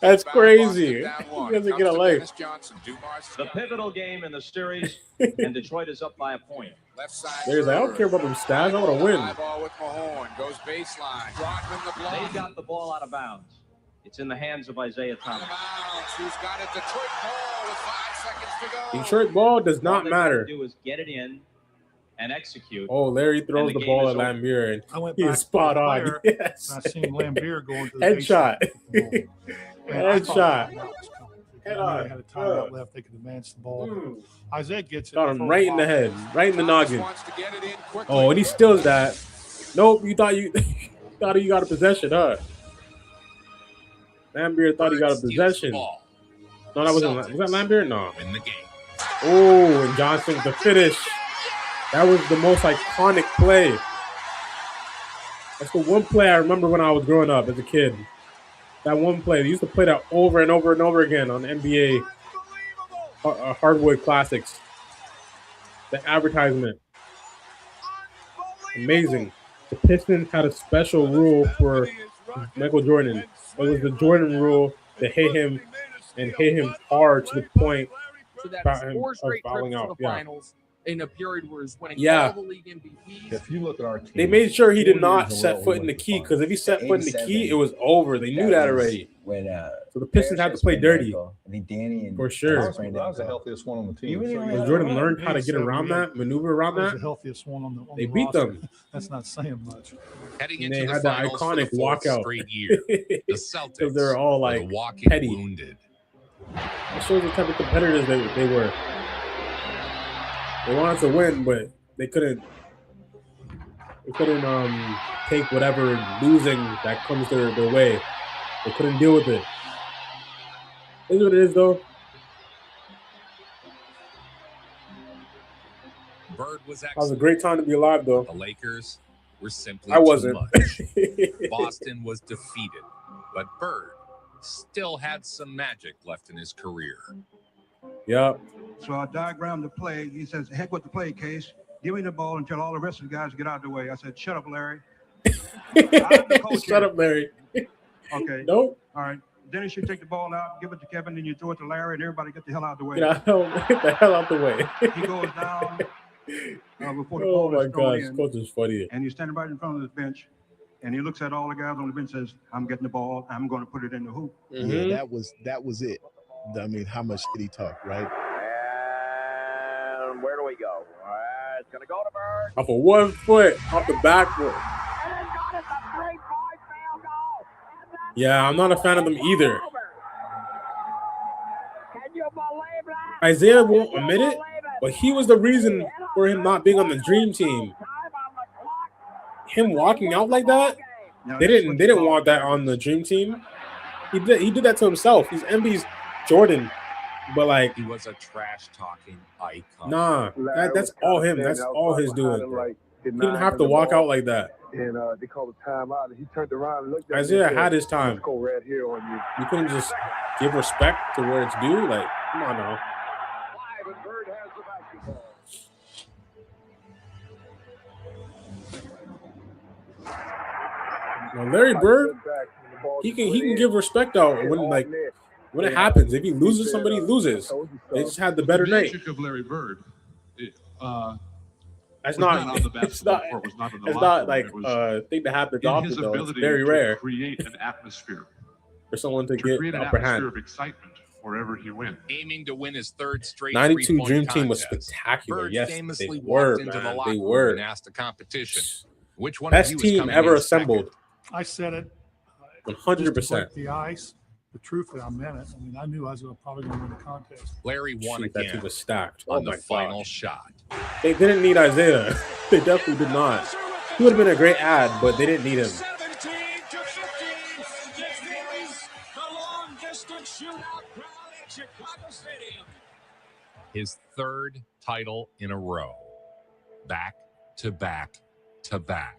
[SPEAKER 1] That's crazy. He doesn't get a life.
[SPEAKER 7] The pivotal game in the series, and Detroit is up by a point.
[SPEAKER 1] Left side. There's. I don't care about them stats. I want to win.
[SPEAKER 7] Ball with Mahorn goes baseline. They got the ball out of bounds. It's in the hands of Isaiah Thomas.
[SPEAKER 19] Who's got it? Detroit ball with 5 seconds to go.
[SPEAKER 1] Detroit ball does not matter.
[SPEAKER 7] All they do is get it in and execute.
[SPEAKER 1] Oh, Larry throws the ball at Lambier, and he's spot on. Yes.
[SPEAKER 18] I seen Lambier going to the
[SPEAKER 1] headshot. Headshot.
[SPEAKER 18] Head on. Had a timeout left. They could advance the ball. Isaiah gets it.
[SPEAKER 1] Got him right in the head, right in the noggin. Oh, and he steals that. Nope, you thought you got a possession, huh? Lambier thought he got a possession. No, that wasn't. Was that Lambier? No. Oh, and Johnson with the finish. That was the most iconic play. That's the one play I remember when I was growing up as a kid. That one play. They used to play that over and over and over again on NBA Hardwood Classics. The advertisement. Amazing. The Pistons had a special rule for Michael Jordan. It was the Jordan rule to hit him and hit him hard to the point
[SPEAKER 12] So that's 4 straight trips to the finals in a period where he's winning all the league MVPs.
[SPEAKER 11] If you look at our team,
[SPEAKER 1] they made sure he did not set foot in the key, because if he set foot in the key, it was over. They knew that already.
[SPEAKER 13] When,
[SPEAKER 1] so the Pistons had to play dirty.
[SPEAKER 13] I think Danny and
[SPEAKER 1] for sure.
[SPEAKER 11] I was the healthiest one on the team.
[SPEAKER 1] Because Jordan learned how to get around that, maneuver around that.
[SPEAKER 18] The healthiest one on the
[SPEAKER 1] they beat them.
[SPEAKER 18] That's not saying much.
[SPEAKER 1] And they had that iconic walkout.
[SPEAKER 2] The Celtics,
[SPEAKER 1] because they're all like petty.
[SPEAKER 2] Wounded.
[SPEAKER 1] It shows the type of competitors they were. They wanted to win, but they couldn't. They couldn't take whatever losing that comes their way. They couldn't deal with it. It is what it is, though.
[SPEAKER 2] Bird was
[SPEAKER 1] that was a great time to be alive, though.
[SPEAKER 2] The Lakers were simply
[SPEAKER 1] I wasn't.
[SPEAKER 2] too much. Boston was defeated, but Bird still had some magic left in his career.
[SPEAKER 1] Yep.
[SPEAKER 9] So I diagrammed the play. He says, heck with the play, Case. Give me the ball and tell all the rest of the guys to get out of the way. I said, shut up, Larry.
[SPEAKER 1] Shut up, Larry.
[SPEAKER 9] Okay.
[SPEAKER 1] Nope.
[SPEAKER 9] All right. Dennis should take the ball out, give it to Kevin, then you throw it to Larry, and everybody get the hell out of the way.
[SPEAKER 1] Get the hell out the way.
[SPEAKER 9] He goes down before the
[SPEAKER 1] Oh
[SPEAKER 9] ball
[SPEAKER 1] my
[SPEAKER 9] is thrown
[SPEAKER 1] gosh,
[SPEAKER 9] in.
[SPEAKER 1] coach is funny.
[SPEAKER 9] And he's standing right in front of the bench, and he looks at all the guys on the bench and says, I'm getting the ball. I'm going to put it in the hoop.
[SPEAKER 14] Yeah, that was it. I mean, how much did he talk, right?
[SPEAKER 3] And where do we go? It's going to go to Bird.
[SPEAKER 1] Off of 1 foot, off the backboard. Yeah, I'm not a fan of them either. Isaiah won't admit it, but he was the reason for him not being on the dream team. Him walking out like that, they didn't want that on the dream team. He did that to himself. He's NBA's Jordan, but like
[SPEAKER 2] he was a trash talking icon.
[SPEAKER 1] Nah, that's all him. That's all his doing. He didn't have to walk out like that.
[SPEAKER 16] And they called a timeout, and he turned around and looked at
[SPEAKER 1] Isaiah
[SPEAKER 16] me.
[SPEAKER 1] had his time.
[SPEAKER 16] Let's go right here on you.
[SPEAKER 1] You couldn't just give respect to where it's due. Like, come on now.
[SPEAKER 3] Bird has the basketball.
[SPEAKER 1] Now, Larry Bird, he can give respect out when it happens. If he loses, somebody loses. They just had the better night.
[SPEAKER 20] The magic of Larry Bird.
[SPEAKER 1] It's not like a thing that happens often, though. It's very rare.
[SPEAKER 20] Create an atmosphere.
[SPEAKER 1] For someone to
[SPEAKER 20] create
[SPEAKER 1] get
[SPEAKER 20] an
[SPEAKER 1] upper
[SPEAKER 20] atmosphere
[SPEAKER 1] hand.
[SPEAKER 20] of excitement wherever he went.
[SPEAKER 2] Aiming to win his 3rd straight
[SPEAKER 1] 92
[SPEAKER 2] three-point
[SPEAKER 1] Dream Team was
[SPEAKER 2] contest.
[SPEAKER 1] spectacular.
[SPEAKER 2] Bird
[SPEAKER 1] Yes,
[SPEAKER 2] famously
[SPEAKER 1] they were,
[SPEAKER 2] walked into the
[SPEAKER 1] man.
[SPEAKER 2] locker
[SPEAKER 1] They
[SPEAKER 2] room
[SPEAKER 1] were.
[SPEAKER 2] and asked the competition, which one
[SPEAKER 1] Best
[SPEAKER 2] of you is
[SPEAKER 1] team
[SPEAKER 2] coming
[SPEAKER 1] ever
[SPEAKER 2] in second?
[SPEAKER 1] assembled.
[SPEAKER 18] I said it.
[SPEAKER 1] 100%.
[SPEAKER 18] The ice. The truth that I meant it. I mean, I knew I was probably going to win the contest.
[SPEAKER 2] Larry won
[SPEAKER 1] Shoot, that
[SPEAKER 2] again
[SPEAKER 1] team was stacked.
[SPEAKER 2] on
[SPEAKER 1] Oh
[SPEAKER 2] the
[SPEAKER 1] my
[SPEAKER 2] final
[SPEAKER 1] gosh.
[SPEAKER 2] shot.
[SPEAKER 1] They didn't need Isaiah. They definitely did not. He would have been a great ad, but they didn't need him.
[SPEAKER 19] 17 to 15. The long-distance shootout crowd at Chicago Stadium.
[SPEAKER 2] His 3rd title in a row. Back to back to back.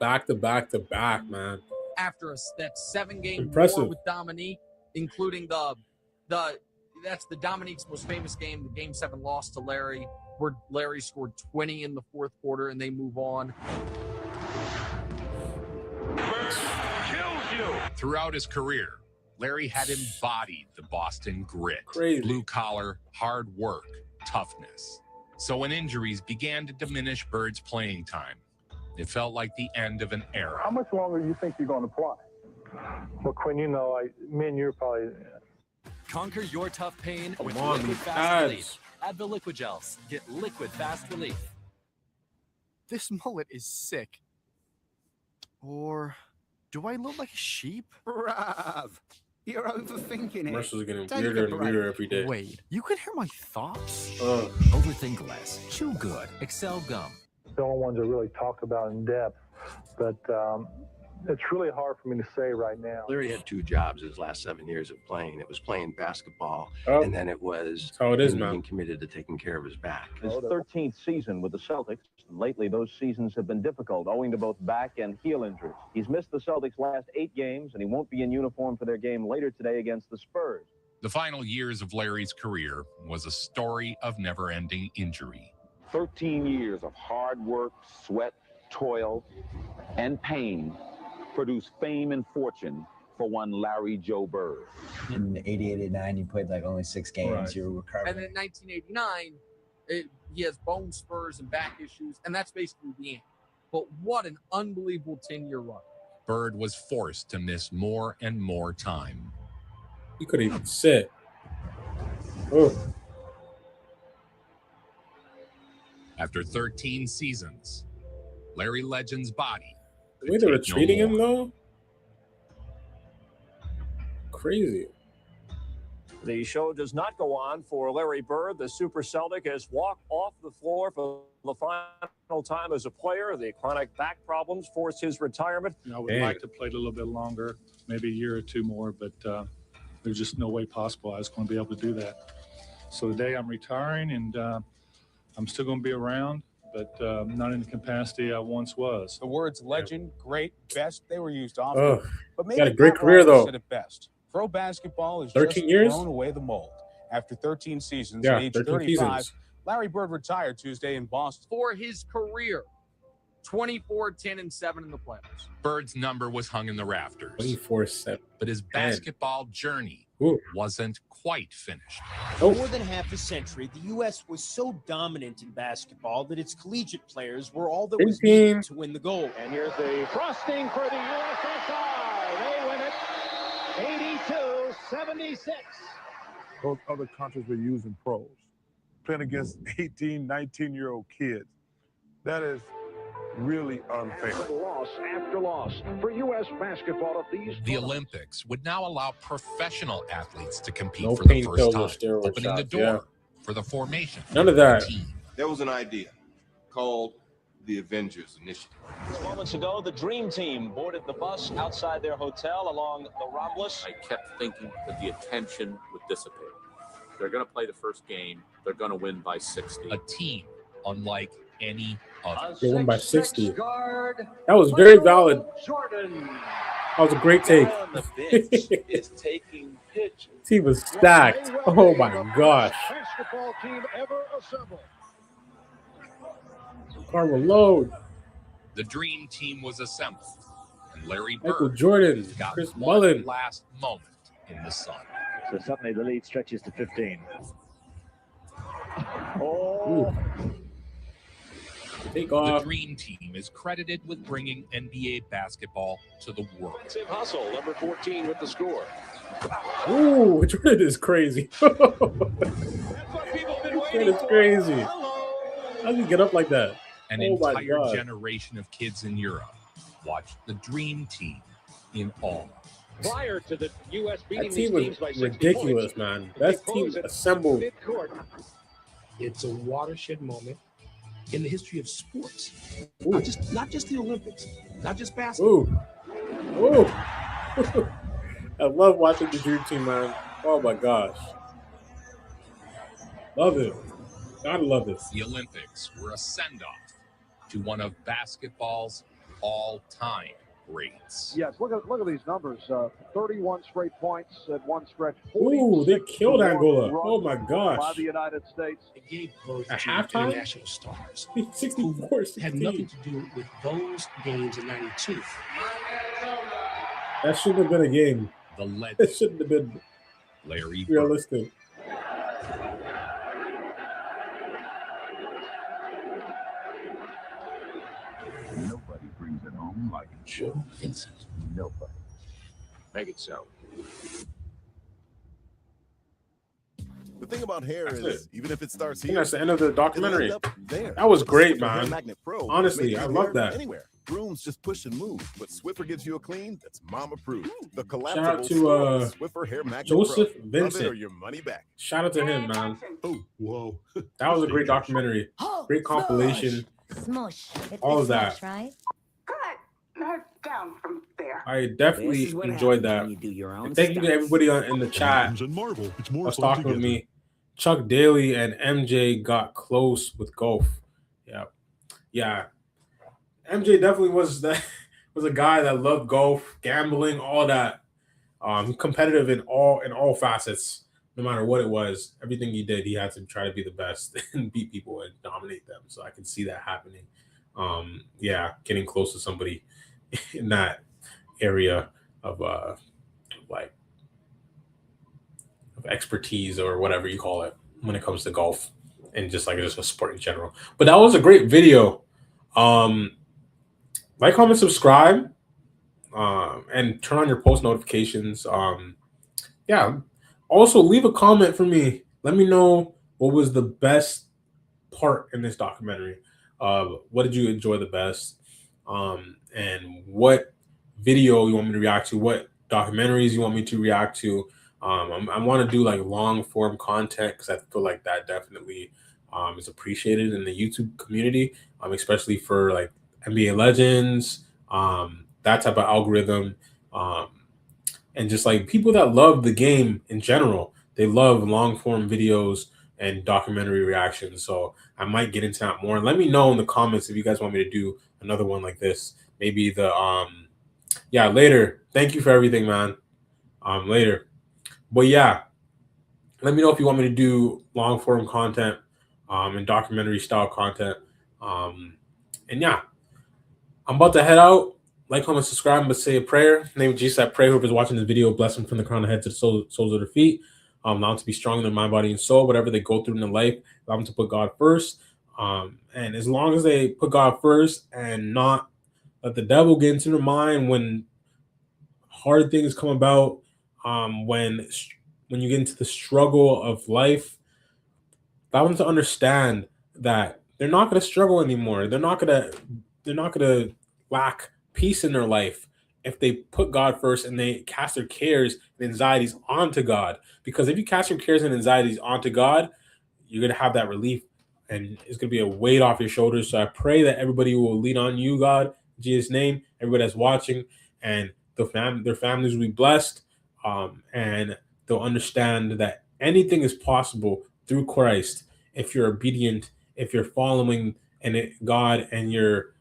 [SPEAKER 1] Back to back to back, man.
[SPEAKER 12] After that 7-game
[SPEAKER 1] Impressive.
[SPEAKER 12] war with Dominique, including that's the Dominique's most famous game, the Game 7 loss to Larry, where Larry scored 20 in the fourth quarter and they move on.
[SPEAKER 2] Throughout his career, Larry had embodied the Boston grit, blue-collar, hard work, toughness. So when injuries began to diminish Bird's playing time, it felt like the end of an era.
[SPEAKER 16] How much longer do you think you're going to play? Well, Quinn, you know, me and you probably...
[SPEAKER 4] Conquer your tough pain with
[SPEAKER 1] on,
[SPEAKER 4] Liquid
[SPEAKER 1] these
[SPEAKER 4] Fast
[SPEAKER 1] ads.
[SPEAKER 4] Relief. Add the Liquid Gels. Get Liquid Fast Relief.
[SPEAKER 5] This mullet is sick. Or do I look like a sheep?
[SPEAKER 21] Rob, you're overthinking it.
[SPEAKER 1] Commercials are getting
[SPEAKER 21] Take
[SPEAKER 1] weirder
[SPEAKER 21] a
[SPEAKER 1] and
[SPEAKER 21] break.
[SPEAKER 1] weirder every day.
[SPEAKER 5] Wait, you can hear my thoughts?
[SPEAKER 4] Overthink less. Chew good. Excel gum.
[SPEAKER 16] The only ones that really talked about in depth, but it's really hard for me to say right now.
[SPEAKER 22] Larry had two jobs his last 7 years of playing. It was playing basketball, and then it was being committed to taking care of his back.
[SPEAKER 7] His 13th season with the Celtics. Lately, those seasons have been difficult owing to both back and heel injuries. He's missed the Celtics' last 8 games, and he won't be in uniform for their game later today against the Spurs.
[SPEAKER 2] The final years of Larry's career was a story of never-ending injury.
[SPEAKER 23] 13 years of hard work, sweat, toil, and pain produced fame and fortune for one Larry Joe Bird.
[SPEAKER 13] In 88, 89, you played like only 6 games.
[SPEAKER 1] Right.
[SPEAKER 13] You were recovering.
[SPEAKER 12] And then in 1989, he has bone spurs and back issues, and that's basically the end. But what an unbelievable 10-year run.
[SPEAKER 2] Bird was forced to miss more and more time.
[SPEAKER 1] He couldn't even sit. Oh.
[SPEAKER 2] After 13 seasons, Larry Legend's body.
[SPEAKER 1] The way they were treating him, though? Crazy.
[SPEAKER 19] The show does not go on for Larry Bird. The Super Celtic has walked off the floor for the final time as a player. The chronic back problems forced his retirement.
[SPEAKER 18] I would like to play a little bit longer, maybe a year or two more, but there's just no way possible I was going to be able to do that. So today I'm retiring, and I'm still going to be around, but not in the capacity I once was.
[SPEAKER 25] The words legend, great, best, they were used often. But maybe
[SPEAKER 1] got a great career, though.
[SPEAKER 25] Said it best. Pro basketball has
[SPEAKER 1] 13
[SPEAKER 25] just
[SPEAKER 1] years?
[SPEAKER 25] thrown away the mold. After 13 seasons,
[SPEAKER 1] Yeah,
[SPEAKER 25] at age
[SPEAKER 1] 13
[SPEAKER 25] 35,
[SPEAKER 1] seasons.
[SPEAKER 25] Larry Bird retired Tuesday in Boston.
[SPEAKER 12] For his career, 24, 10, and 7 in the playoffs.
[SPEAKER 2] Bird's number was hung in the rafters.
[SPEAKER 1] 24-7.
[SPEAKER 2] But his basketball journey wasn't quite finished.
[SPEAKER 27] For more than half a century, the U.S. was so dominant in basketball that its collegiate players were all that was needed to win the gold.
[SPEAKER 19] And here's the frosting for the USSR. They win it 82-76.
[SPEAKER 28] Those other countries were using pros, playing against 18, 19-year-old kids. That is really unfair.
[SPEAKER 19] Loss after loss for U.S. basketball at these.
[SPEAKER 2] The Olympics would now allow professional athletes to compete
[SPEAKER 1] No
[SPEAKER 2] for the
[SPEAKER 1] pain
[SPEAKER 2] first
[SPEAKER 1] pills or
[SPEAKER 2] time,
[SPEAKER 1] steroid
[SPEAKER 2] opening the
[SPEAKER 1] shots,
[SPEAKER 2] door
[SPEAKER 1] yeah.
[SPEAKER 2] for the formation.
[SPEAKER 1] None of that.
[SPEAKER 29] There was an idea called the Avengers Initiative.
[SPEAKER 7] Moments ago, the Dream Team boarded the bus outside their hotel along the Romulus.
[SPEAKER 30] I kept thinking that the attention would dissipate. They're going to play the first game. They're going to win by 60.
[SPEAKER 2] A team unlike any other.
[SPEAKER 1] They won by 60. That was very valid. That was a great take.
[SPEAKER 30] The bench is taking pitches.
[SPEAKER 1] Team was stacked. Oh my gosh.
[SPEAKER 19] Basketball team ever assembled.
[SPEAKER 1] Carmel Load.
[SPEAKER 2] The dream team was assembled, and Larry
[SPEAKER 1] Michael
[SPEAKER 2] Bird
[SPEAKER 1] Jordan.
[SPEAKER 2] got
[SPEAKER 1] Chris
[SPEAKER 2] one
[SPEAKER 1] Mullin.
[SPEAKER 2] last moment in the sun.
[SPEAKER 7] So suddenly the lead stretches to 15.
[SPEAKER 1] Ooh. Take
[SPEAKER 2] The
[SPEAKER 1] off.
[SPEAKER 2] dream team is credited with bringing NBA basketball to the world.
[SPEAKER 19] Tim Hustle, number 14 with the score.
[SPEAKER 1] Ooh, Jordan is crazy. Jordan is crazy. How did he get up like that?
[SPEAKER 2] An
[SPEAKER 1] Oh my
[SPEAKER 2] entire
[SPEAKER 1] God.
[SPEAKER 2] generation of kids in Europe watched the dream team in awe.
[SPEAKER 19] Prior to the U.S. beating
[SPEAKER 1] That
[SPEAKER 19] these
[SPEAKER 1] team was
[SPEAKER 19] teams by 60
[SPEAKER 1] ridiculous,
[SPEAKER 19] points,
[SPEAKER 1] man.
[SPEAKER 19] they
[SPEAKER 1] That team
[SPEAKER 19] pose at
[SPEAKER 1] assembled.
[SPEAKER 19] midcourt.
[SPEAKER 31] It's a watershed moment in the history of sports.
[SPEAKER 1] Ooh.
[SPEAKER 31] Not just the Olympics, not just basketball.
[SPEAKER 1] Ooh. Ooh. I love watching the Dream Team, man. Oh my gosh. Love it. Gotta love this.
[SPEAKER 2] The Olympics were a send-off to one of basketball's all-time greats.
[SPEAKER 3] Yes, look at these numbers. 31 straight points at one stretch.
[SPEAKER 1] Ooh, they killed
[SPEAKER 3] 46
[SPEAKER 1] Angola.
[SPEAKER 3] runs
[SPEAKER 1] Oh my gosh.
[SPEAKER 3] by the United States.
[SPEAKER 31] It gave birth
[SPEAKER 1] At
[SPEAKER 31] to
[SPEAKER 1] halftime?
[SPEAKER 31] international stars.
[SPEAKER 1] 64
[SPEAKER 31] had nothing to do with those games in '92.
[SPEAKER 1] That shouldn't have been a game.
[SPEAKER 2] The legend.
[SPEAKER 1] It shouldn't have been
[SPEAKER 2] Larry
[SPEAKER 1] realistic.
[SPEAKER 23] Nobody brings it home like
[SPEAKER 31] Joe Vincent.
[SPEAKER 23] nobody.
[SPEAKER 22] Make it so.
[SPEAKER 6] The thing about hair is, even if it starts here,
[SPEAKER 1] that's the end of the documentary.
[SPEAKER 6] There.
[SPEAKER 1] That was
[SPEAKER 6] With the
[SPEAKER 1] great,
[SPEAKER 6] Swiffer Hair
[SPEAKER 1] man.
[SPEAKER 6] Magnet Pro,
[SPEAKER 1] Honestly,
[SPEAKER 6] make
[SPEAKER 1] I
[SPEAKER 6] your
[SPEAKER 1] love
[SPEAKER 6] hair
[SPEAKER 1] that.
[SPEAKER 6] Anywhere. Brooms just push and move, but Swiffer gives you a clean that's mom approved. The
[SPEAKER 1] Shout
[SPEAKER 6] collapsible
[SPEAKER 1] out to
[SPEAKER 6] Swiffer Hair Magnet
[SPEAKER 1] Joseph
[SPEAKER 6] Pro. Love
[SPEAKER 1] Vincent.
[SPEAKER 6] it or your money back.
[SPEAKER 1] Shout out to him, man.
[SPEAKER 6] Oh, whoa.
[SPEAKER 1] That was a great documentary. Great compilation.
[SPEAKER 8] Smush.
[SPEAKER 1] All of that.
[SPEAKER 8] Right?
[SPEAKER 9] Good. Down from there.
[SPEAKER 1] I definitely
[SPEAKER 8] This is what
[SPEAKER 1] enjoyed that.
[SPEAKER 8] happens when you do your own
[SPEAKER 1] And thank you to
[SPEAKER 8] stuff.
[SPEAKER 1] everybody in the chat.
[SPEAKER 6] Marvel. It's more
[SPEAKER 1] was talking with me. Chuck Daly and MJ got close with golf. Yeah. MJ definitely was a guy that loved golf, gambling, all that. Competitive in all facets, no matter what it was. Everything he did, he had to try to be the best and beat people and dominate them. So I can see that happening. Getting close to somebody in that area of expertise or whatever you call it when it comes to golf and just a sport in general. But that was a great video. Like, comment, subscribe, and turn on your post notifications. Also leave a comment for me. Let me know what was the best part in this documentary. What did you enjoy the best? And what video you want me to react to? What documentaries you want me to react to? I want to do long form content because I feel like that definitely is appreciated in the YouTube community, especially for NBA legends, that type of algorithm, and just people that love the game in general. They love long form videos and documentary reactions. So I might get into that more. And let me know in the comments if you guys want me to do another one like this. Maybe later. Thank you for everything, man. Later. But let me know if you want me to do long form content and documentary style content. I'm about to head out. Like, comment, subscribe, but say a prayer. In the name of Jesus, I pray whoever's watching this video, bless them from the crown of the head to the soles of their feet. Allow them to be strong in their mind, body, and soul. Whatever they go through in their life, allow them to put God first. And as long as they put God first and not let the devil get into their mind when hard things come about, when you get into the struggle of life, allow them to understand that they're not going to struggle anymore. They're not going to lack peace in their life if they put God first and they cast their cares and anxieties onto God. Because if you cast your cares and anxieties onto God, you're going to have that relief and it's going to be a weight off your shoulders. So I pray that everybody will lean on you, God, in Jesus' name, everybody that's watching, and their families will be blessed, and they'll understand that anything is possible through Christ if you're obedient, if you're following God, and you're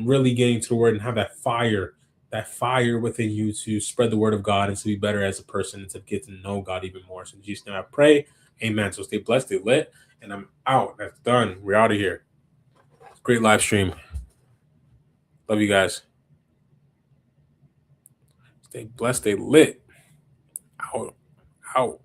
[SPEAKER 1] really getting to the word and have that fire within you to spread the word of God and to be better as a person and to get to know God even more. So in Jesus' name I pray, amen. So stay blessed, stay lit, and I'm out. That's done. We're out of here. Great live stream. Love you guys. Stay blessed, stay lit. Out.